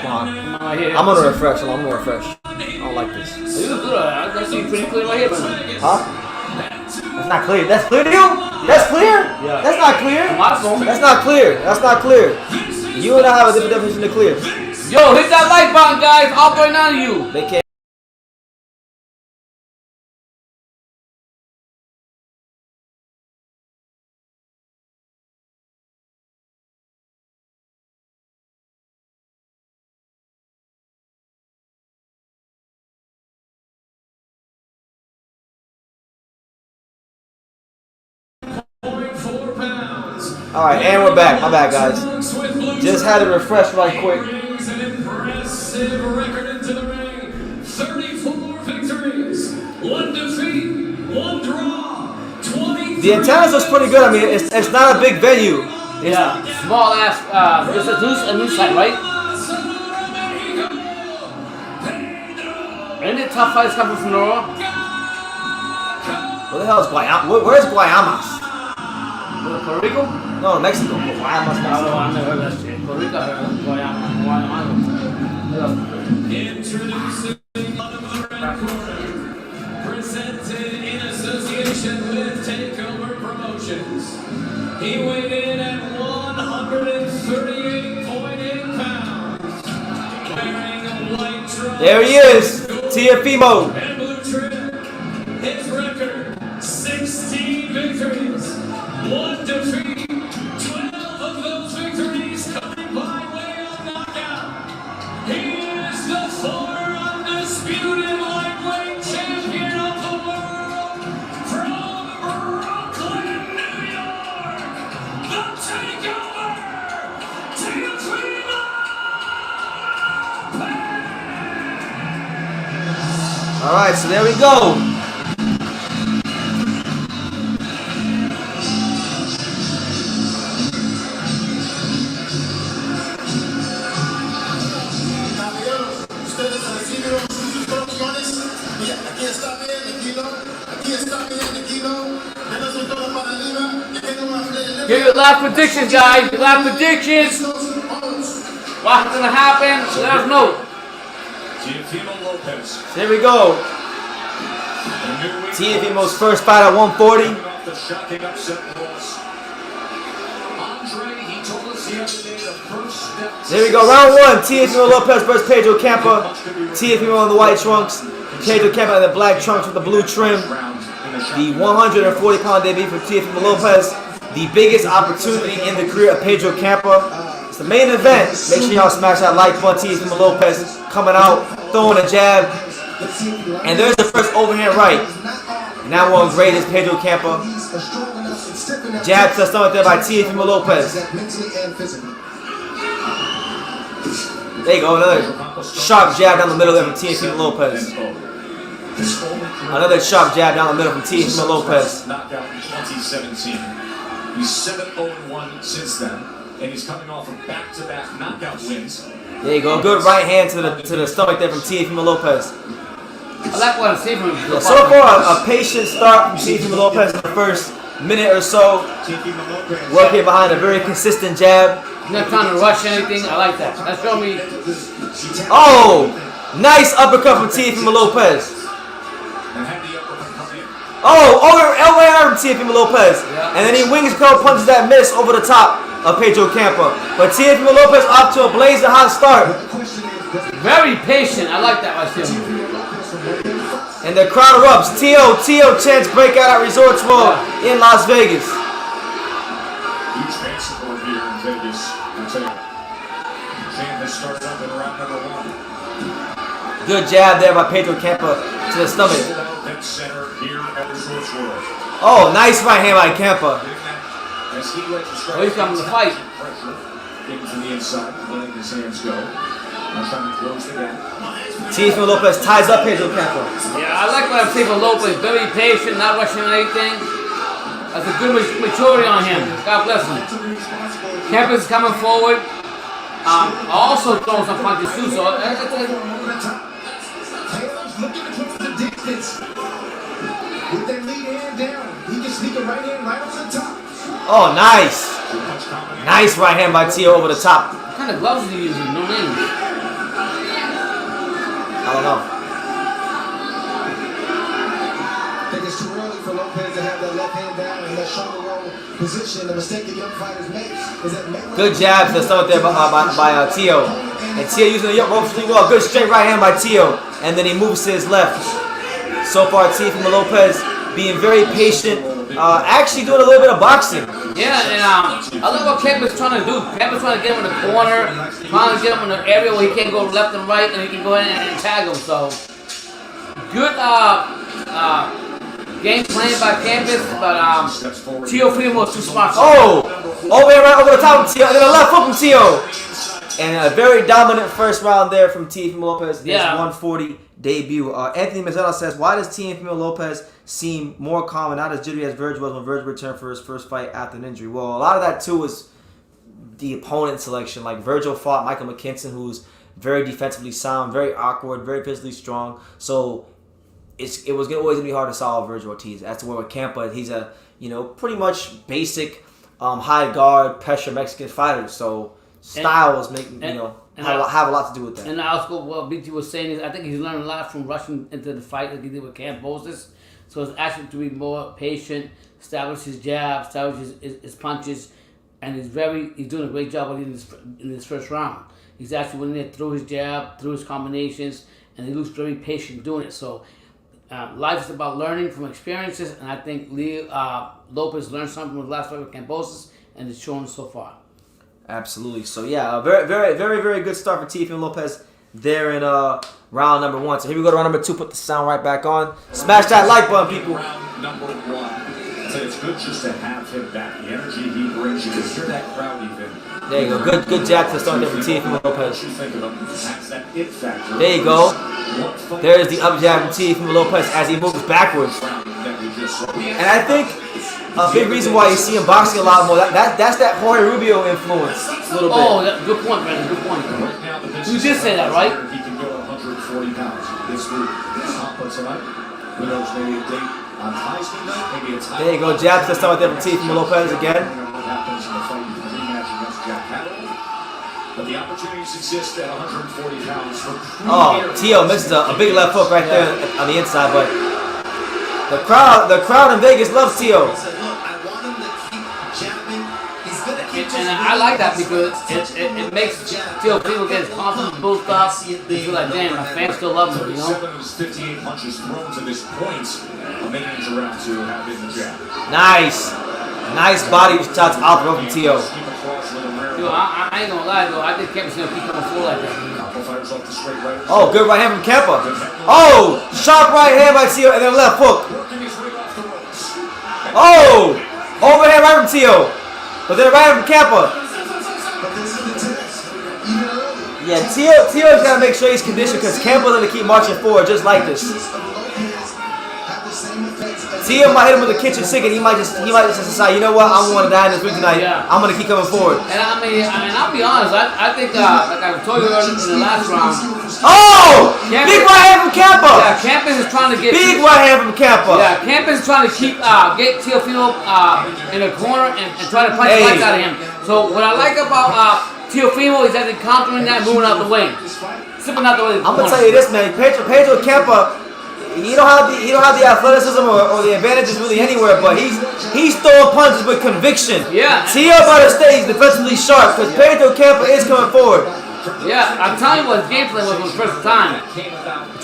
Come on, on. Right here. I'm gonna refresh. Hold on, I'm gonna refresh. I don't like this. You look good. I see you pretty clear right here, man. Huh? That's not clear. That's clear to you? That's clear? Yeah. That's not clear. My phone. That's not clear. That's not clear. You and I have a different definition of clear. Yo, hit that like button, guys. I'll burn on you. They can't. All right, and we're back. My bad, guys. Just had to refresh right quick. Brings an impressive record into the ring. 34 victories, 1 defeat, 1 draw, 20. The antennas was pretty good. I mean, it's not a big venue. Yeah, small ass. This is a new site, right? Ain't it tough fights coming from Nora? Where the hell is Guayama? Where's Guayamas? Puerto Rico? No, Mexico. Guayamas, I Mexico. never heard that shit. Puerto Rico, I heard Guayama. Introducing on the red corner, presented in association with Takeover Promotions. He weighed in at 138.8 pounds, wearing a white trunks. There he is, Teofimo. And blue trim. His record, 16 victories, 1 defeat, 12 of those victories coming by way of knockout. He is the former undisputed lightweight champion of the world from Brooklyn, New York, the Takeover, Teofimo Lopez. All right, so there we go. Give your last predictions, guys. Your last predictions. What's gonna happen? Let us know. Teofimo Lopez. Here we go. Teofimo's first fight at 140. Coming off the shocking upset loss. Andre, he told us the other day the first step. There we go. Round 1. Teofimo Lopez versus Pedro Campa. Teofimo in the white trunks. Pedro Campa in the black trunks with the blue trim. The 140-pound debut for Teofimo Lopez. The biggest opportunity in the career of Pedro Campa. It's the main event. Make sure y'all smash that like button. Teofimo Lopez coming out, throwing a jab. And there's the first overhand right. And that one great is Pedro Campa. Jab to the stomach there by Teofimo Lopez. There you go, another sharp jab down the middle there from Teofimo Lopez. Another sharp jab down the middle from Teofimo Lopez. Knockout in 2017. He's 7-0-1 since then, and he's coming off of back-to-back knockout wins. There you go, good right hand to the stomach there from Teofimo Lopez. I like what I'm seeing from Yeah, so far, a patient start from Teofimo Lopez in the first minute or so. Working behind a very consistent jab. Not trying to rush anything. I like that. That's showing me. Oh, nice uppercut from Teofimo Lopez. And had the uppercut come in. Oh, elbow arm from Teofimo Lopez. And then he wings a couple punches that miss over the top of Pedro Campa. But Teofimo Lopez off to a blazing hot start. Very patient. I like that right there. And the crowd erupts. Teo chants breakout at Resorts World in Las Vegas. Huge fan support here in Vegas. I'll tell you. Chant has started up in round number 1. Good jab there by Pedro Campa to the stomach. Center here at Resorts World. Oh, nice right hand by Campa. As he lets the strike. Oh, he's coming to fight. Pressure. Getting to the inside, letting his hands go. Now trying to close the gap. Teofimo Lopez ties up Pedro Campa. Yeah, I like what I'm seeing from Lopez. Very patient, not rushing anything. That's a good maturity on him. God bless him. Campa's coming forward. Also throwing some punches too. So With that lead hand down, he can sneak a right hand right over the top. Oh, nice. Nice right hand by Teo over the top. what kind of gloves are you using? No names. shoulder roll position. The mistake that young fighters make is that Good jabs to start there by Teo. And Teo using the ropes really well. Good straight right hand by Teo. And then he moves to his left. So far, Teofimo Lopez being very patient. Actually doing a little bit of boxing. Yeah, and I love what Campa's trying to do. Campa's trying to get him in the corner, trying to get him in the area where he can't go left and right, and he can go in and tag him. So, good game played by Campus, but Teofimo was too smart. Right over the top of Teo, and then a left hook from Teo. And a very dominant first round there from Teofimo Lopez. His 140 debut. Anthony Mazzella says, why does Teofimo Lopez seem more calm and not as jittery as Virgil was when Virgil returned for his first fight after an injury? Well, a lot of that too was the opponent selection. Like Virgil fought Michael McKinson, who's very defensively sound, very awkward, very physically strong. So it was always gonna be hard to solve Virgil Ortiz. That's where with Campa, he's a pretty much basic high guard pressure Mexican fighter. So styles have a lot to do with that. And also, what BT was saying is, I think he's learned a lot from rushing into the fight like he did with Cambosis. So it's asking to be more patient, establish his jab, establish his punches, and he's doing a great job in this first round. He's actually went in there through his jab, through his combinations, and he looks very patient doing it. So life is about learning from experiences, and I think Lopez learned something with the last fight with Cambosis, and it's shown so far. Absolutely. So yeah, a very, very, very, very good start for Teofimo Lopez there in round number 1. So here we go to round number 2. Put the sound right back on. Smash that like button, people. Round number 1. So it's good just to have him back. The energy he brings, you can hear that crowd even. There you go. Good jab to start there for Teofimo Lopez. There you go. There's the up jab from Teofimo Lopez as he moves backwards. And I think a big reason why you see him boxing a lot more, that's that Jorge Rubio influence a little bit. Oh, good point, Brandon. Good point. You did say that, right? He can go 140 pounds. This week, Campa tonight. Who knows, maybe a date on Heisman night, maybe it's there you go, jab to start there from Teofimo Lopez again. What happens in the fight rematch against Jack Catterall. But the opportunities exist at 140 pounds for Teo misses a big left hook right there on the inside, but the crowd in Vegas loves Teo. And I like that because it makes Teofimo get his confidence boost up. You feel like, damn, my fans still love him, 7 of his 58 punches thrown to this point. Maintenance around to have in the jab. Nice body shots out the rope from Teo. Yo, I ain't gonna lie though, I think Campa's gonna keep coming forward like that. Oh, good right hand from Campa. Oh, sharp right hand by Teo and then left hook. Oh, overhand right from Teo. But then right from Campa. Yeah, Teo's got to make sure he's conditioned because Campa's going to keep marching forward just like this. Teo might hit him with a kitchen sink and he might just decide, you know what, I don't want to die in this ring tonight. Yeah. I'm going to keep coming forward. And I mean, I'll be honest, I think, like I told you earlier in the last round. Oh! Big right hand from Campa! Yeah, Campus is trying to get... Big right hand from Campa! Yeah, Campus is trying to get Teofimo in the corner and try to punch the life out of him. So what I like about Teofimo is that he's countering that, moving out the way. Sipping out the way. I'm going to tell you this, man. Pedro Campa... He don't have the athleticism or the advantages really anywhere, but he's throwing punches with conviction. Yeah. Teo by the stage defensively sharp because Pedro Campa is coming forward. Yeah, I'm telling you what his game plan was for the first time.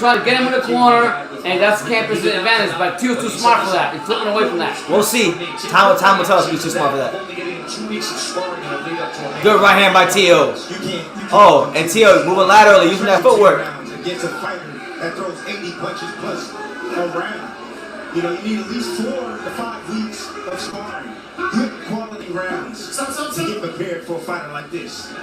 Try to get him in the corner, and that's Campa's advantage. But Teo's too smart for that. He's flipping away from that. We'll see. Time will tell us if he's too smart for that. Good right hand by Teo. Oh, and Teo moving laterally, using that footwork. That throws 80 punches plus a round. You need at least 4 to 5 weeks of sparring. Good quality rounds to get prepared for a fighter like this.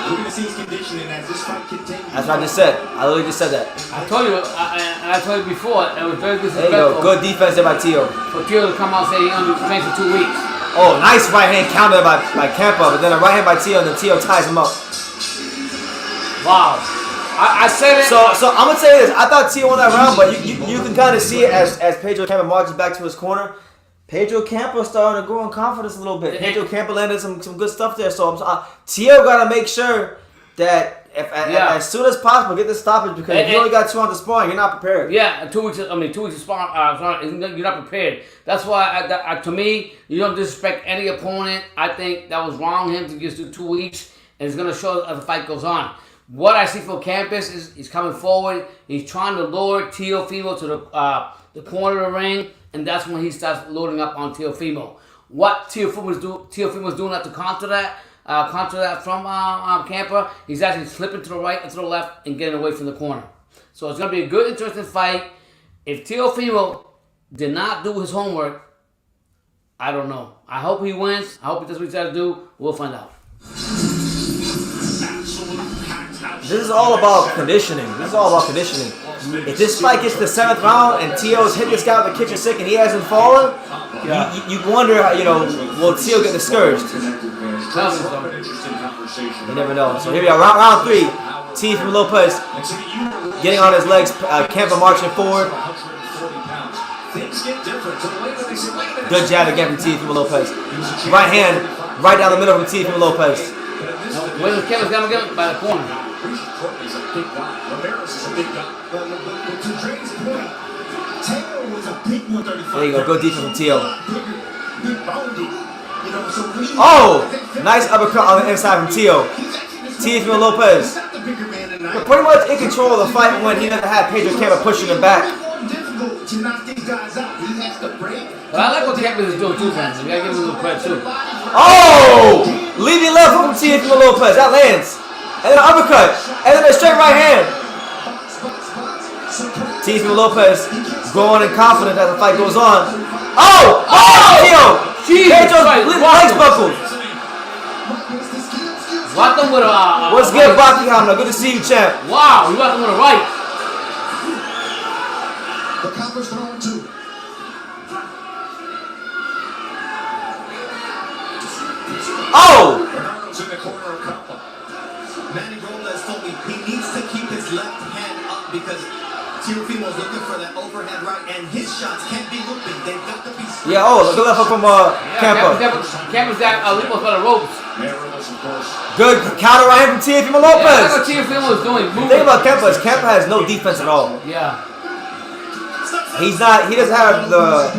We're going to see his conditioning as this fight continues. That's what I just said. I literally just said that. I told you, I told you before, it was very disrespectful. There you go. Good defense there by Teo. For Teo to come out and say he only trained for 2 weeks. Oh, nice right hand counter by Campa, but then a right hand by Teo, and then Teo ties him up. Wow. I said it. So I'm gonna tell you this. I thought Teo won that round, but you can kind of see it as Pedro Campa marches back to his corner. Pedro Campa starting to grow in confidence a little bit. Pedro Campa landed some good stuff there. So Teo got to make sure that as soon as possible, get the stoppage because if you only got 2 rounds of sparring, you're not prepared. Yeah, 2 weeks. 2 weeks of sparring. You're not prepared. That's why, to me, you don't disrespect any opponent. I think that was wrong. Him to just do 2 weeks, and it's gonna show as the fight goes on. What I see for Campos is he's coming forward. He's trying to lure Teofimo to the corner of the ring, and that's when he starts loading up on Teofimo. What Teofimo's doing to counter that from Campa, he's actually slipping to the right and to the left and getting away from the corner. So it's going to be a good, interesting fight. If Teofimo did not do his homework, I don't know. I hope he wins. I hope he does what he's got to do. We'll find out. This is all about conditioning. If this fight gets to the 7th round and Teo's hit this guy with the kitchen sink and he hasn't fallen, you wonder, will Teo get discouraged? You never know. So here we are, round 3. Teofimo Lopez getting on his legs. Campa marching forward. Good jab again from Teofimo Lopez. Right hand, right down the middle from Teofimo Lopez. Where's Campa's gonna get him? By the corner. He's a big guy. Ramirez is a big guy. But to Dre's point, Teo was a big 135. There you go, good defense from Teo. Big boned. Nice uppercut on the inside from Teo. Teofimo Lopez. But pretty much in control of the fight when he never had Pedro Campa pushing him back. But I like what Campa is doing too, fans. You gotta give him a little credit too. Leading left from Teofimo Lopez. That lands. And then an uppercut. And then a straight right hand. Teofimo Lopez growing in confidence as the fight goes on. Teo! Pedro's legs buckled. Whacked him with a... What's good, Buckingham? Good to see you, champ. Wow, you whacked him with a right. The Campa's throwing 2. Bernardo's in the corner of Campa. Manny Robles told me he needs to keep his left hand up because Teofimo's looking for that overhead right, and his shots can't be looping. They've got to be... Good left hook from Campa. Campa's got Lipos by the ropes. Good counter right hand from Teofimo Lopez. That's what Teofimo is doing. The thing about Campa is Campa has no defense at all. Yeah. He doesn't have the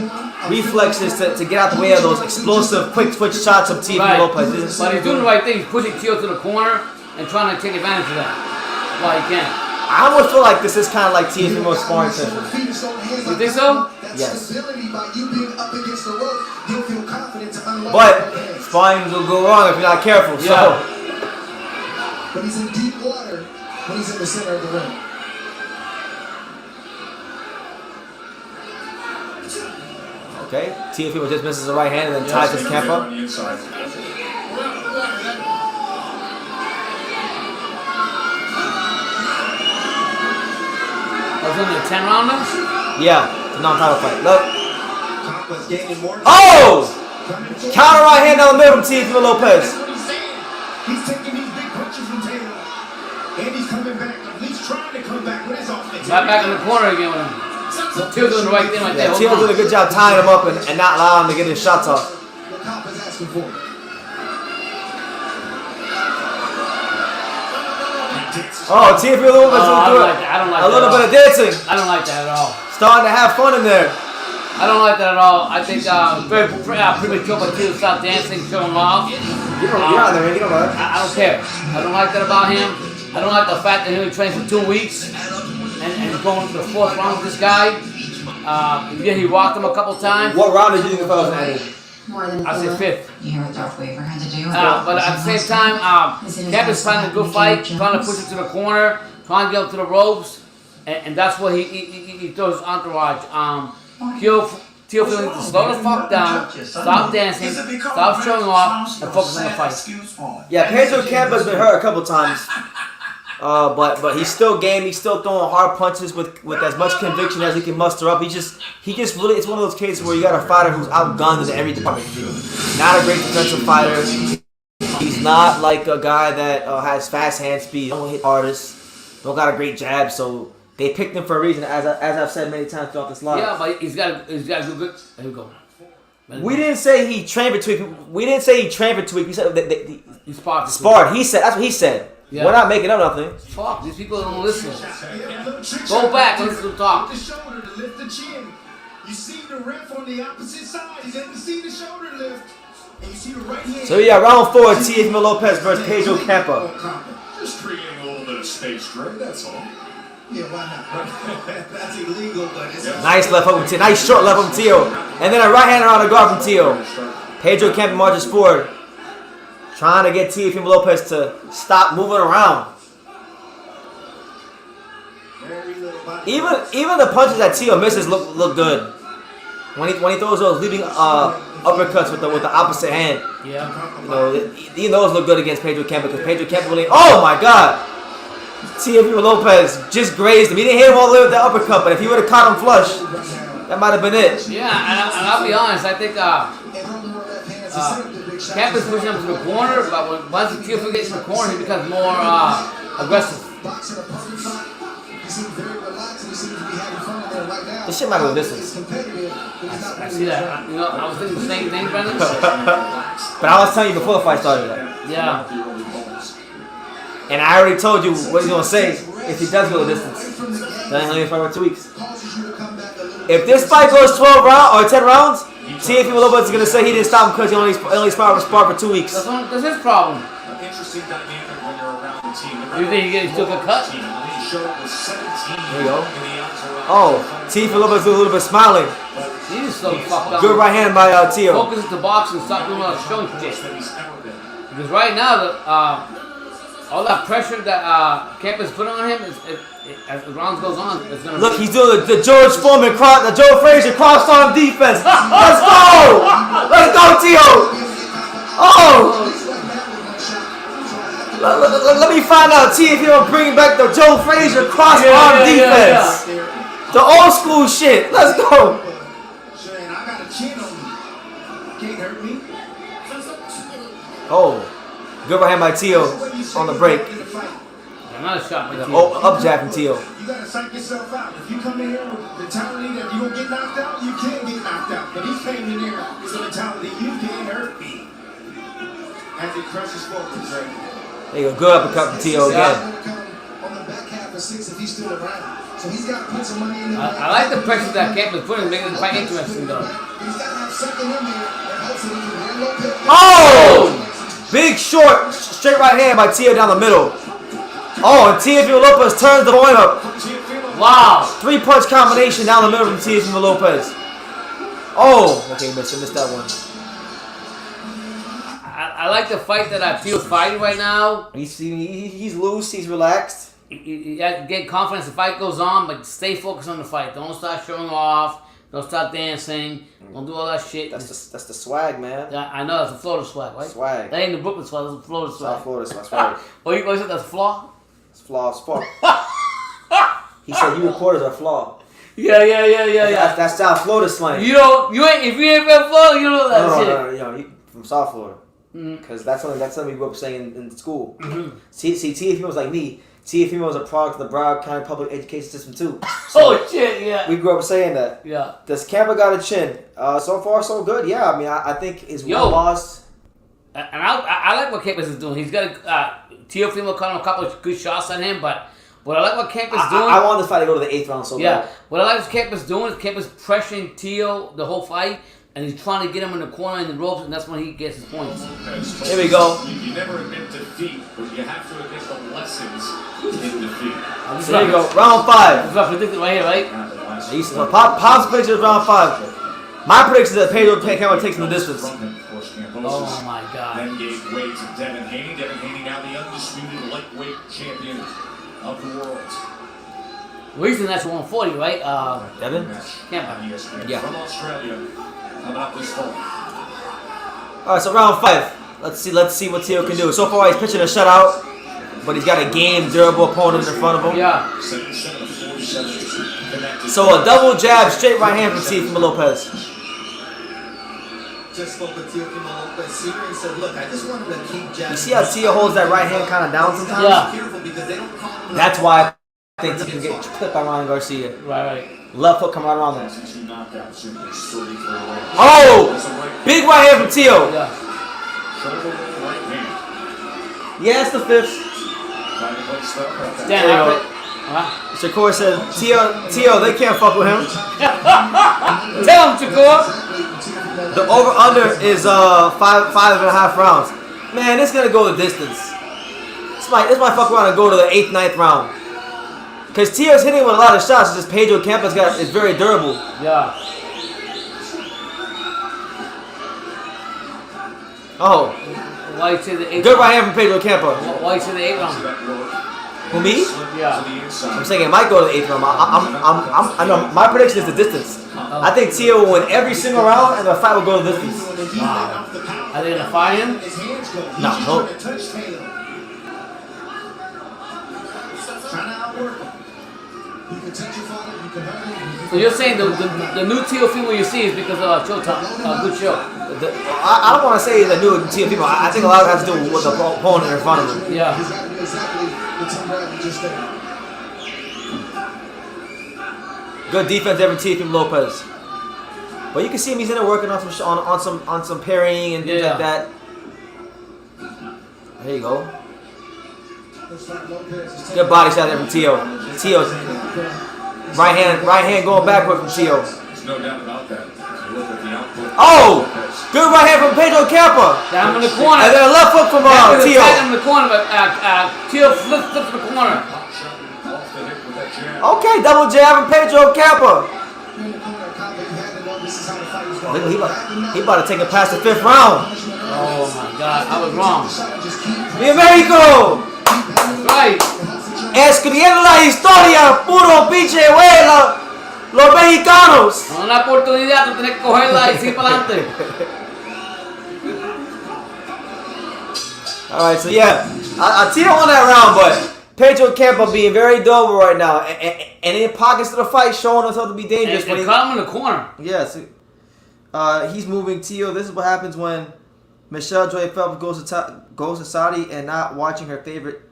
reflexes to get out the way of those explosive, quick twitch shots of Teofimo Lopez. But he's doing the right thing. He's pushing Teo to the corner and trying to take advantage of that. While he can. I almost feel like this is kind of like Teofimo's sparring session. You think so? Yes. But sparring will go wrong if you're not careful. Yeah. But he's in deep water when he's in the center of the ring. Okay, Teofimo just misses the right hand and then ties his camp up. Was it a 10-rounder? Yeah, it's a non-title fight. Look. Counter right hand down the middle from Teofimo Lopez. He's taking these big punches from Taylor. And he's coming back. He's trying to come back with his offense. Right back in the corner again with him. Teo's doing the right thing right there. Teo's doing a good job tying him up and not allowing him to get his shots off. What Campa's asking for. Teofimo Lopez is doing a little bit of dancing. I don't like that at all. Starting to have fun in there. I don't like that at all. I think very premature for Teo to stop dancing, showing off. You're on there, you know about it. I don't care. I don't like that about him. I don't like the fact that he only trained for 2 weeks and going to the 4th round with this guy. He rocked him a couple times. What round did you think the fellas ended? More than I said 5th. You hear what Darth Waver had to do? But at the same time, Campa's finding a good fight, trying to push him to the corner, trying to get him to the ropes, and that's what he throws his entourage. Teofimo needs to slow the fuck down, stop dancing, stop showing off, and focus on the fight. Yeah, Pedro Campa's been hurt a couple times. But he's still game. He's still throwing hard punches with as much conviction as he can muster up. He just really, it's one of those cases where you got a fighter who's outgunned in every department. Not a great defensive fighter. He's not like a guy that has fast hand speed. Don't hit hardest. Don't got a great jab. So they picked him for a reason, as I've said many times throughout this live. Yeah, but he's got good. There we go. We didn't say he trained for 2 weeks. We didn't say he trained for 2 weeks. We said that he sparred. He said that's what he said. Yeah. We're not making up nothing. Fuck, these people don't listen. Go back, listen to them talk. The shoulder to lift the chin. You see the ref on the opposite side. He's able to see the shoulder lift. And you see the right hand. So yeah, round 4, Teofimo Lopez versus Pedro Campa. Just creating a little bit of space, Greg, that's all. Yeah, why not? That's illegal, but it's Nice left hook from Teo. Nice short left from Teo. And then a right hand around the guard from Teo. Pedro Campa marches forward, trying to get Teofimo Lopez to stop moving around. Even the punches that Teo misses look good. When he throws those leading uppercuts with the opposite hand. Yeah. You know, he knows look good against Pedro Campa because Pedro Campa really. Oh my God! Teofimo Lopez just grazed him. He didn't hit him all the way with the uppercut, but if he would have caught him flush, that might have been it. Yeah, and I'll be honest, I think Campa's pushing him to the corner, but once Teofimo gets in the corner, he becomes more aggressive. This shit might go distance. I see that. You know, I was thinking the same thing, Brendan. But I was telling you before the fight started. Yeah. And I already told you what he's gonna say if he does go the distance. Then he'll only fight for 2 weeks. If this fight goes 12 rounds or 10 rounds, Teofimo Lopez is gonna say he didn't stop him because he only sparred for 2 weeks. That's his problem. Interesting dynamic when you're around the team. You think he took a cut? He showed up with 17 There you go. in the outside. Oh, Teofimo Lopez is a little bit smiling. He's so fucked up. Good right hand by Teo. Focus the boxing, stop doing all that showing shit. Because right now, all that pressure that Campa's put on him, as the rounds goes on, it's gonna. Look, he's doing the George Foreman, the Joe Frazier cross-arm defense. Let's go! Let's go, Teo! Oh! Let me find out, Teofimo bringing back the Joe Frazier cross-arm defense. The old school shit. Let's go. Oh, good right hand by Teo on the break. Another shot by Teo. Oh, up jab from Teo. You gotta psych yourself out. If you come in here with the mentality that you don't get knocked out, you can get knocked out. But he's came in here with the mentality you can't hurt me. As he crushes forward, right? There you go, good uppercut from Teo again. On the back half of 6 if he's still around. So he's got to put some money in the I like the pressure that Campa's putting, making the fight interesting though. He's got to have something in there that helps him to win Lopez. Oh! Big short, straight right hand by Teo down the middle. Oh, and Teofimo Lopez turns the point up. Wow. 3-punch combination down the middle from Teofimo Lopez. Oh, okay, missed that one. I like the fight that Teo's fighting right now. He's loose, he's relaxed. You have to get confidence. The fight goes on, but stay focused on the fight. Don't start showing off. Don't start dancing. Don't do all that shit. That's the swag, man. Yeah, I know, that's the Florida swag, right? Swag. That ain't the Brooklyn swag, that's the Florida swag. South Florida swag. What you said, that's flaw? It's flaw. He said you reporters are flaw. Yeah. That's South Florida slang. If you ain't from Florida, you know that shit. No, you from South Florida. Because that's something we grew up saying in school. See, Teofimo was like me. Teofimo was a product of the Broward County public education system too. So shit, yeah. We grew up saying that. Yeah. Does Campa got a chin? So far, so good. Yeah, I mean, I think his one loss. And I like what Campa's is doing. He's got Teofimo caught a couple of good shots on him, but what I like what Campa's doing. I want this fight to go to the 8th round so bad. What I like what Campa's doing is Campa's pressuring Teo the whole fight, and he's trying to get him in the corner in the ropes, and that's when he gets his points. Here we go. You never admit defeat, but you have to admit the lessons in defeat. There you go. Round 5. This is what I predicted right here, right? Pop's prediction is round 5. My prediction is that Pedro Campa takes the distance. Oh my God. Then gave way to Devin Haney. Devin Haney now the undisputed lightweight champion of the world. Well, he's in that's 140, right? Devin? Campa. Yeah. From Australia. Coming up this fall. Alright, so round 5. Let's see what Teo can do. So far he's pitching a shutout, but he's got a game, durable opponent in front of him. Yeah. So a double jab, straight right hand from Teofimo Lopez. Just spoke with Teofimo Lopez here and said, look, I just want him to keep jabbing. You see how Teo holds that right hand kind of down sometimes? Yeah. Careful because they don't call him. That's why I think he can get clipped by Ryan Garcia. Right. Left hook coming right around there. Oh! Big right hand from Teo. Yeah. Yeah, it's the 5th. Stand up. Shakur says, Tio, they can't fuck with him. Tell him, Shakur. The over-under is 5.5 rounds. Man, this is gonna go the distance. This might fuck around and go to the 8th, 9th round. Cause Tio's hitting with a lot of shots. It's just Pedro Campa's is very durable. Yeah. Oh. Why you say the 8th? Good right hand from Pedro Campa. Why you say the 8th round? Who, me? Yeah. I'm saying it might go to the 8th round. I know my prediction is the distance. I think Tio will win every single round and the fight will go the distance. Wow. Are they gonna fire him? No. So you're saying the new Teofimo you see is because of Showtime, good show. I don't want to say the new Teofimo. I think a lot of it has to do with the opponent in front of him. Yeah. Good defense there from Teofimo Lopez. But you can see him. He's in there working on some parrying and things like that. There you go. Good body shot there from Tio. Right hand going backward from Tio. There's no doubt about that. Look at the output. Oh! Good right hand from Pedro Campa. Down in the corner. And then a left hook from Tio. In the corner, but Tio flips to the corner. Okay, double jab from Pedro Campa. He about to take it past the 5th round. Oh my God, I was wrong. ¡Mi México! Right. Escribiendo la historia, puro pinche güey, los mexicanos. Una oportunidad, tú tienes que cogerla y seguir para adelante. Alright, so yeah, I Tio on that round, but Pedro Campa being very durable right now, and in pockets of the fight, showing himself to be dangerous. And caught him in the corner. Yes. He's moving Tio. This is what happens when Michelle Joy Phelps goes to Saudi and not watching her favorite.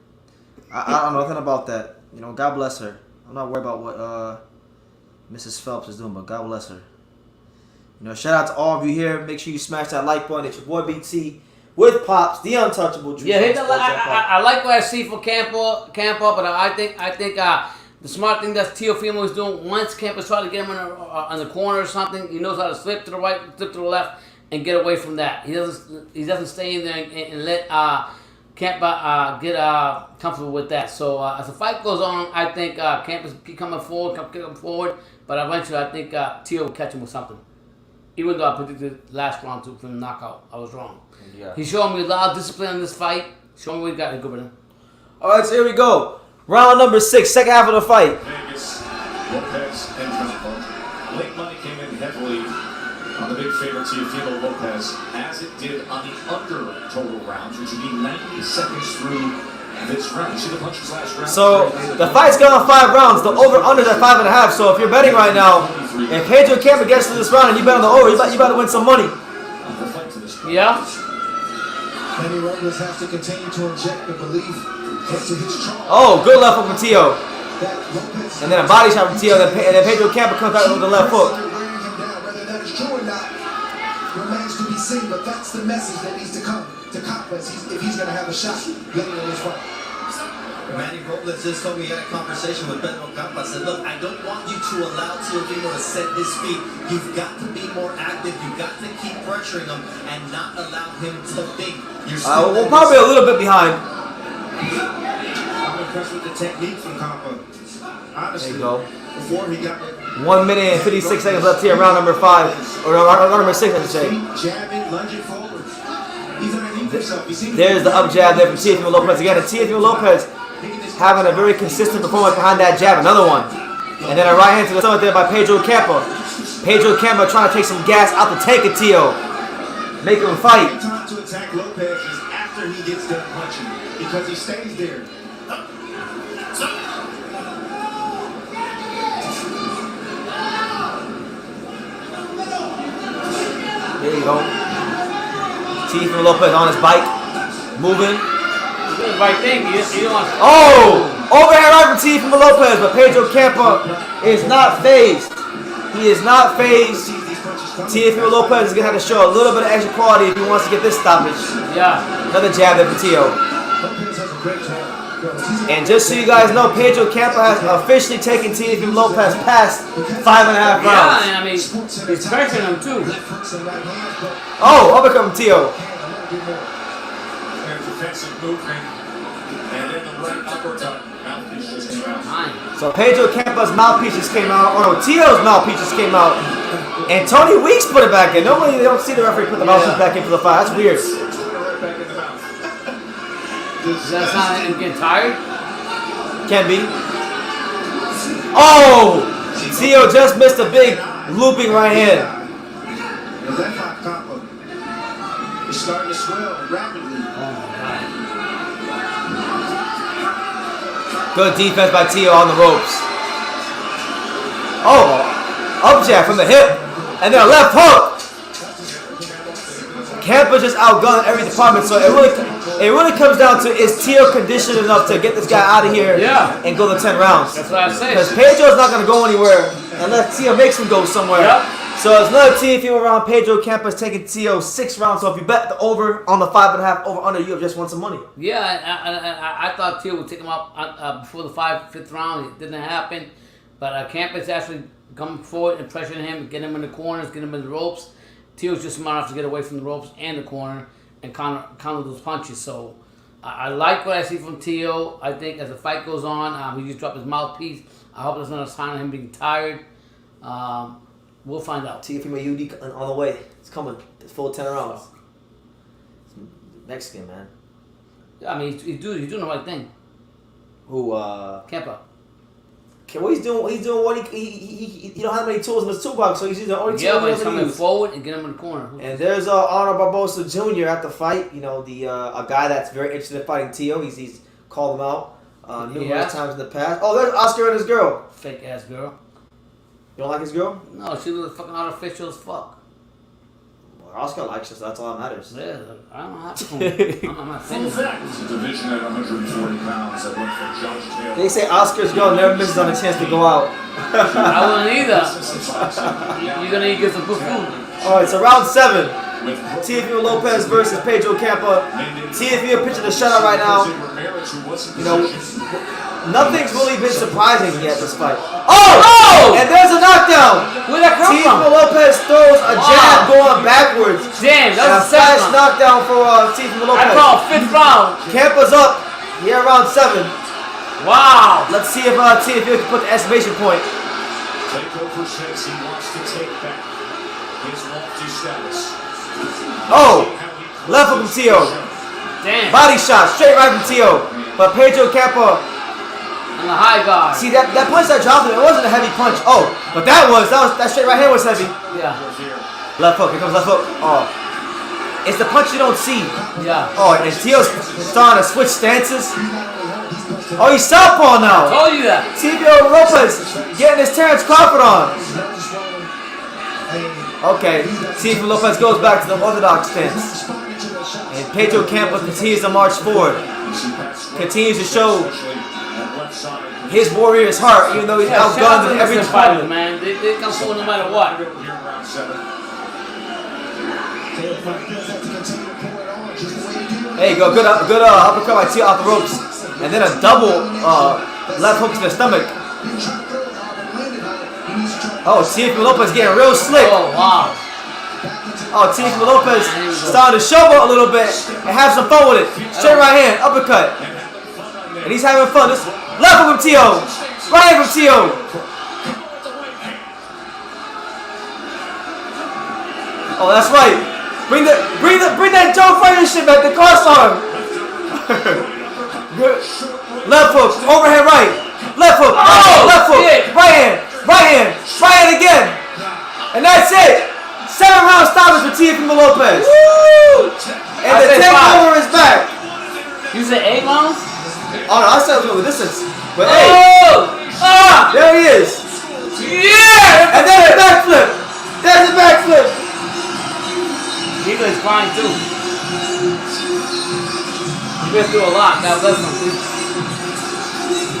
I don't know nothing about that. You know, God bless her. I'm not worried about what Mrs. Phelps is doing, but God bless her. You know, shout out to all of you here. Make sure you smash that like button. It's your boy BT with Pops, the untouchable. Yeah, I like what I see for Campa, but I think the smart thing that Teofimo is doing, once Campa's trying to get him on the corner or something, he knows how to slip to the right, slip to the left, and get away from that. He doesn't stay in there and let Campa get comfortable with that. So as the fight goes on, I think Campa's keep coming forward, but eventually I think Tio will catch him with something. Even though I predicted last round for the knockout, I was wrong. Yeah. He's showing me a lot of discipline in this fight. Showing me what he got. Good with him. All right, so here we go. Round number 6, second half of the fight. Vegas, Lopez, and Campa. Late money came in heavily on the big favorite Teofimo Lopez, as it did on the under total rounds, which would be 90 seconds through this round. You see the punches last round? So the fight's gone on 5 rounds. The over/under's at 5.5. So if you're betting right now, if Pedro Campa gets to this round and you bet on the over, you better win some money. Yeah. Many rumblers have to continue to inject the belief into his charge. Oh, good left hook from Tio. And then a body shot from Tio, and then Pedro Campa comes out with the left hook. Whether that is true or not remains to be seen, but that's the message that needs to come to Campa if he's going to have a shot later in his fight. Manny Robles just told me he had a conversation with Pedro Campa. I said, look, I don't want you to allow Teofimo to set his feet. You've got to be more active. You've got to keep pressuring him and not allow him to think you're still we're probably a little bit behind. I'm impressed with the technique from Campa. Honestly, there you go. Before he got it. 1 minute and 56 seconds left here, round number 5. Or round number 6, I should say. Jabbing, lunging forward. He's underneath himself. There's the up jab there from Teofimo Lopez. Again, and Teofimo Lopez having a very consistent performance behind that jab. Another one. And then a right hand to the stomach there by Pedro Campa. Pedro Campa trying to take some gas out the tank of Tio. Make him fight. The time to attack Lopez is after he gets done punching. Because he stays there. There you go. Teofimo Lopez on his bike. Moving. Right thing. Oh! Overhand right from Teofimo Lopez, but Pedro Campa is not phased. He is not phased. Teofimo Lopez is going to have to show a little bit of extra quality if he wants to get this stoppage. Yeah. Another jab there for Tio. Lopez has a great jab. And just so you guys know, Pedro Campa has officially taken Teofimo Lopez past 5.5 rounds. Yeah, I mean, he's pressuring him too. Oh, uppercut from Teo. Defensive movement. And then the right uppercut. Mouthpiece just came out. So Pedro Campa's mouthpiece just came out. Oh no, Teo's mouthpiece just came out. And Tony Weeks put it back in. Normally they don't see the referee put the mouthpiece back in for the fight. That's weird. Right back in the mouth. Does that sound like him getting tired? Can be. Oh! Teo just missed a big looping right hand. The left hot Campa is starting to swell rapidly. Good defense by Teo on the ropes. Oh! Up jab from the hip. And then a left hook. Campa just outgunned every department, so it really comes down to, is Teo conditioned enough to get this guy out of here and go the 10 rounds? That's what I say. Because Pedro's not going to go anywhere unless Teo makes him go somewhere. Yep. So it's another Teofimo round. Pedro Campa's taking Teo 6 rounds. So if you bet the over on the 5.5 over under, you have just won some money. Yeah, I thought Teo would take him up before the 5th round. It didn't happen. But Campa's actually coming forward and pressuring him, getting him in the corners, getting him in the ropes. Teo's just smart enough to get away from the ropes and the corner and counter those punches. So I like what I see from Teo. I think as the fight goes on, he just dropped his mouthpiece. I hope there's not a sign of him being tired. We'll find out. Teofimo UD on the way. It's coming. It's full 10 rounds. It's Mexican, man. Yeah, I mean, he's doing the right thing. Who, Campa. Well, he's doing what he don't have many tools in his toolbox, so he's using the only tool but he he's knows how to coming use. forward and get him in the corner. And there's Honor Barbosa Jr. at the fight. You know, the a guy that's very interested in fighting Teo. He's called him out numerous times in the past. Oh, there's Oscar and his girl. Fake ass girl. You don't like his girl? No, she looks fucking artificial as fuck. Well, Oscar likes her, so that's all that matters. Yeah, I don't have to. I'm not Full saying that. fact, it's a division at 140 pounds that went from Josh Taylor. They say Oscar's girl never misses on a chance to go out. I wouldn't either. You're gonna eat get some good food. All right, so round 7. Teofimo Lopez versus Pedro Campa. Teofimo pitching a shutout right now. You know, nothing's really been surprising yet this fight. Oh! And there's a knockdown. Where'd that come Teofimo from? Lopez throws a jab going backwards. Damn, And that's a a fast 7th round. knockdown for Teofimo I Lopez. call 5th round. Campa's up here around 7. Wow. Let's see if Teofimo can put the exclamation point. Takeover says he wants to take back his lofty status. Oh! Left hook from Teo. Damn. Body shot, straight right from Teo. But Pedro Campa, On the high guard. see that punch that dropped him, it wasn't a heavy punch. Oh, but that straight right hand was heavy. Yeah. Left hook, here comes left hook. Oh. It's the punch you don't see. Yeah. Oh, and Teo's starting to switch stances. Oh, he's southpaw now. Told you that. Teofimo Lopez getting his Terrence Crawford on. Okay, Teofimo Lopez goes back to the orthodox stance. And Pedro Campa continues to march forward. Continues to show his warrior's heart, even though he's outgunned in every fighter, department. man. They come forward no matter what. There you go, good uppercut by Teo off the ropes. And then a double left hook to the stomach. Oh, Teofimo Lopez getting real slick. Oh, wow. Oh, Teofimo Lopez starting to showboat a little bit and have some fun with it. Straight right hand, uppercut. And he's having fun. This left hook from Teo. Right hand from Teo. Oh, that's right. Bring that Joe Frazier shit back, the cross arm. Good. Left hook, overhand right. Left hook, left hook, right hand again. And that's it. 7 round stoppage for Teofimo Lopez. Woo! And the takeover is back. You said 8 rounds? Oh no, I said it was a distance. But hey, there he is. Yeah! And there's a backflip. There's a backflip. Eagle's fine too. He's been through a lot. God bless him.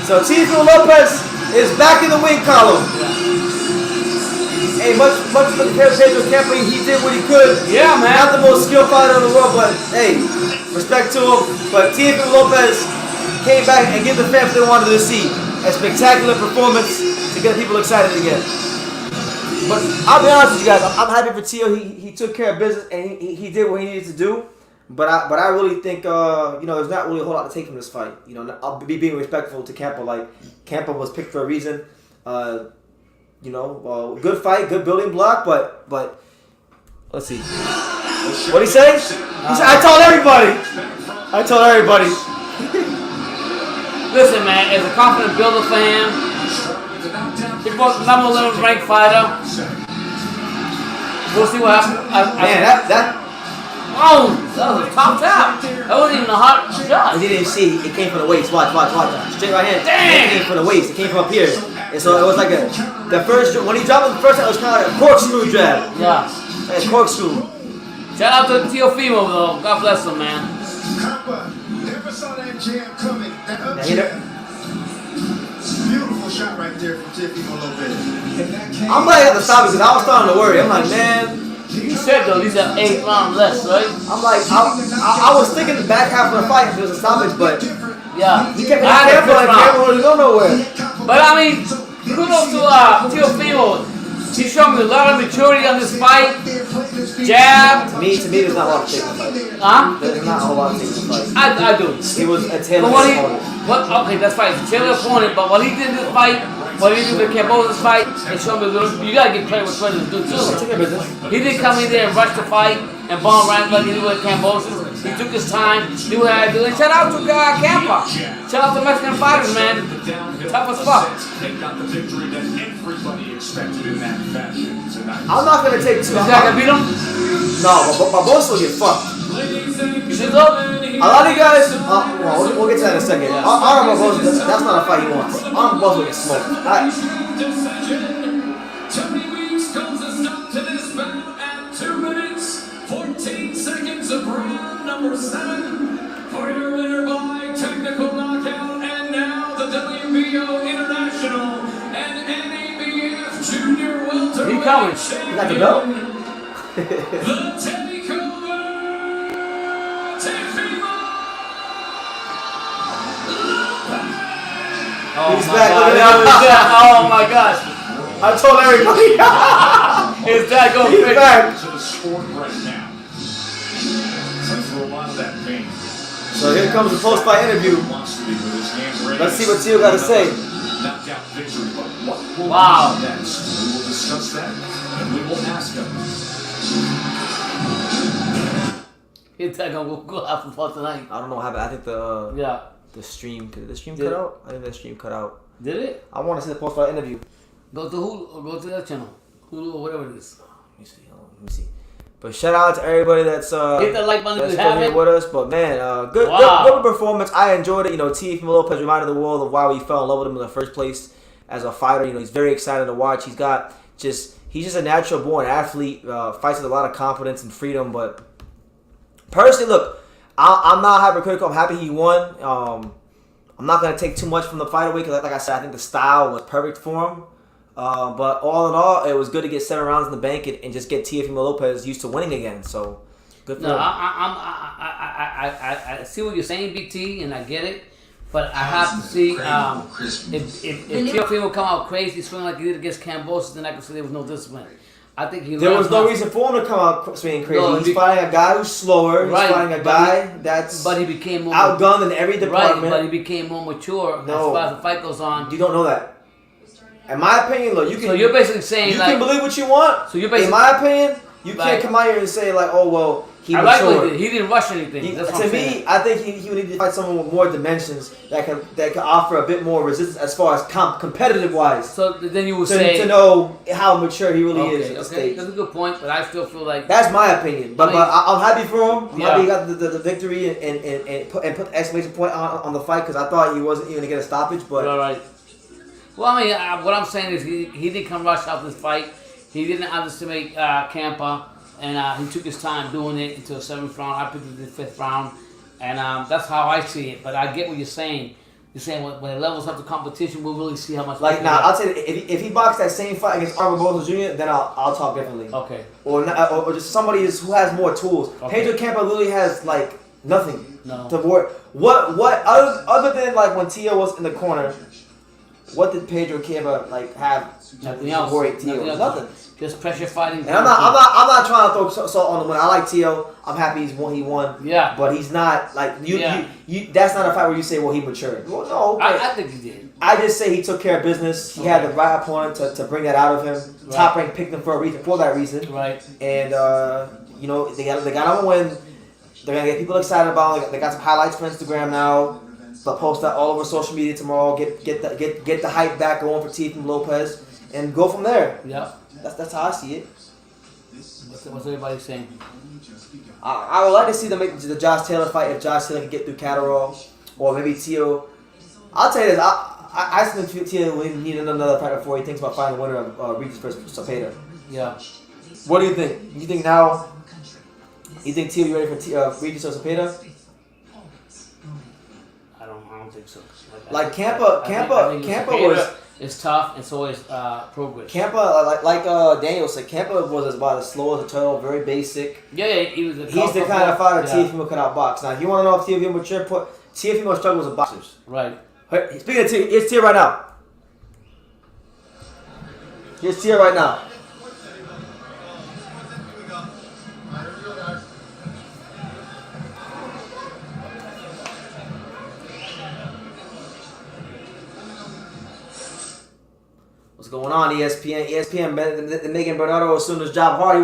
So Teofimo Lopez is back in the win column. Hey, much compared to Pedro Campa, he did what he could. Yeah, man. Not the most skilled fighter in the world, but hey, respect to him. But Teofimo Lopez came back and gave the fans what they wanted to see. A spectacular performance to get people excited again. But I'll be honest with you guys, I'm happy for Teo. He took care of business and he did what he needed to do. But I really think there's not really a whole lot to take from this fight. I'll be being respectful to Campa. Like Campa was picked for a reason. Good fight, good building block. But let's see. What he say? He said, I told everybody. Listen, man, as a confident builder for him, he's both number 11 ranked fighter. We'll see what happens. That was a top tap. That wasn't even a hot shot. You didn't see it came from the waist. Watch. Straight right hand. Damn. It came from the waist. It came from up here. And so it was like when he dropped it the first time, it was kind of like a corkscrew jab. Yeah. Like a corkscrew. Shout out to Teofimo though. God bless him, man. Campa never saw that jab coming. That up jab. Beautiful shot right there from Teofimo Lopez. I'm glad he had to stop it because I was starting to worry. I'm like, man. You said though, these are 8 rounds less, right? I'm like, I was thinking the back half of the fight if it was a stoppage, but yeah, he kept careful and careful to go nowhere. But I mean, kudos to Teofimo. He showed me a lot of maturity on this fight. Jab. To me, there's not a lot of taking the fight. Huh? There's not a whole lot of taking the fight. I do. He was a tailored opponent. Okay, that's fine. He's a tailored opponent, but what he did in this fight, what he did with Cambosa's fight, it showed me you gotta give credit with credit is due too. He didn't come in there and rush the fight and bomb around like he did with Cambosa's. He took his time, knew what I had to do. And shout out to Campa. Shout out to Mexican fighters, man. Tough as fuck. They got the victory that everybody expected in that fashion tonight. I'm not gonna take two. Is that gonna beat him? No, but Barbosa will get fucked. You think so? A lot of you guys, we'll get to that in a second. Arnold Barbosa, that's not a fight he wants. Arnold Barbosa will get smoked. Tony Weeks comes a stop to this bout at 2 minutes, 14 seconds of round number 7. For your winner by technical knockout, and now the WBO International and NABF Junior Welterweight He coming. You got the belt? the takeover, Teofimo Lopez. He's back. Look at Oh my gosh. I told everybody. His dad goes He's crazy. back. To the sport right now. That's a lot of that pain. So here comes the post-fight interview. Let's see what Teo got to say. Knockout victory, but what will Wow. be next? We will discuss that, and we will ask him. His dad gonna go out for tonight. I don't know what happened. I think the stream, did the stream cut out? I think the stream cut out. Did it? I want to see the post-fight interview. Go to Hulu or go to that channel. Hulu or whatever it is. Let me see. Hold on, let me see. But shout out to everybody that's hit that like button if you still here haven't. with us. But man, good performance. I enjoyed it. Teofimo Lopez reminded the world of why we fell in love with him in the first place as a fighter. He's very excited to watch. He's just a natural born athlete. Fights with a lot of confidence and freedom. But personally, look, I'm not hypercritical. I'm happy he won. I'm not gonna take too much from the fight away because, like I said, I think the style was perfect for him. But all in all, it was good to get 7 rounds in the bank and just get Teofimo Lopez used to winning again. So, good for him. I see what you're saying, BT, and I get it. But I have to see if Teofimo come out crazy, swinging like he did against Cambosa, then I can say there was no discipline. I think he. There was no reason for him to come out swinging crazy. No, he's fighting a guy who's slower. He's fighting a guy that's but he became more outgunned in every department. Right, but he became more mature as far as the fight goes on. You don't know that. In my opinion, look, you can. So you're basically saying you can believe what you want. So you're basically, in my opinion, you can't come out here and say like, oh well, he matured. He didn't rush anything. To me, I think he would need to fight someone with more dimensions that can offer a bit more resistance as far as competitive wise. So then you would say to know how mature he really is at the stage. That's a good point, but I still feel like that's my opinion. But I'm happy for him. I'm happy he got the victory and put the exclamation point on the fight because I thought he wasn't even gonna get a stoppage. But right. Well, I mean, what I'm saying is he didn't come rush out this fight. He didn't underestimate Campa, and he took his time doing it until the 7th round. I picked it the 5th round, and that's how I see it. But I get what you're saying. You're saying when it levels up the competition, we'll really see how much. Like now, I'll tell you, if he boxed that same fight against Arnold Barbosa Jr., then I'll talk differently. Okay. Or just somebody who has more tools. Okay. Pedro Campa literally has like Nothing. No. To worry. What other than like when Tio was in the corner, what did Pedro Campa like have Nothing to else. worry Tio? Nothing. Just pressure fighting. And I'm not trying to throw salt on the win. I like Tio. I'm happy he won. Yeah. But he's not like you. That's not a fight where you say, well, he matured. Well, no. I think he did. I just say he took care of business. He had the right opponent to bring that out of him. Right. Top Rank picked him for a reason. For that reason. Right. And they got him a win. They're gonna get people excited about it. They got some highlights for Instagram now. They'll post that all over social media tomorrow. Get the hype back going for Teofimo Lopez and go from there. Yeah. That's how I see it. What's everybody saying? I would like to see them make the Josh Taylor fight if Josh Taylor can get through Catterall or maybe Tio. I'll tell you this. I think Tio will need another fight before he thinks about finding the winner of Regis versus Cepeda. Yeah. What do you think? You think now? You think Tio you ready for Regis or Cepeda? I don't think so. Like Campa was. It's tough, and so is Progress. Campa, like Daniel said, Campa was about as slow as a turtle, very basic. Yeah, he was. He's the kind of fighter Teofimo could outbox. Now, if you want to know if Teofimo mature, Teofimo struggles with boxers. Right. Speaking of Tio, here's Tio right now. Here's Tio right now. What's going on, ESPN? ESPN making Bernardo assume his job hard.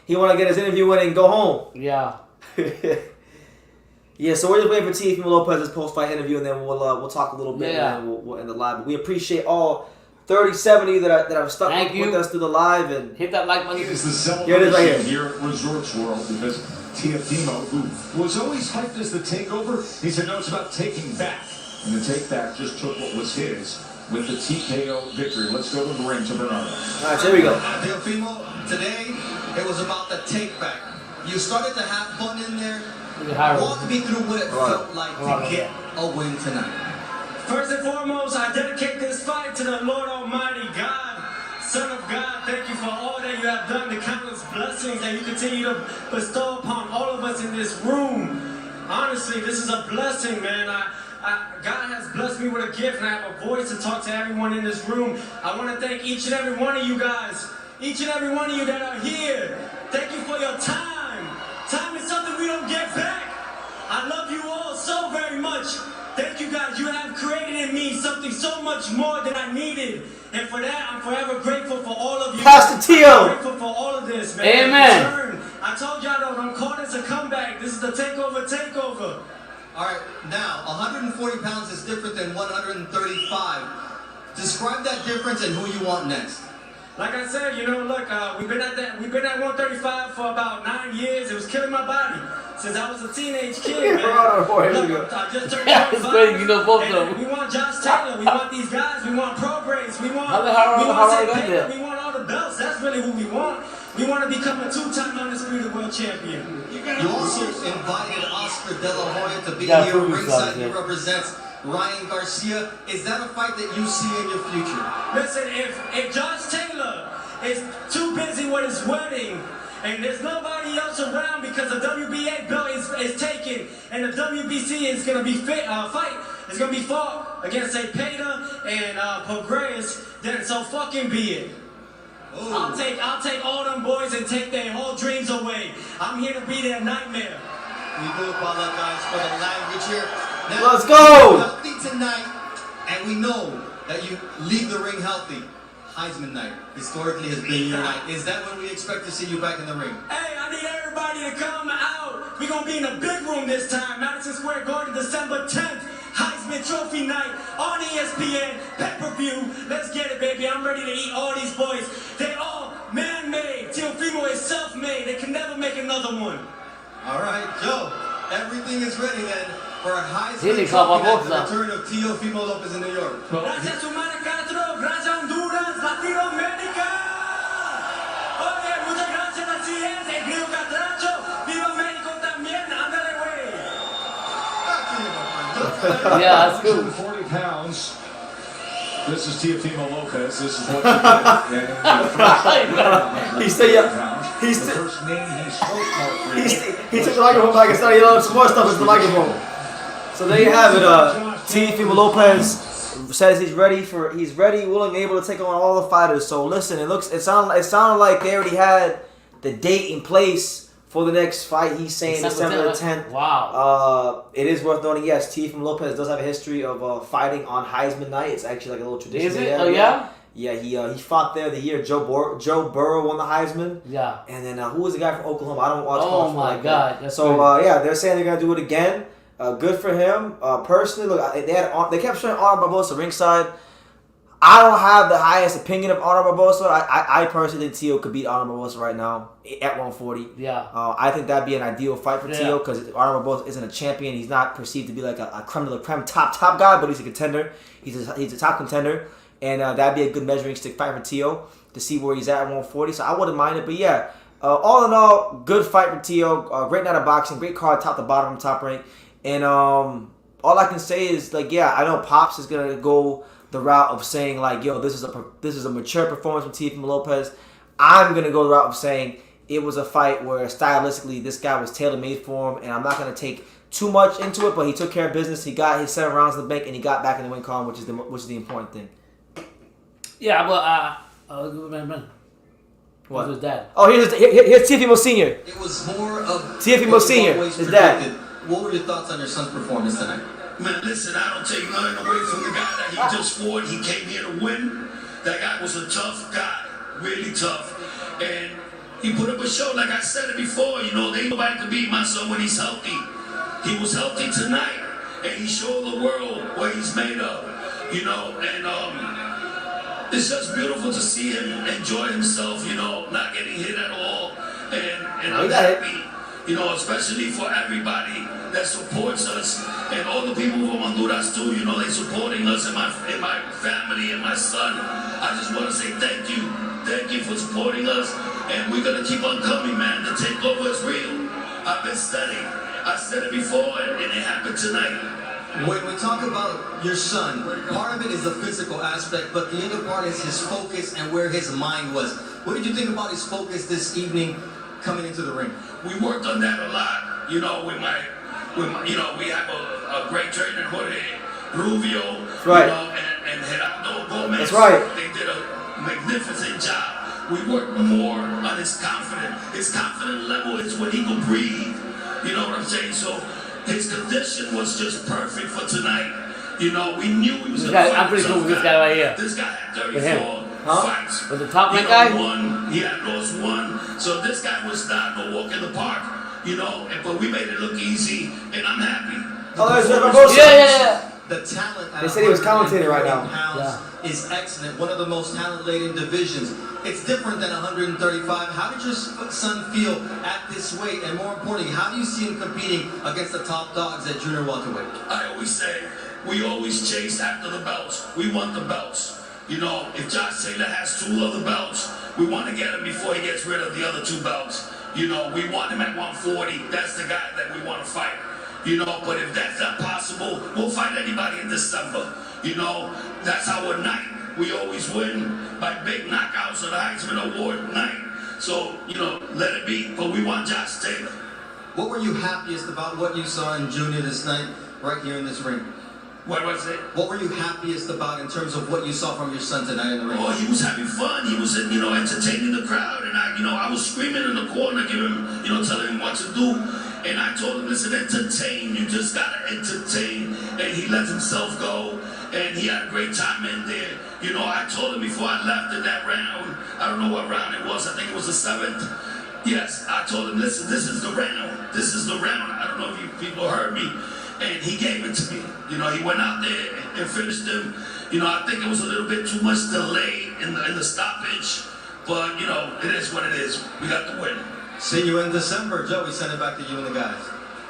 He want to get his interview in and go home. Yeah. Yeah. So we're just waiting for Teofimo Lopez's post-fight interview, and then we'll talk a little bit, Yeah. and then we'll end the live. But we appreciate all 37 of you that have stuck with us through the live, and hit that like button. It is the celebration here it is right here at Resorts World because Teofimo, who was always hyped as the takeover, he said no, it's about taking back, and the take back just took what was his with the TKO victory. Let's go to the ring to Bernardo. All right, here we go. Teofimo, today it was about the take back. You started to have fun in there. Walk me through what it felt like to get a win tonight. First and foremost, I dedicate this fight to the Lord Almighty God, Son of God. Thank you for all that you have done, the countless blessings that you continue to bestow upon all of us in this room. Honestly, this is a blessing, man. God has blessed me with a gift, and I have a voice to talk to everyone in this room. I want to thank each and every one of you guys, each and every one of you that are here. Thank you for your time. Time is something we don't get back. I love you all so very much. Thank you guys. You have created in me something so much more than I needed. And for that, I'm forever grateful for all of you. Pastor Tio. I'm grateful for all of this, man. Amen. I told y'all, don't call this a comeback. This is the takeover. All right, now 140 pounds is different than 135. Describe that difference and who you want next. Like I said, look, we've been at 135 for about 9 years. It was killing my body since I was a teenage kid, man. Look, I just turned 25. Both of them. We want Josh Taylor. We want these guys. We want Pro Brace. We want all the belts. That's really who we want. We want to become a 2-time undisputed world champion. You also invited Oscar De La Hoya to be here ringside. He represents Ryan Garcia. Is that a fight that you see in your future? Listen, if Josh Taylor is too busy with his wedding and there's nobody else around because the WBA belt is taken and the WBC is going to be is going to be fought against Cepeda and Prograis, then so fucking be it. Ooh. I'll take all them boys and take their whole dreams away. I'm here to be their nightmare. We do apologize for the language here. Now, let's go! Healthy tonight, and we know that you leave the ring healthy. Heisman night historically has been your night. Is that when we expect to see you back in the ring? Hey, I need everybody to come out. We're gonna be in a big room this time. Madison Square Garden, December 10th. Heisman Trophy night on ESPN, pay-per-view. Let's get it, baby. I'm ready to eat all these boys. They all man-made. Teofimo is self-made. They can never make another one. All right, Joe. Everything is ready then for a Heisman Trophy night, the return of Teofimo Lopez in New York. Gracias, Humana Castro. Gracias, Honduras, Latinoamérica. Oye, muchas gracias, así es. El Grillo Catracho. Viva México también. Ándale, güey. Yeah, that's good. 40 pounds. This is Teofimo Lopez. This is what you get. He took the microphone back and started yelling some more stuff into the microphone. So there you have it. Teofimo Lopez says he's ready, willing, able to take on all the fighters. So listen, it sounded like they already had the date in place for the next fight. He's saying December 10th. Wow. It is worth noting, yes, Teofimo Lopez does have a history of fighting on Heisman night. It's actually like a little tradition. Is it? Oh yeah. Yeah, he fought there the year Joe Burrow won the Heisman. Yeah. And then who was the guy from Oklahoma? I don't watch Oh college my like God. that. So yeah, they're saying they're gonna do it again. Good for him. Personally, look, they kept showing Honor Barbosa ringside. I don't have the highest opinion of Honor Barbosa. I personally think Teo could beat Honor Barbosa right now at 140. Yeah. I think that'd be an ideal fight for Teo because Honor Barbosa isn't a champion. He's not perceived to be like a creme de la creme top guy, but he's a contender. He's a top contender. And that'd be a good measuring stick fight for Teo to see where he's at 140. So I wouldn't mind it. But yeah, all in all, good fight for Teo. Great night of boxing. Great card, top to bottom, top rank. And all I can say is, like, yeah, I know Pops is going to go the route of saying, like, yo, this is a mature performance from Teofimo Lopez. I'm going to go the route of saying it was a fight where stylistically this guy was tailor-made for him. And I'm not going to take too much into it, but he took care of business. He got his 7 rounds in the bank, and he got back in the win column, which is the important thing. Yeah, but What? was his dad? Oh, here's Teofimo Senior. It was more of Teofimo Senior, his dad. What were your thoughts on your son's performance tonight? Man, listen, I don't take nothing away from the guy that he just fought. He came here to win. That guy was a tough guy, really tough. And he put up a show, like I said it before, you know, they ain't nobody to beat my son when he's healthy. He was healthy tonight, and he showed the world what he's made of, you know, and it's just beautiful to see him enjoy himself, you know, not getting hit at all. And I'm happy. You know, especially for everybody that supports us and all the people from Honduras too, you know, they supporting us and my family and my son. I just want to say thank you. Thank you for supporting us. And we're going to keep on coming, man. The takeover is real. I've been studying. I said it before and it happened tonight. When we talk about your son, part of it is the physical aspect, but the other part is his focus and where his mind was. What did you think about his focus this evening coming into the ring? We worked on that a lot, you know, you know, we have a great trainer, Jorge Rubio, right. You know, and Gerardo Gomez. That's right. They did a magnificent job. We worked more on his confidence. His confidence level is when he can breathe. You know what I'm saying? So his condition was just perfect for tonight. You know, we knew he was going to fight. I'm pretty cool with this guy right here. This guy had 34 fights. With the top rank guy? He had lost 1. So this guy was not no walk in the park, you know. But we made it look easy, and I'm happy. Oh, there's Barbosa. Yeah. The talent They said he was commentating right now. Is excellent. One of the most talent-laden divisions. It's different than 135. How did your son feel at this weight? And more importantly, how do you see him competing against the top dogs at junior welterweight? I always say, we always chase after the belts. We want the belts. You know, if Josh Taylor has 2 other belts, we want to get him before he gets rid of the other 2 belts. You know, we want him at 140. That's the guy that we want to fight. You know, but if that's not possible, we'll fight anybody in December. You know, that's our night. We always win by big knockouts on the Heisman Award night. So, you know, let it be. But we want Josh Taylor. What were you happiest about what you saw in junior this night, right here in this ring? What was it? What were you happiest about in terms of what you saw from your son tonight in the ring? Oh, he was having fun. He was, you know, entertaining the crowd. And I was screaming in the corner, giving him, you know, telling him what to do. And I told him, listen, entertain. You just got to entertain. And he let himself go. And he had a great time in there. You know, I told him before I left in that round, I don't know what round it was. I think it was the 7th. Yes, I told him, listen, this is the round. This is the round. I don't know if you people heard me. And he gave it to me. You know, he went out there and finished him. You know, I think it was a little bit too much delay in the stoppage. But, you know, it is what it is. We got the win. See you in December. Joe, we send it back to you and the guys.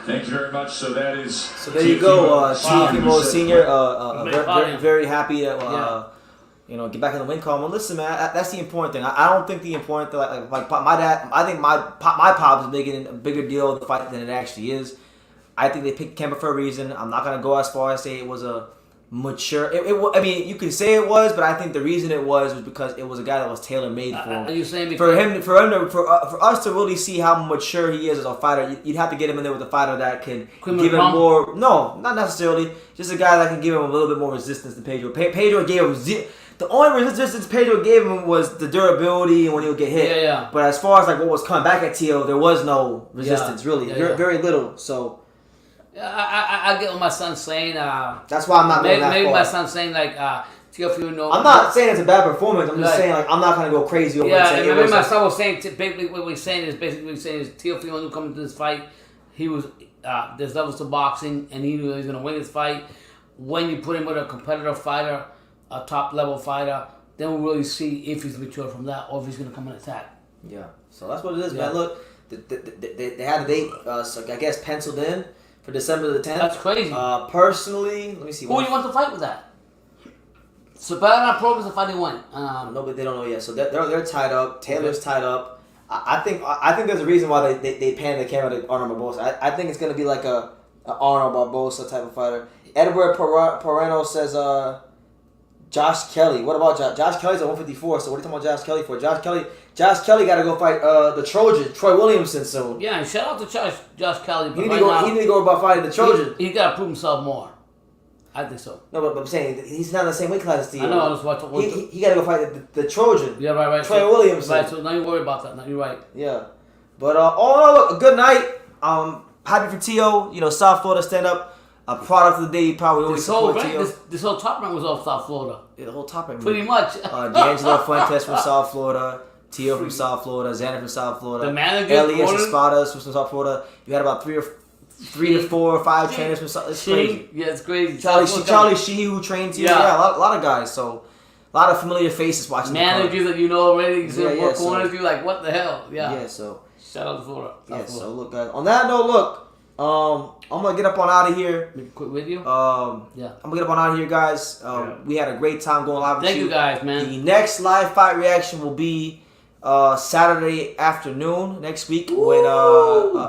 Thank you very much. So that is. So there you go, Teofimo Senior. Very happy that you know, get back in the win column. Well, listen, man, that's the important thing. I don't think the important thing, like my dad. I think my pop is making a bigger deal of the fight than it actually is. I think they picked Campa for a reason. I'm not gonna go as far as say it was a mature. I mean, you can say it was, but I think the reason it was because it was a guy that was tailor made for him. Are you saying for us to really see how mature he is as a fighter, you'd have to get him in there with a fighter that can give him more. No, not necessarily. Just a guy that can give him a little bit more resistance than Pedro. Pedro gave him the only resistance Pedro gave him was the durability and when he would get hit. Yeah. But as far as like what was coming back at Teo, there was no resistance really. Very little. So. I get what my son's saying. That's why I'm not going that maybe far. my son's saying like Teofimo. I'm not saying it's a bad performance. I'm just saying like I'm not gonna go crazy over it. Yeah, and maybe my son was saying basically what we're saying is Teofimo knew coming to this fight, he was there's levels to boxing and he knew he was gonna win this fight. When you put him with a competitive fighter, a top level fighter, then we'll really see if he's mature from that or if he's gonna come and attack. Yeah, so that's what it is, man. Look, they had a date, so I guess penciled in for December the 10th. That's crazy. Personally, let me see. Who do you want to fight with that? Sabana Pro is the fighting one. No, but they don't know yet. So they're tied up. Taylor's tied up. I think there's a reason why they panned the camera to Arnold Barbosa. I think it's gonna be like a Arnold Barbosa type of fighter. Edward Pereno says Josh Kelly. What about Josh Kelly's at 154? So what are you talking about Josh Kelly for? Josh Kelly got to go fight the Trojan, Troy Williamson soon. Yeah, and shout out to Josh Kelly. He need to go about fighting the Trojan. He got to prove himself more. I think so. No, but I'm saying he's not in the same weight class as Theo. I know. That's what he got to go fight the Trojan. Yeah, right. Troy Williamson. Right, so don't you worry about that. No, you're right. Yeah. But all in all, look, a good night. Happy for Teo. You know, South Florida stand up. A product of the day. Probably always support Teo. This whole top rank was off South Florida. Yeah, the whole top rank. Pretty much. D'Angelo Fuentes from South Florida. Teo from South Florida. Xander from South Florida. The manager. Elias Espadas from South Florida. You had about three to four or five trainers from South. It's crazy. Yeah, it's crazy. Charlie Shee who trained Teo. Yeah, a lot of guys. So a lot of familiar faces watching. Managers that you know already. Yeah, corners. You're like, what the hell? Yeah. Yeah. So shout out to Florida. So look, guys. On that note, look. I'm gonna get up on out of here. Quick with you? I'm gonna get up on out of here, guys. We had a great time going live with Thank you guys, man. The next live fight reaction will be Saturday afternoon next week when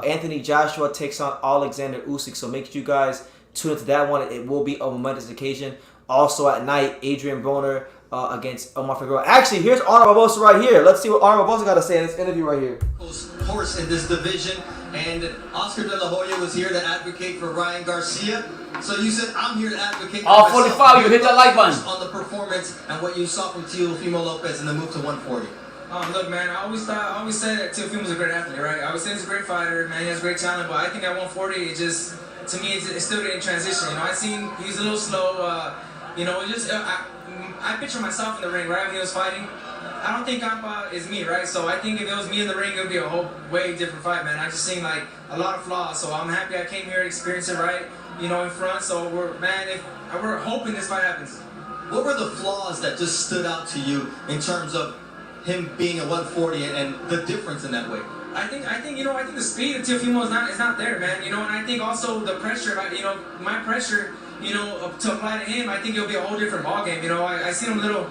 Anthony Joshua takes on Alexander Usyk. So make sure you guys tune into that one. It will be a momentous occasion. Also at night, Adrian Broner against Omar Figueroa. Actually, here's Arnold Barbosa right here. Let's see what Arnold Barbosa got to say in this interview right here. Horse in this division, and Oscar De La Hoya was here to advocate for Ryan Garcia. So you said I'm here to advocate for all 45. You hit that like button on the performance and what you saw from Teofimo Lopez in the move to 140. Look, man, I always said that Teofimo was a great athlete, right? I always said he's a great fighter, man. He has great talent, but I think at 140, it just, to me, it still didn't transition. You know, I seen he's a little slow. You know, I picture myself in the ring, right, when he was fighting. I don't think Campa is me, right? So I think if it was me in the ring, it would be a whole way different fight, man. I just seen like a lot of flaws. So I'm happy I came here to experience it, right? You know, in front. So we're hoping this fight happens. What were the flaws that just stood out to you in terms of him being a 140 and the difference in that way? I think the speed of Teofimo is not there, man. You know, and I think also the pressure, my pressure, to apply to him, I think it'll be a whole different ballgame. You know, I seen him a little,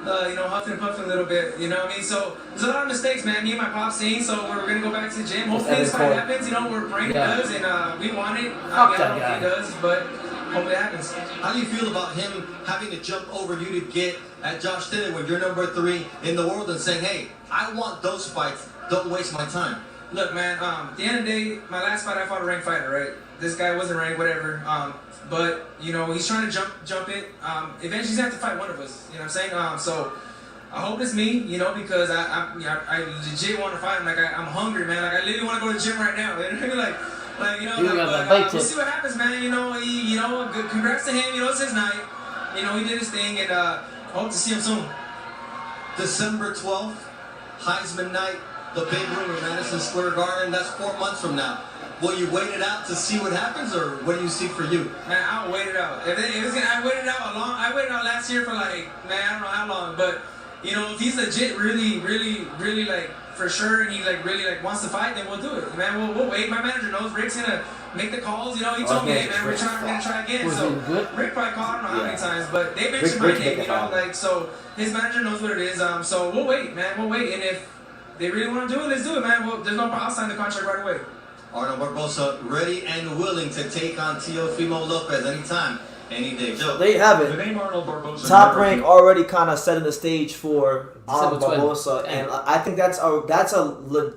huffing and puffing a little bit. You know what I mean? So there's a lot of mistakes, man. Me and my pops seen, so we're gonna go back to the gym. Hopefully this fight happens. You know, we're praying it does, and we want it. Fuck that guy. It does, but hopefully it happens. How do you feel about him having to jump over you to get at Josh Taylor when you're number 3 in the world and saying, hey, I want those fights. Don't waste my time. Look, man, at the end of the day, my last fight I fought a ranked fighter, right? This guy wasn't ranked, whatever. But, he's trying to jump it. Eventually he's going to have to fight one of us, you know what I'm saying? So I hope it's me, because I legit want to fight him. Like, I'm hungry, man. Like, I literally want to go to the gym right now. You know what I mean? We'll see what happens, man. Good congrats to him. It's his night. He did his thing, and hope to see him soon. December 12th, Heisman night, the big room in Madison Square Garden. That's 4 months from now. Will you wait it out to see what happens, or what do you see for you? Man, I'll wait it out. I waited out last year for I don't know how long. But if he's legit, really, really, really for sure, and he really wants to fight, then we'll do it. Man, we'll wait. My manager knows Rick's gonna make the calls. He told me, hey, man, we're gonna try again. So Rick probably called, I don't know how many times, but they mentioned my name. So his manager knows what it is. So we'll wait, man. We'll wait, and if they really want to do it, let's do it, man. There's no problem. I'll sign the contract right away. Arnold Barbosa ready and willing to take on Teofimo Lopez anytime. Any day. So there you have The it. name Arnold Barboza Top never Rank beat- already kind of setting the stage for Arnold December 20th. Barboza, and I think that's a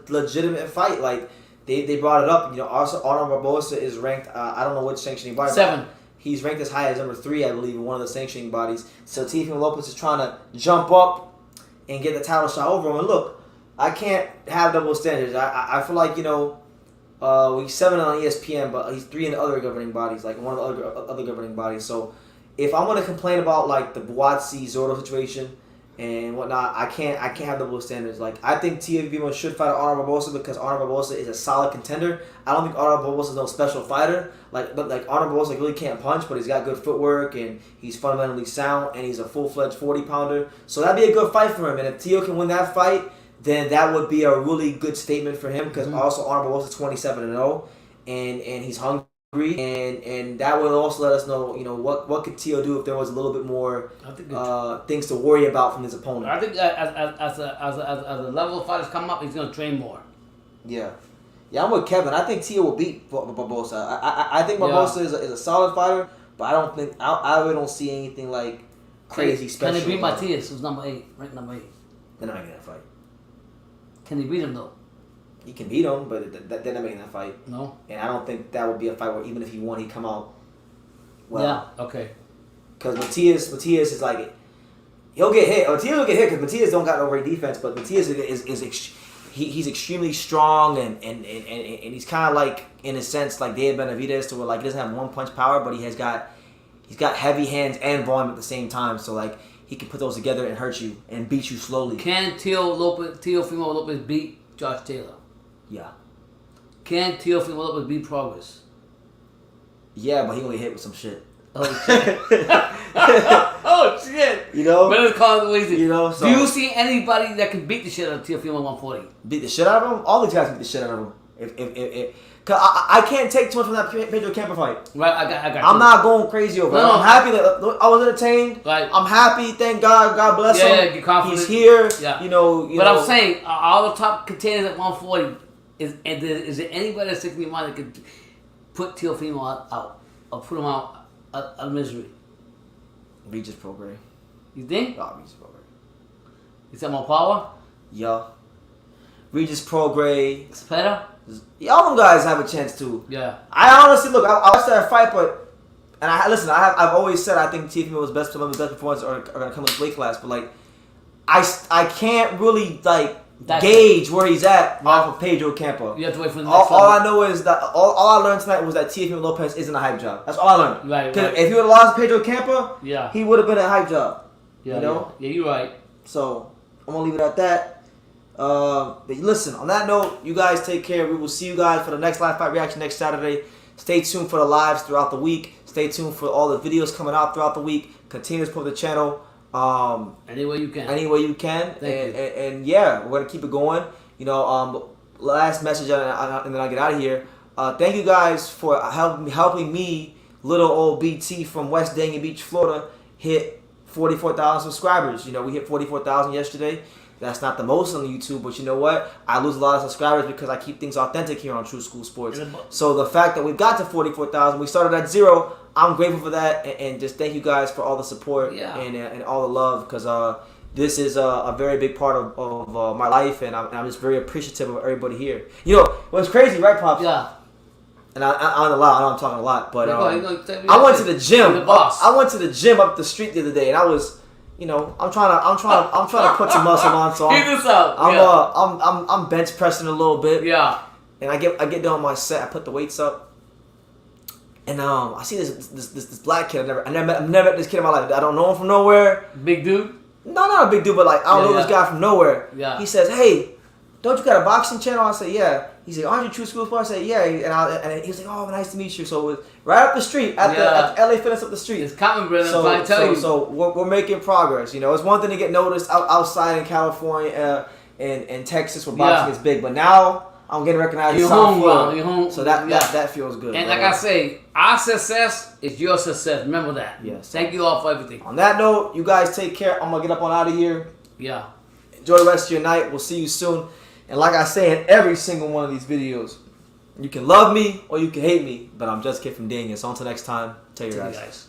legitimate fight. Like they brought it up. You know, also Arnold Barboza is ranked. I don't know which sanctioning body. 7. He's ranked as high as number 3, I believe, in one of the sanctioning bodies. So Teofimo Lopez is trying to jump up and get the title shot over him. And look, I can't have double standards. I feel like, you know, he's 7 on ESPN, but he's 3 in the other governing bodies, like one of the other governing bodies. So if I'm gonna complain about like the Buatsi Zordo situation and whatnot, I can't have double standards. Like I think Teofimo should fight Arnold Barboza because Arnold Barboza is a solid contender. I don't think Arnold Barboza is no special fighter. But Arnold Barboza really can't punch, but he's got good footwork and he's fundamentally sound and he's a full-fledged 40-pounder. So that'd be a good fight for him. And if Teo can win that fight, then that would be a really good statement for him because also Arnold Barboza is 27-0 and he's hungry and that would also let us know, you know, what could Teo do if there was a little bit more things to worry about from his opponent. I think as the level of fighters come up, he's gonna train more. Yeah. Yeah, I'm with Kevin. I think Teo will beat Barboza. I think Barboza is a solid fighter, but I really don't see anything like crazy special. Can he beat Matias, who's number 8, ranked number 8? They're not making that fight. Can he beat him though? He can beat him, but they're not making that fight. No. And I don't think that would be a fight where even if he won, he'd come out well. Yeah. Okay. Because Matias is like, he'll get hit. Matias will get hit because Matias don't got no great defense, but Matias he's extremely strong and he's kind of like, in a sense, like Dave Benavidez, to where like he doesn't have one punch power, but he's got heavy hands and volume at the same time. So like he can put those together and hurt you and beat you slowly. Can Teofimo Lopez beat Josh Taylor? Yeah. Can Teofimo Lopez beat Progress? Yeah, but he gonna get hit with some shit. Oh shit! Oh shit! You know? Better call it the way. You know? So do you see anybody that can beat the shit out of Teofimo 140? Beat the shit out of him? All these guys beat the shit out of him. If cause I can't take too much from that Pedro Campa fight. Right, I got. I'm not going crazy over it. No. I'm happy that I was entertained. Right. I'm happy. Thank God. God bless him. Yeah, you're confident. He's here. Yeah. You know. But I'm saying all the top contenders at 140 is there anybody that's 60 mind that could put Teofimo out or put him out of misery? Regis Prograis. You think? Oh, Regis Prograis. Is that more power? Yeah. Regis Prograis. Cepeda? Yeah, all them guys have a chance too. Yeah. I honestly look. I watched that fight, but I've always said I think Teofimo's best performances are gonna come in weight class, but like I can't really like gauge where he's at off of Pedro Campa. You have to wait for the next all I know is that all I learned tonight was that Teofimo Lopez isn't a hype job. That's all I learned. Right. If he would have lost Pedro Campa, yeah, he would have been a hype job. Yeah. You know? Yeah, you're right. So I'm gonna leave it at that. But listen, on that note, you guys take care. We will see you guys for the next live fight reaction next Saturday. Stay tuned for the lives throughout the week. Stay tuned for all the videos coming out throughout the week. Continue to support the channel. Any way you can. Any way you can. And yeah, we're gonna keep it going. You know, last message and then I get out of here. Thank you guys for helping me, little old BT from West Dania Beach, Florida, hit 44,000 subscribers. You know, we hit 44,000 yesterday. That's not the most on YouTube, but you know what? I lose a lot of subscribers because I keep things authentic here on True School Sports. So the fact that we got to 44,000, we started at 0. I'm grateful for that, and just thank you guys for all the support and all the love, because this is a very big part of my life, and I'm just very appreciative of everybody here. You know, what's crazy, right, Pops? Yeah. And I know I'm talking a lot, but I went to the gym. The boss. I went to the gym up the street the other day, and I was. You know, I'm trying to put some muscle on, so I'm bench pressing a little bit. Yeah. And I get done my set. I put the weights up, and I see this black kid. I've never met this kid in my life. I don't know him from nowhere. Big dude? No, not a big dude, but like I don't know this guy from nowhere. Yeah. He says, "Hey, don't you got a boxing channel?" I say, "Yeah." He's like, "Aren't you True School Sports?" I say, "Yeah." And he was like, "Oh, nice to meet you." So it was right up the street at the LA Fitness up the street. It's common, brother. I tell you. So we're making progress. You know, it's one thing to get noticed outside in California and Texas where boxing is big, but now I'm getting recognized. You're home, bro. You're home. So that feels good. And like I say, our success is your success. Remember that. Yes. Thank you all for everything. On that note, you guys take care. I'm gonna get up on out of here. Yeah. Enjoy the rest of your night. We'll see you soon. And like I say in every single one of these videos, you can love me or you can hate me, but I'm just Kid from Dania. So until next time, take care, guys.